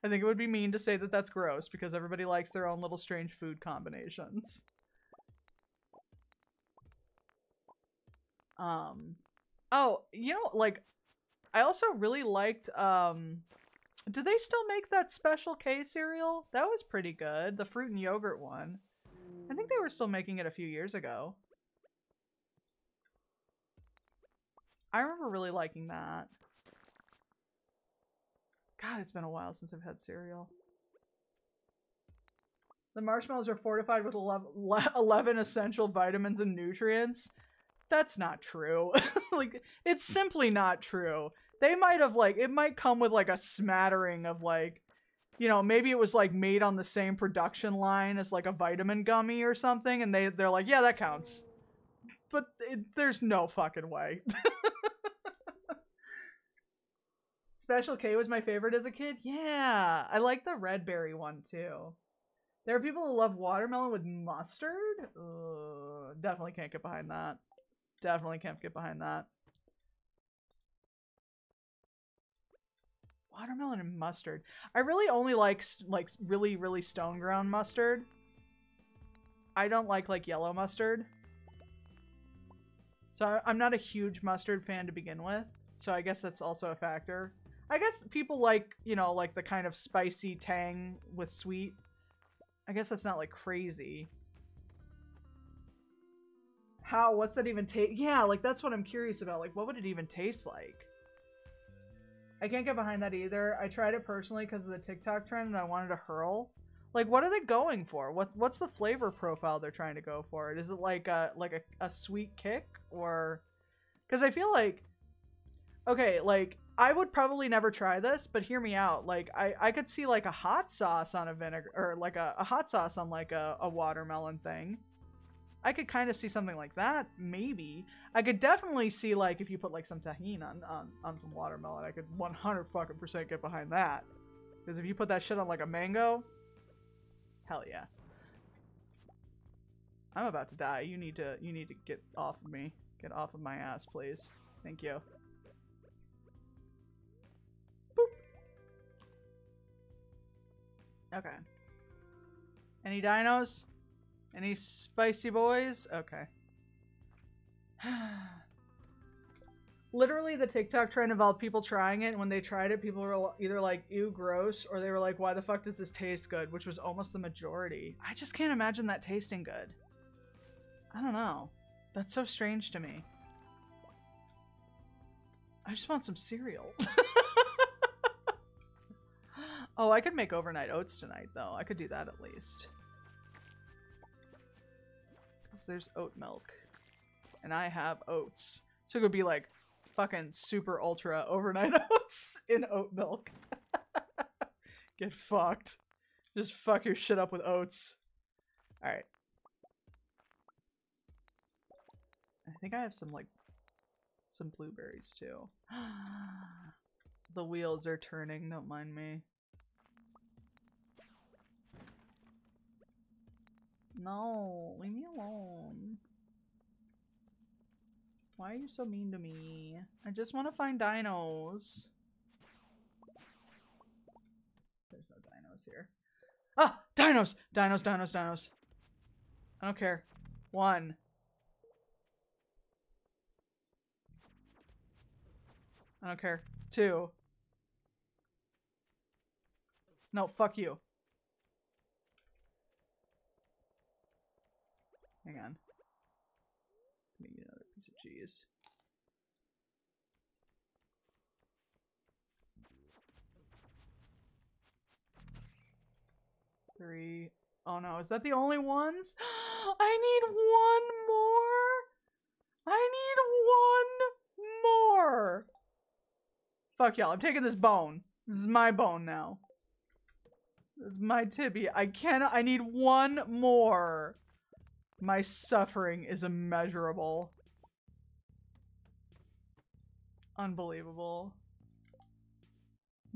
Speaker 1: I think it would be mean to say that that's gross because everybody likes their own little strange food combinations. Oh, you know, like, I also really liked, do they still make that Special K cereal? That was pretty good. The fruit and yogurt one. I think they were still making it a few years ago. I remember really liking that. God, it's been a while since I've had cereal. The marshmallows are fortified with 11 essential vitamins and nutrients. That's not true. Like, it's simply not true. They might have, like, it might come with, like, a smattering of, like, you know, maybe it was, like, made on the same production line as, like, a vitamin gummy or something, and they're like, yeah, that counts. But there's no fucking way. Special K was my favorite as a kid? Yeah, I like the red berry one, too. There are people who love watermelon with mustard? Ugh, definitely can't get behind that. Definitely can't get behind that. Watermelon and mustard. I really only like really, really stone ground mustard. I don't like yellow mustard. So I'm not a huge mustard fan to begin with. So I guess that's also a factor. I guess people like, you know, like the kind of spicy tang with sweet. I guess that's not like crazy. How? What's that even taste? Yeah, like that's what I'm curious about. Like, what would it even taste like? I can't get behind that either. I tried it personally because of the TikTok trend and I wanted to hurl. Like, what are they going for? What's the flavor profile they're trying to go for? Is it like a sweet kick? Or... Because I feel like... Okay, like, I would probably never try this, but hear me out. Like, I could see like a hot sauce on a vinegar... Or like a hot sauce on like a watermelon thing. I could kind of see something like that, maybe. I could definitely see, like, if you put, like, some tahini on some watermelon, I could 100% get behind that. Because if you put that shit on, like, a mango, hell yeah. I'm about to die. You need to get off of me. Get off of my ass, please. Thank you. Boop. Okay. Any dinos? Any spicy boys? Okay. Literally, the TikTok trend involved people trying it, and when they tried it, people were either like, ew, gross, or they were like, why the fuck does this taste good? Which was almost the majority. I just can't imagine that tasting good. I don't know. That's so strange to me. I just want some cereal. Oh, I could make overnight oats tonight, though. I could do that at least. There's oat milk and I have oats, so it could be like fucking super ultra overnight oats in oat milk. Get fucked. Just fuck your shit up with oats. Alright. I think I have some, like, some blueberries, too. The wheels are turning, don't mind me. No, leave me alone. Why are you so mean to me? I just want to find dinos. There's no dinos here. Ah! Dinos! Dinos, dinos, dinos. I don't care. 1. I don't care. 2. No, fuck you. Hang on. Give me another piece of cheese. Three. Oh no, is that the only ones? I need one more! I need one more! Fuck y'all, I'm taking this bone. This is my bone now. This is my tibia. I need one more. My suffering is immeasurable. Unbelievable.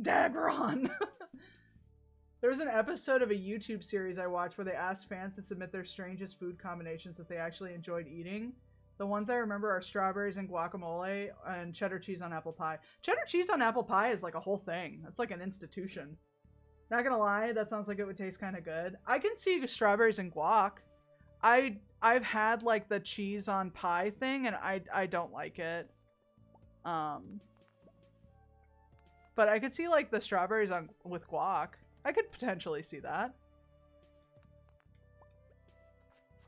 Speaker 1: Dagron! There's an episode of a YouTube series I watched where they asked fans to submit their strangest food combinations that they actually enjoyed eating. The ones I remember are strawberries and guacamole and cheddar cheese on apple pie. Cheddar cheese on apple pie is like a whole thing. That's like an institution. Not gonna lie, that sounds like it would taste kind of good. I can see strawberries and guac. I've had like the cheese on pie thing and I don't like it. But I could see like the strawberries on with guac. I could potentially see that.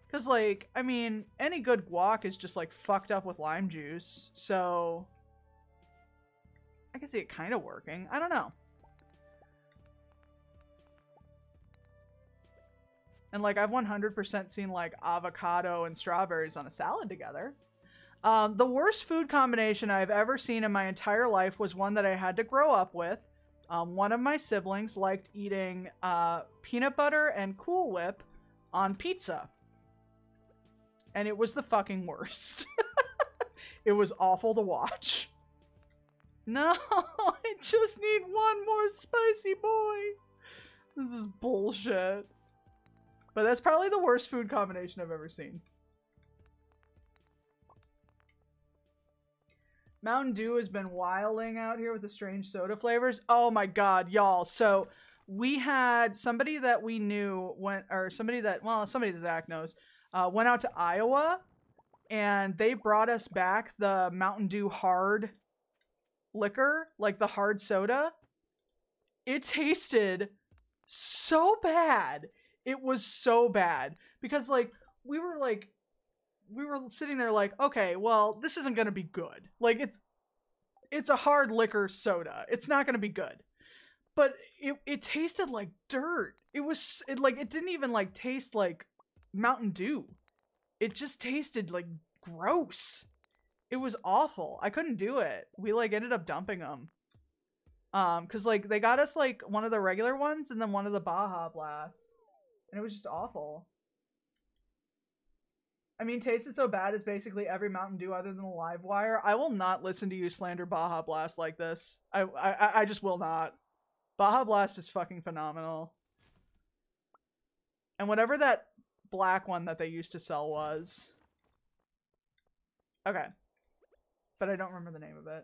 Speaker 1: Cause like, I mean, any good guac is just like fucked up with lime juice. So I can see it kind of working. I don't know. And like I've 100% seen like avocado and strawberries on a salad together. The worst food combination I've ever seen in my entire life was one that I had to grow up with. One of my siblings liked eating peanut butter and Cool Whip on pizza. And it was the fucking worst. It was awful to watch. No, I just need one more spicy boy. This is bullshit. But that's probably the worst food combination I've ever seen. Mountain Dew has been wilding out here with the strange soda flavors. Oh my god, y'all. So we had somebody that we knew went, or somebody that Zach knows, went out to Iowa and they brought us back the Mountain Dew hard liquor, like the hard soda. It tasted so bad. It was so bad because like we were sitting there like, okay, well, this isn't going to be good. Like it's a hard liquor soda. It's not going to be good. But it tasted like dirt. It didn't even like taste like Mountain Dew. It just tasted like gross. It was awful. I couldn't do it. We like ended up dumping them. Cause like they got us like one of the regular ones and then one of the Baja Blasts. And it was just awful. I mean, tasted so bad is basically every Mountain Dew other than the Live Wire. I will not listen to you slander Baja Blast like this. I just will not. Baja Blast is fucking phenomenal. And whatever that black one that they used to sell was. Okay. But I don't remember the name of it.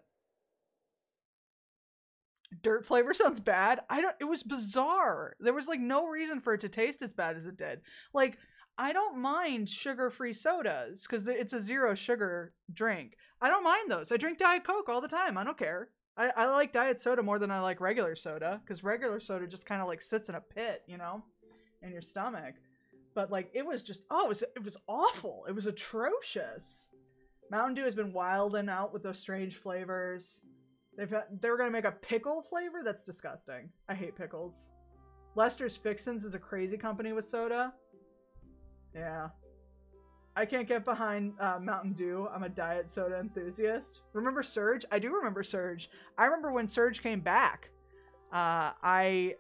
Speaker 1: Dirt flavor sounds bad. It was bizarre. There was like no reason for it to taste as bad as it did. Like, I don't mind sugar-free sodas because it's a zero sugar drink. I don't mind those. I drink Diet Coke all the time. I don't care. I like diet soda more than I like regular soda because regular soda just kind of like sits in a pit, you know, in your stomach. But like it was just, it was awful. It was atrocious. Mountain Dew has been wilding out with those strange flavors. They were going to make a pickle flavor? That's disgusting. I hate pickles. Lester's Fixins is a crazy company with soda. Yeah. I can't get behind Mountain Dew. I'm a diet soda enthusiast. Remember Surge? I do remember Surge. I remember when Surge came back. I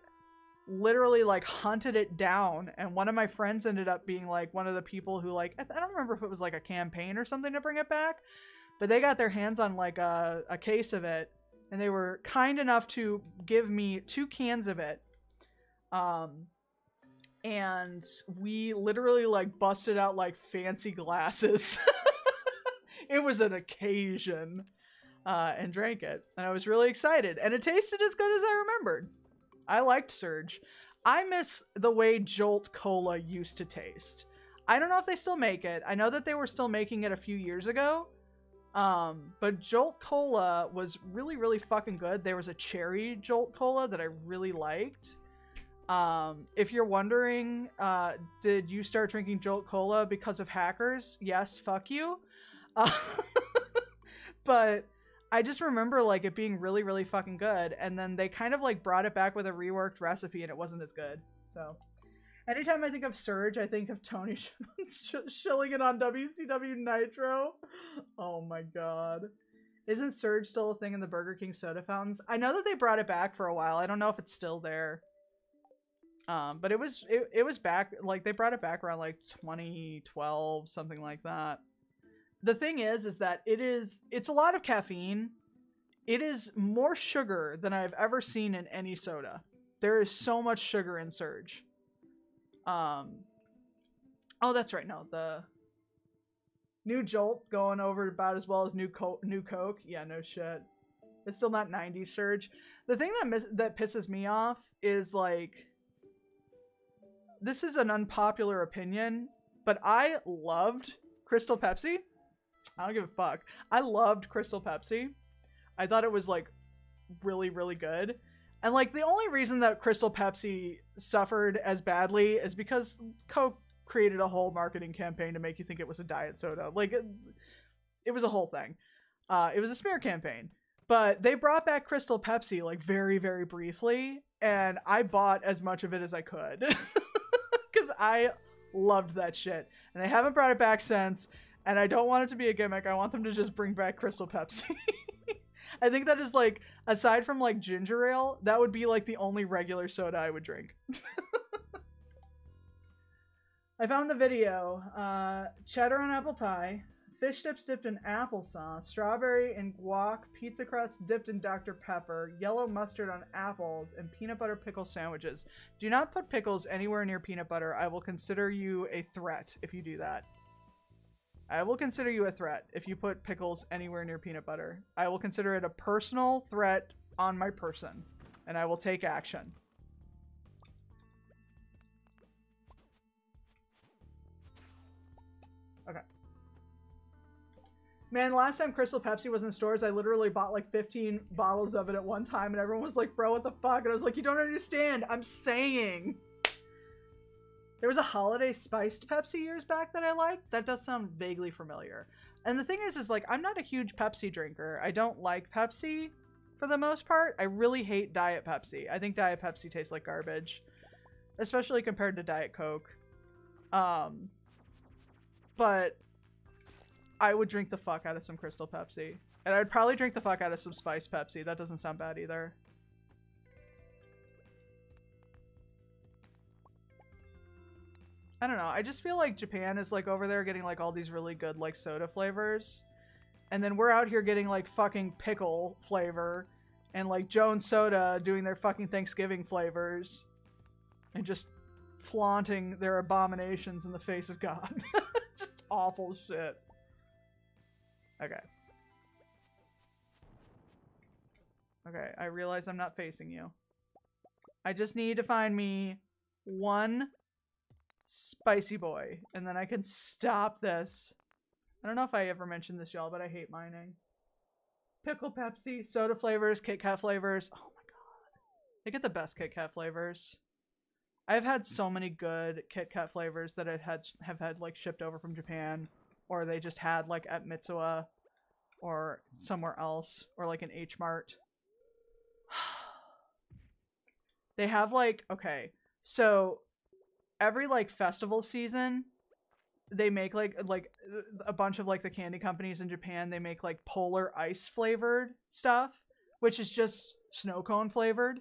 Speaker 1: literally like hunted it down, and one of my friends ended up being like one of the people who like, I don't remember if it was like a campaign or something to bring it back, but they got their hands on like a case of it, and they were kind enough to give me 2 cans of it. And we literally like busted out like fancy glasses. It was an occasion, and drank it, and I was really excited, and it tasted as good as I remembered. I liked Surge. I miss the way Jolt Cola used to taste. I don't know if they still make it. I know that they were still making it a few years ago. But Jolt Cola was really, really fucking good. There was a cherry Jolt Cola that I really liked. If you're wondering, did you start drinking Jolt Cola because of hackers? Yes, fuck you. But I just remember like it being really, really fucking good, and then they kind of like brought it back with a reworked recipe, and it wasn't as good. So anytime I think of Surge, I think of Tony shilling it on WCW Nitro. Oh my god. Isn't Surge still a thing in the Burger King soda fountains? I know that they brought it back for a while. I don't know if it's still there. But it was back, like they brought it back around like 2012, something like that. The thing is that it's a lot of caffeine. It is more sugar than I've ever seen in any soda. There is so much sugar in Surge. Oh, that's right. No, the new Jolt going over about as well as new Coke. Yeah, no shit. It's still not 90s Surge. The thing that pisses me off is like, this is an unpopular opinion, but I loved Crystal Pepsi. I don't give a fuck. I loved Crystal Pepsi. I thought it was like really, really good. And like the only reason that Crystal Pepsi suffered as badly is because Coke created a whole marketing campaign to make you think it was a diet soda. Like it was a whole thing. It was a smear campaign. But they brought back Crystal Pepsi like very, very briefly, and I bought as much of it as I could. Because I loved that shit. And they haven't brought it back since. And I don't want it to be a gimmick. I want them to just bring back Crystal Pepsi. I think that is like, aside from like ginger ale, that would be like the only regular soda I would drink. I found the video. Cheddar on apple pie, fish dips dipped in applesauce, strawberry and guac pizza crust dipped in Dr. Pepper, yellow mustard on apples, and peanut butter pickle sandwiches. Do not put pickles anywhere near peanut butter. I will consider you a threat if you do that. I will consider you a threat if you put pickles anywhere near peanut butter. I will consider it a personal threat on my person, and I will take action. Okay. Man, last time Crystal Pepsi was in stores, I literally bought like 15 bottles of it at one time, and everyone was like, bro, what the fuck? And I was like, you don't understand. I'm saying. There was a holiday spiced Pepsi years back that I liked. That does sound vaguely familiar. And the thing is like, I'm not a huge Pepsi drinker. I don't like Pepsi for the most part. I really hate Diet Pepsi. I think Diet Pepsi tastes like garbage, especially compared to Diet Coke. But I would drink the fuck out of some Crystal Pepsi. And I'd probably drink the fuck out of some spiced Pepsi. That doesn't sound bad either. I don't know. I just feel like Japan is like over there getting like all these really good like soda flavors. And then we're out here getting like fucking pickle flavor and like Jones Soda doing their fucking Thanksgiving flavors and just flaunting their abominations in the face of God. Just awful shit. Okay. Okay, I realize I'm not facing you. I just need to find me one spicy boy, and then I can stop this. I don't know if I ever mentioned this, y'all, but I hate mining. Pickle Pepsi, soda flavors, Kit Kat flavors. Oh my god. They get the best Kit Kat flavors. I've had so many good Kit Kat flavors that I have had like shipped over from Japan, or they just had like at Mitsuwa or somewhere else, or like an H Mart. They have like, okay, so every like festival season, they make like a bunch of like the candy companies in Japan, they make like polar ice flavored stuff, which is just snow cone flavored.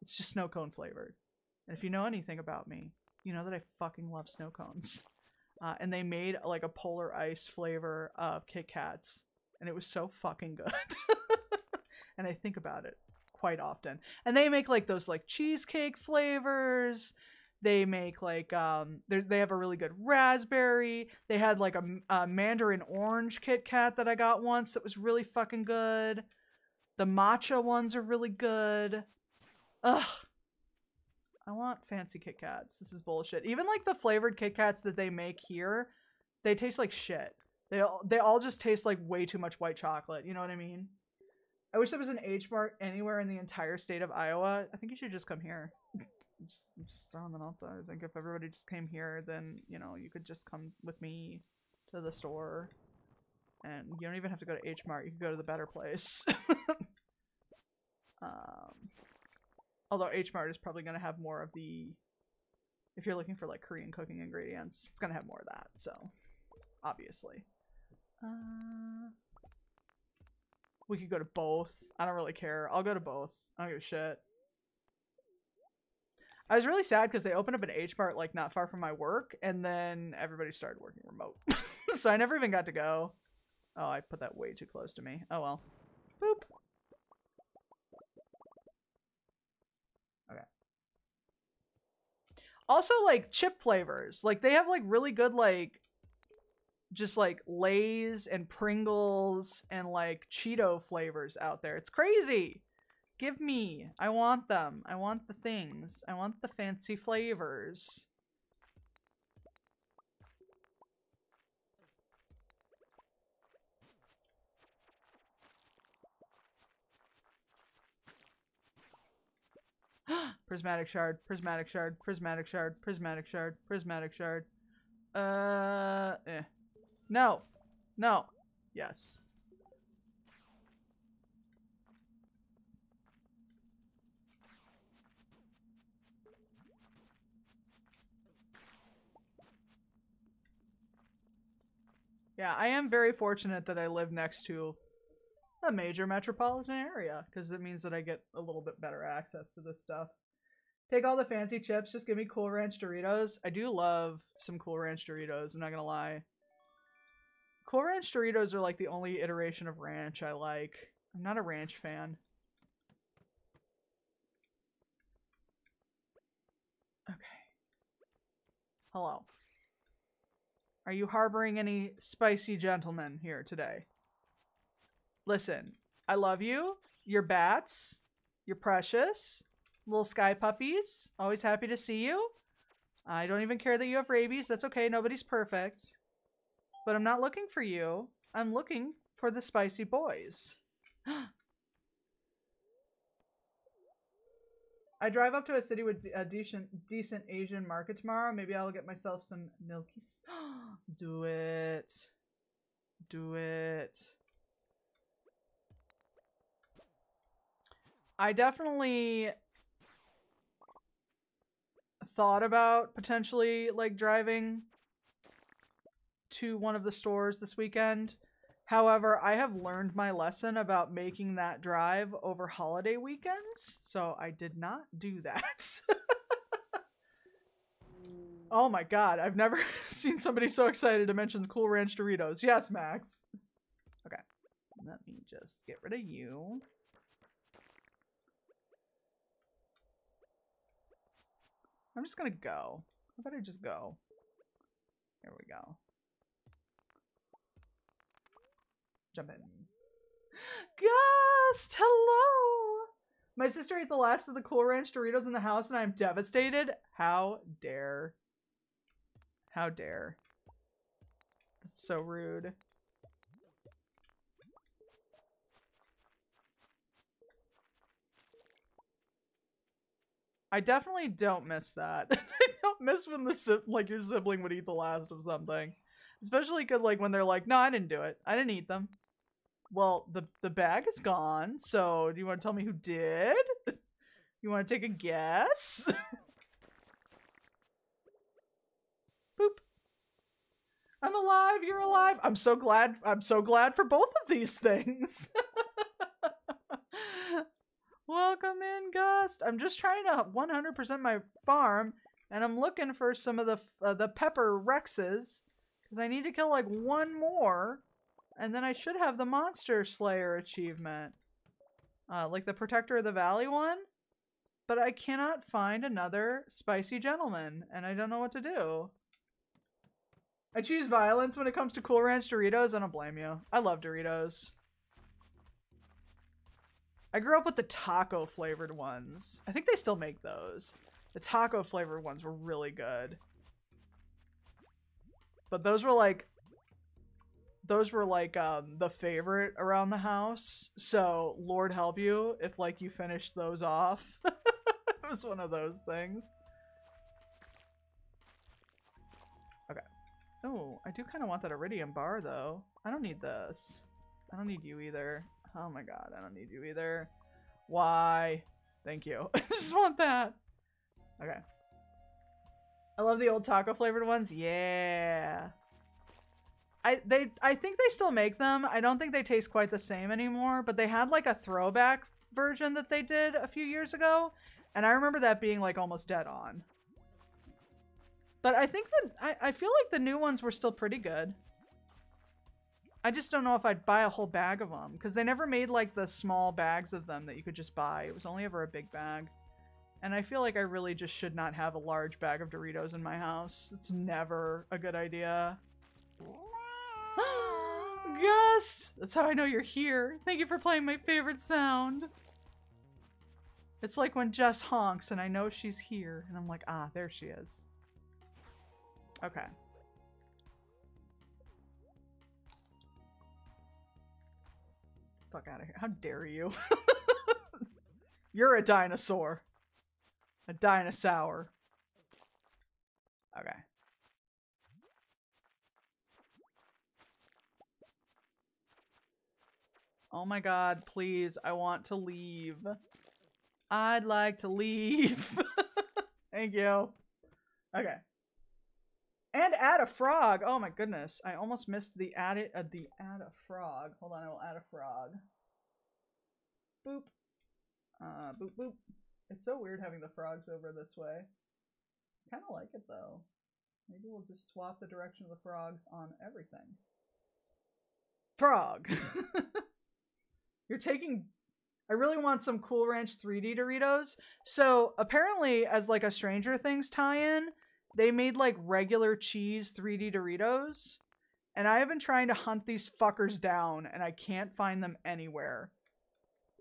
Speaker 1: It's just snow cone flavored. And if you know anything about me, you know that I fucking love snow cones. And they made like a polar ice flavor of Kit Kats, and it was so fucking good. And I think about it quite often. And they make like those like cheesecake flavors. They make like they have a really good raspberry. They had like a mandarin orange Kit Kat that I got once that was really fucking good. The matcha ones are really good. Ugh. I want fancy Kit Kats. This is bullshit. Even like the flavored Kit Kats that they make here, they taste like shit. They all just taste like way too much white chocolate. You know what I mean? I wish there was an H Mart anywhere in the entire state of Iowa. I think you should just come here. Just throwing that out there. I think if everybody just came here, then, you know, you could just come with me to the store. And you don't even have to go to H Mart. You could go to the better place. Although H Mart is probably going to have more of the, if you're looking for like Korean cooking ingredients, it's going to have more of that. So, obviously. We could go to both. I don't really care. I'll go to both. I don't give a shit. I was really sad because they opened up an H Mart like not far from my work, and then everybody started working remote. So I never even got to go. Oh, I put that way too close to me. Oh well. Boop. Okay. Also, like, chip flavors. Like, they have, like, really good, like, just, like, Lay's and Pringles and, like, Cheeto flavors out there. It's crazy! Give me. I want them. I want the things. I want the fancy flavors. Prismatic shard, prismatic shard, prismatic shard, prismatic shard, prismatic shard. No. No. Yes. Yeah, I am very fortunate that I live next to a major metropolitan area, because it means that I get a little bit better access to this stuff. Take all the fancy chips, just give me Cool Ranch Doritos. I do love some Cool Ranch Doritos, I'm not gonna lie. Cool Ranch Doritos are like the only iteration of ranch I like. I'm not a ranch fan. Okay. Hello. Are you harboring any spicy gentlemen here today? Listen, I love you. You're bats. You're precious. Little sky puppies. Always happy to see you. I don't even care that you have rabies. That's okay. Nobody's perfect. But I'm not looking for you. I'm looking for the spicy boys. I drive up to a city with a decent Asian market tomorrow. Maybe I'll get myself some milkies. Do it. Do it. I definitely thought about potentially like driving to one of the stores this weekend. However, I have learned my lesson about making that drive over holiday weekends, so I did not do that. Oh my god, I've never seen somebody so excited to mention Cool Ranch Doritos. Yes, Max. Okay, let me just get rid of you. I'm just gonna go. How about I just go? Here we go. Jump in. Gust! Hello! My sister ate the last of the Cool Ranch Doritos in the house and I'm devastated. How dare. How dare. That's so rude. I definitely don't miss that. I don't miss when like your sibling would eat the last of something. Especially because like when they're like, no, I didn't do it. I didn't eat them. Well, the bag is gone, so do you want to tell me who did? You want to take a guess? Boop. alive, you're alive. I'm so glad for both of these things. Welcome in, Gust. I'm just trying to 100% my farm, and I'm looking for some of the pepper Rexes, because I need to kill like one more, and then I should have the Monster Slayer achievement. Like the Protector of the Valley one. But I cannot find another spicy gentleman, and I don't know what to do. I choose violence when it comes to Cool Ranch Doritos. I don't blame you. I love Doritos. I grew up with the taco flavored ones. I think they still make those. The taco flavored ones were really good. But those were like the favorite around the house. So Lord help you if like you finished those off. It was one of those things. Okay. Oh, I do kind of want that iridium bar though. I don't need this. I don't need you either. Oh my god, I don't need you either. Why? Thank you. I just want that. Okay. I love the old taco flavored ones. Yeah. I think they still make them. I don't think they taste quite the same anymore, but they had like a throwback version that they did a few years ago, and I remember that being like almost dead on. But I think that I feel like the new ones were still pretty good. I just don't know if I'd buy a whole bag of them, because they never made like the small bags of them that you could just buy. It was only ever a big bag. And I feel like I really just should not have a large bag of Doritos in my house. It's never a good idea. Gus! That's how I know you're here. Thank you for playing my favorite sound. It's like when Jess honks and I know she's here. And I'm like, ah, there she is. Okay. Fuck out of here. How dare you? You're a dinosaur. A dinosaur. Okay. Oh my god, please. I want to leave. I'd like to leave. Thank you. Okay. And add a frog. Oh my goodness. I almost missed the add a frog. Hold on, I will add a frog. Boop. Boop boop. It's so weird having the frogs over this way. I kind of like it though. Maybe we'll just swap the direction of the frogs on everything. Frog! You're taking... I really want some Cool Ranch 3D Doritos. So apparently, as like a Stranger Things tie-in, they made like regular cheese 3D Doritos. And I have been trying to hunt these fuckers down and I can't find them anywhere.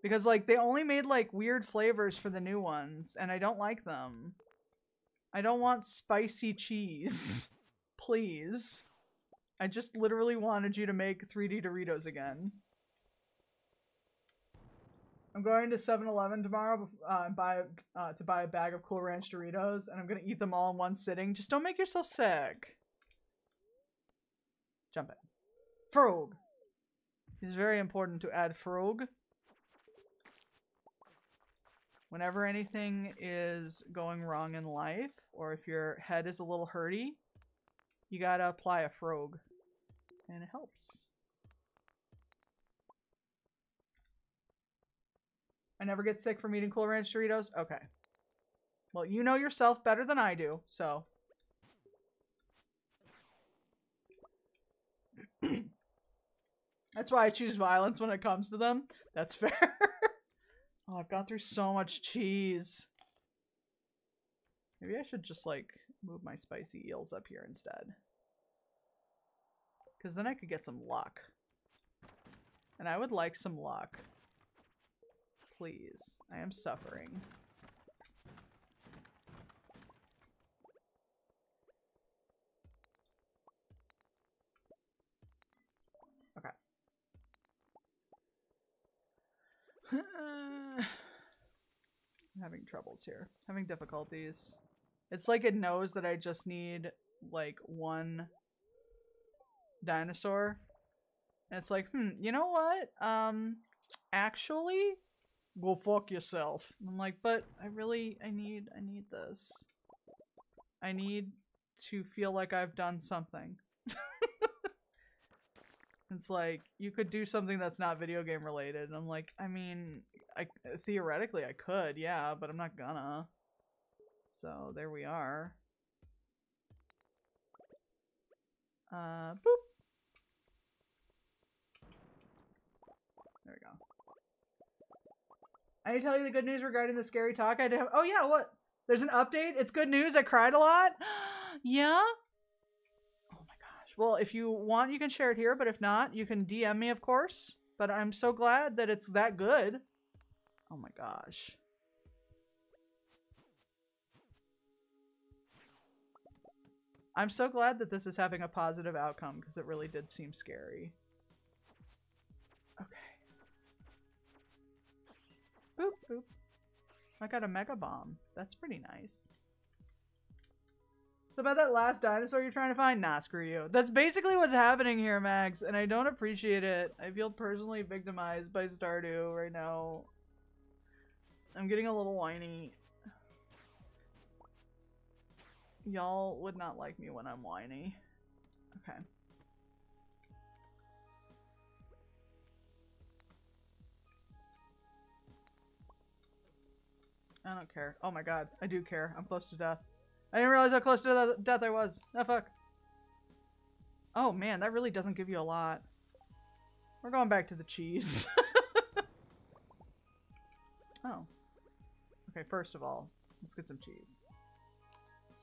Speaker 1: Because like they only made like weird flavors for the new ones and I don't like them. I don't want spicy cheese. Please. I just literally wanted you to make 3D Doritos again. I'm going to 7-Eleven tomorrow to buy a bag of Cool Ranch Doritos, and I'm going to eat them all in one sitting. Just don't make yourself sick. Jump in. Frog. It's very important to add frog. Whenever anything is going wrong in life, or if your head is a little hurty, you gotta apply a frog. And it helps. I never get sick from eating Cool Ranch Doritos? Okay. Well, you know yourself better than I do, so. That's why I choose violence when it comes to them. That's fair. Oh, I've gone through so much cheese. Maybe I should just, like, move my spicy eels up here instead. Because then I could get some luck. And I would like some luck. Please. I am suffering. Okay. I'm having troubles here. Having difficulties. It's like it knows that I just need, like, one dinosaur. And it's like, you know what? Actually... Go fuck yourself. I'm like, but I need this. I need to feel like I've done something. It's like, you could do something that's not video game related. And I'm like, I mean, theoretically I could, yeah, but I'm not gonna. So there we are. Boop. There we go. I need to tell you the good news regarding the scary talk I did have. Oh yeah, what? There's an update? It's good news? I cried a lot? Yeah? Oh my gosh. Well, if you want, you can share it here, but if not, you can DM me, of course. But I'm so glad that it's that good. Oh my gosh. I'm so glad that this is having a positive outcome, because it really did seem scary. Okay. Boop, boop. I got a mega bomb. That's pretty nice. So about that last dinosaur you're trying to find? Nah, screw you. That's basically what's happening here, Max, and I don't appreciate it. I feel personally victimized by Stardew right now. I'm getting a little whiny. Y'all would not like me when I'm whiny. Okay. I don't care. Oh my god, I do care. I'm close to death. I didn't realize how close to death I was. Oh fuck. Oh man, that really doesn't give you a lot. We're going back to the cheese. Oh. Okay, first of all, let's get some cheese.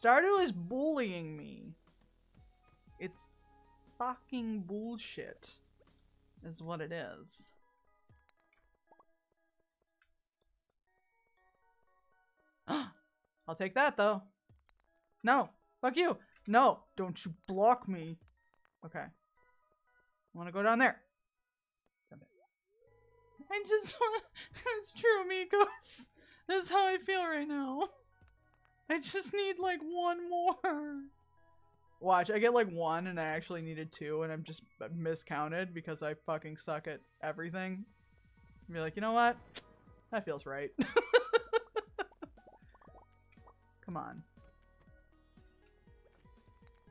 Speaker 1: Stardew is bullying me. It's fucking bullshit, is what it is. I'll take that though. No, fuck you. No, don't you block me. Okay. I want to go down there. I just want to... It's true, amigos. That's how I feel right now. I just need like one more. Watch, I get like one and I actually needed two and I'm just miscounted because I fucking suck at everything. Be like, you know what? That feels right. Come on.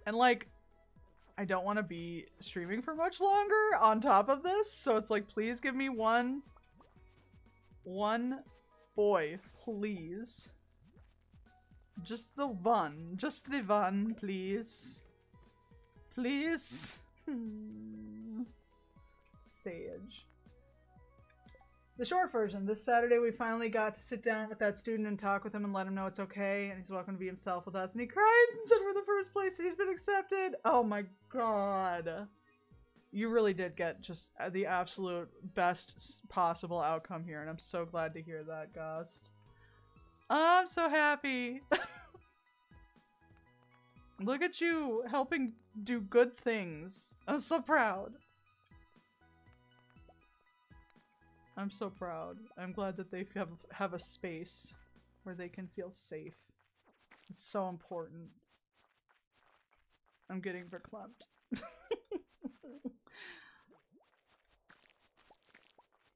Speaker 1: And like, I don't want to be streaming for much longer on top of this, so it's like, please give me one boy, please. Just the one. Just the one, please. Please. Sage. The short version. This Saturday we finally got to sit down with that student and talk with him and let him know it's okay and he's welcome to be himself with us. And he cried and said we're the first place and he's been accepted. Oh my god. You really did get just the absolute best possible outcome here and I'm so glad to hear that, Gust. I'm so happy. Look at you helping do good things. I'm so proud. I'm so proud. I'm glad that they have a space where they can feel safe. It's so important. I'm getting verklempt.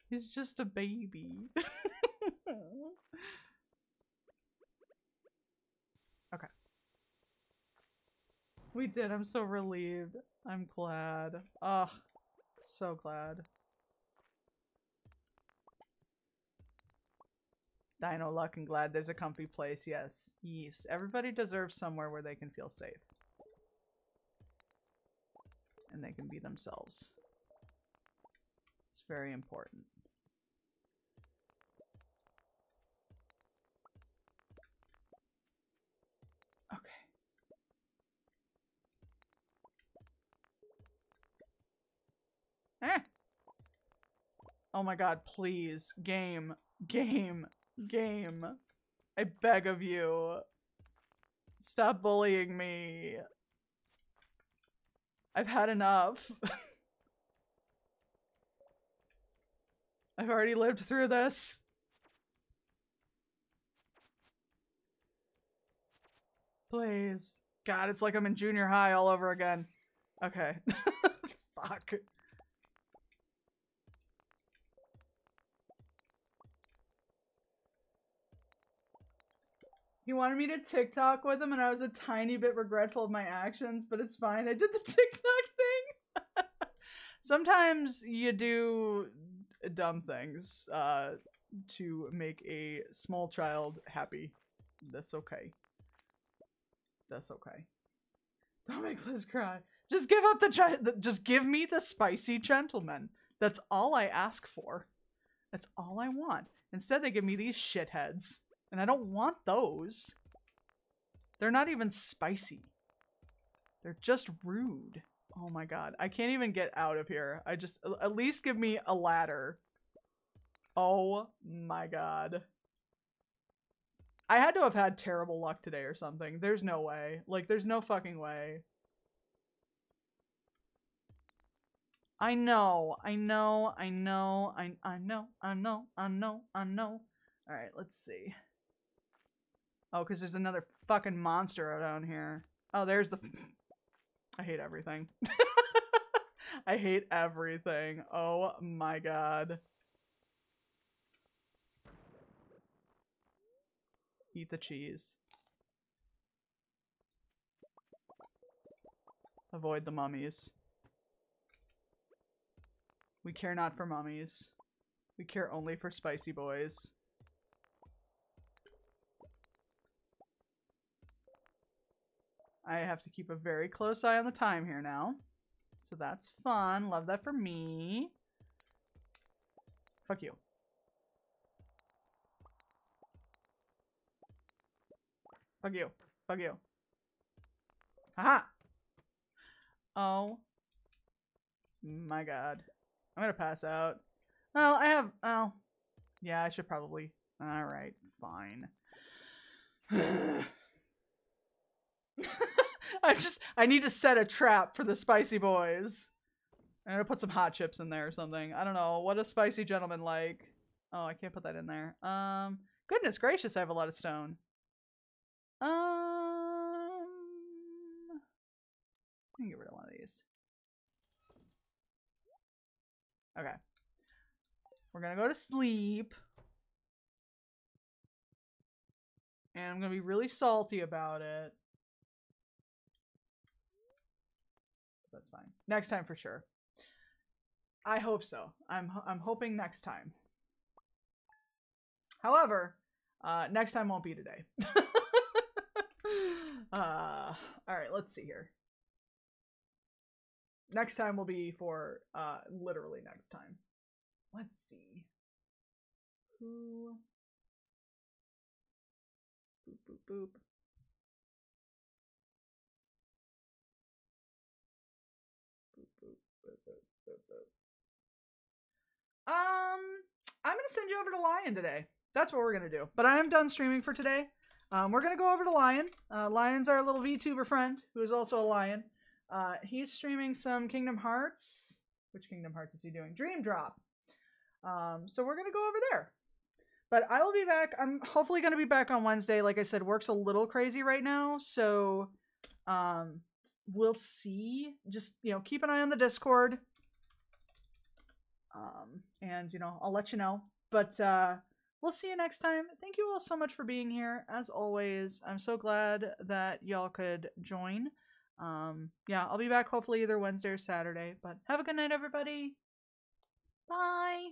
Speaker 1: He's just a baby. Okay. We did. I'm so relieved. I'm glad. Ugh. So glad. Dino luck and glad there's a comfy place. Yes. Yes. Everybody deserves somewhere where they can feel safe. And they can be themselves. It's very important. Eh. Oh my god, please. Game. Game. Game. I beg of you. Stop bullying me. I've had enough. I've already lived through this. Please. God, it's like I'm in junior high all over again. Okay. Fuck. He wanted me to TikTok with him and I was a tiny bit regretful of my actions, but it's fine. I did the TikTok thing. Sometimes you do dumb things to make a small child happy. That's okay. That's okay. Don't make Liz cry. Just give up just give me the spicy gentleman. That's all I ask for. That's all I want. Instead, they give me these shitheads. And I don't want those. They're not even spicy. They're just rude. Oh my god. I can't even get out of here. At least give me a ladder. Oh my god. I had to have had terrible luck today or something. There's no way. Like, there's no fucking way. I know. Alright, let's see. Oh, because there's another fucking monster down here. Oh, there's the... I hate everything. I hate everything. Oh my god. Eat the cheese. Avoid the mummies. We care not for mummies. We care only for spicy boys. I have to keep a very close eye on the time here now. So that's fun. Love that for me. Fuck you. Fuck you. Fuck you. Haha! Oh. My god. I'm gonna pass out. Well, I have... Oh. Yeah, I should probably... Alright, fine. I need to set a trap for the spicy boys. I'm gonna put some hot chips in there or something. I don't know. What a spicy gentleman like. Oh, I can't put that in there. Goodness gracious, I have a lot of stone. I can get rid of one of these. Okay. We're gonna go to sleep. And I'm gonna be really salty about it. That's fine. Next time for sure. I hope so. I'm hoping next time. However, next time won't be today. All right, let's see here. Next time will be for literally next time. Let's see. Who? Boop boop boop. I'm gonna send you over to Lion today. That's what we're gonna do. But I am done streaming for today. We're gonna go over to Lion. Lion's our little VTuber friend, who is also a lion. He's streaming some Kingdom Hearts. Which Kingdom Hearts is he doing? Dream Drop. So we're gonna go over there. But I will be back. I'm hopefully gonna be back on Wednesday. Like I said, work's a little crazy right now, so we'll see. Just, you know, keep an eye on the Discord. And, you know, I'll let you know. But we'll see you next time. Thank you all so much for being here. As always, I'm so glad that y'all could join. Yeah, I'll be back hopefully either Wednesday or Saturday. But have a good night, everybody. Bye.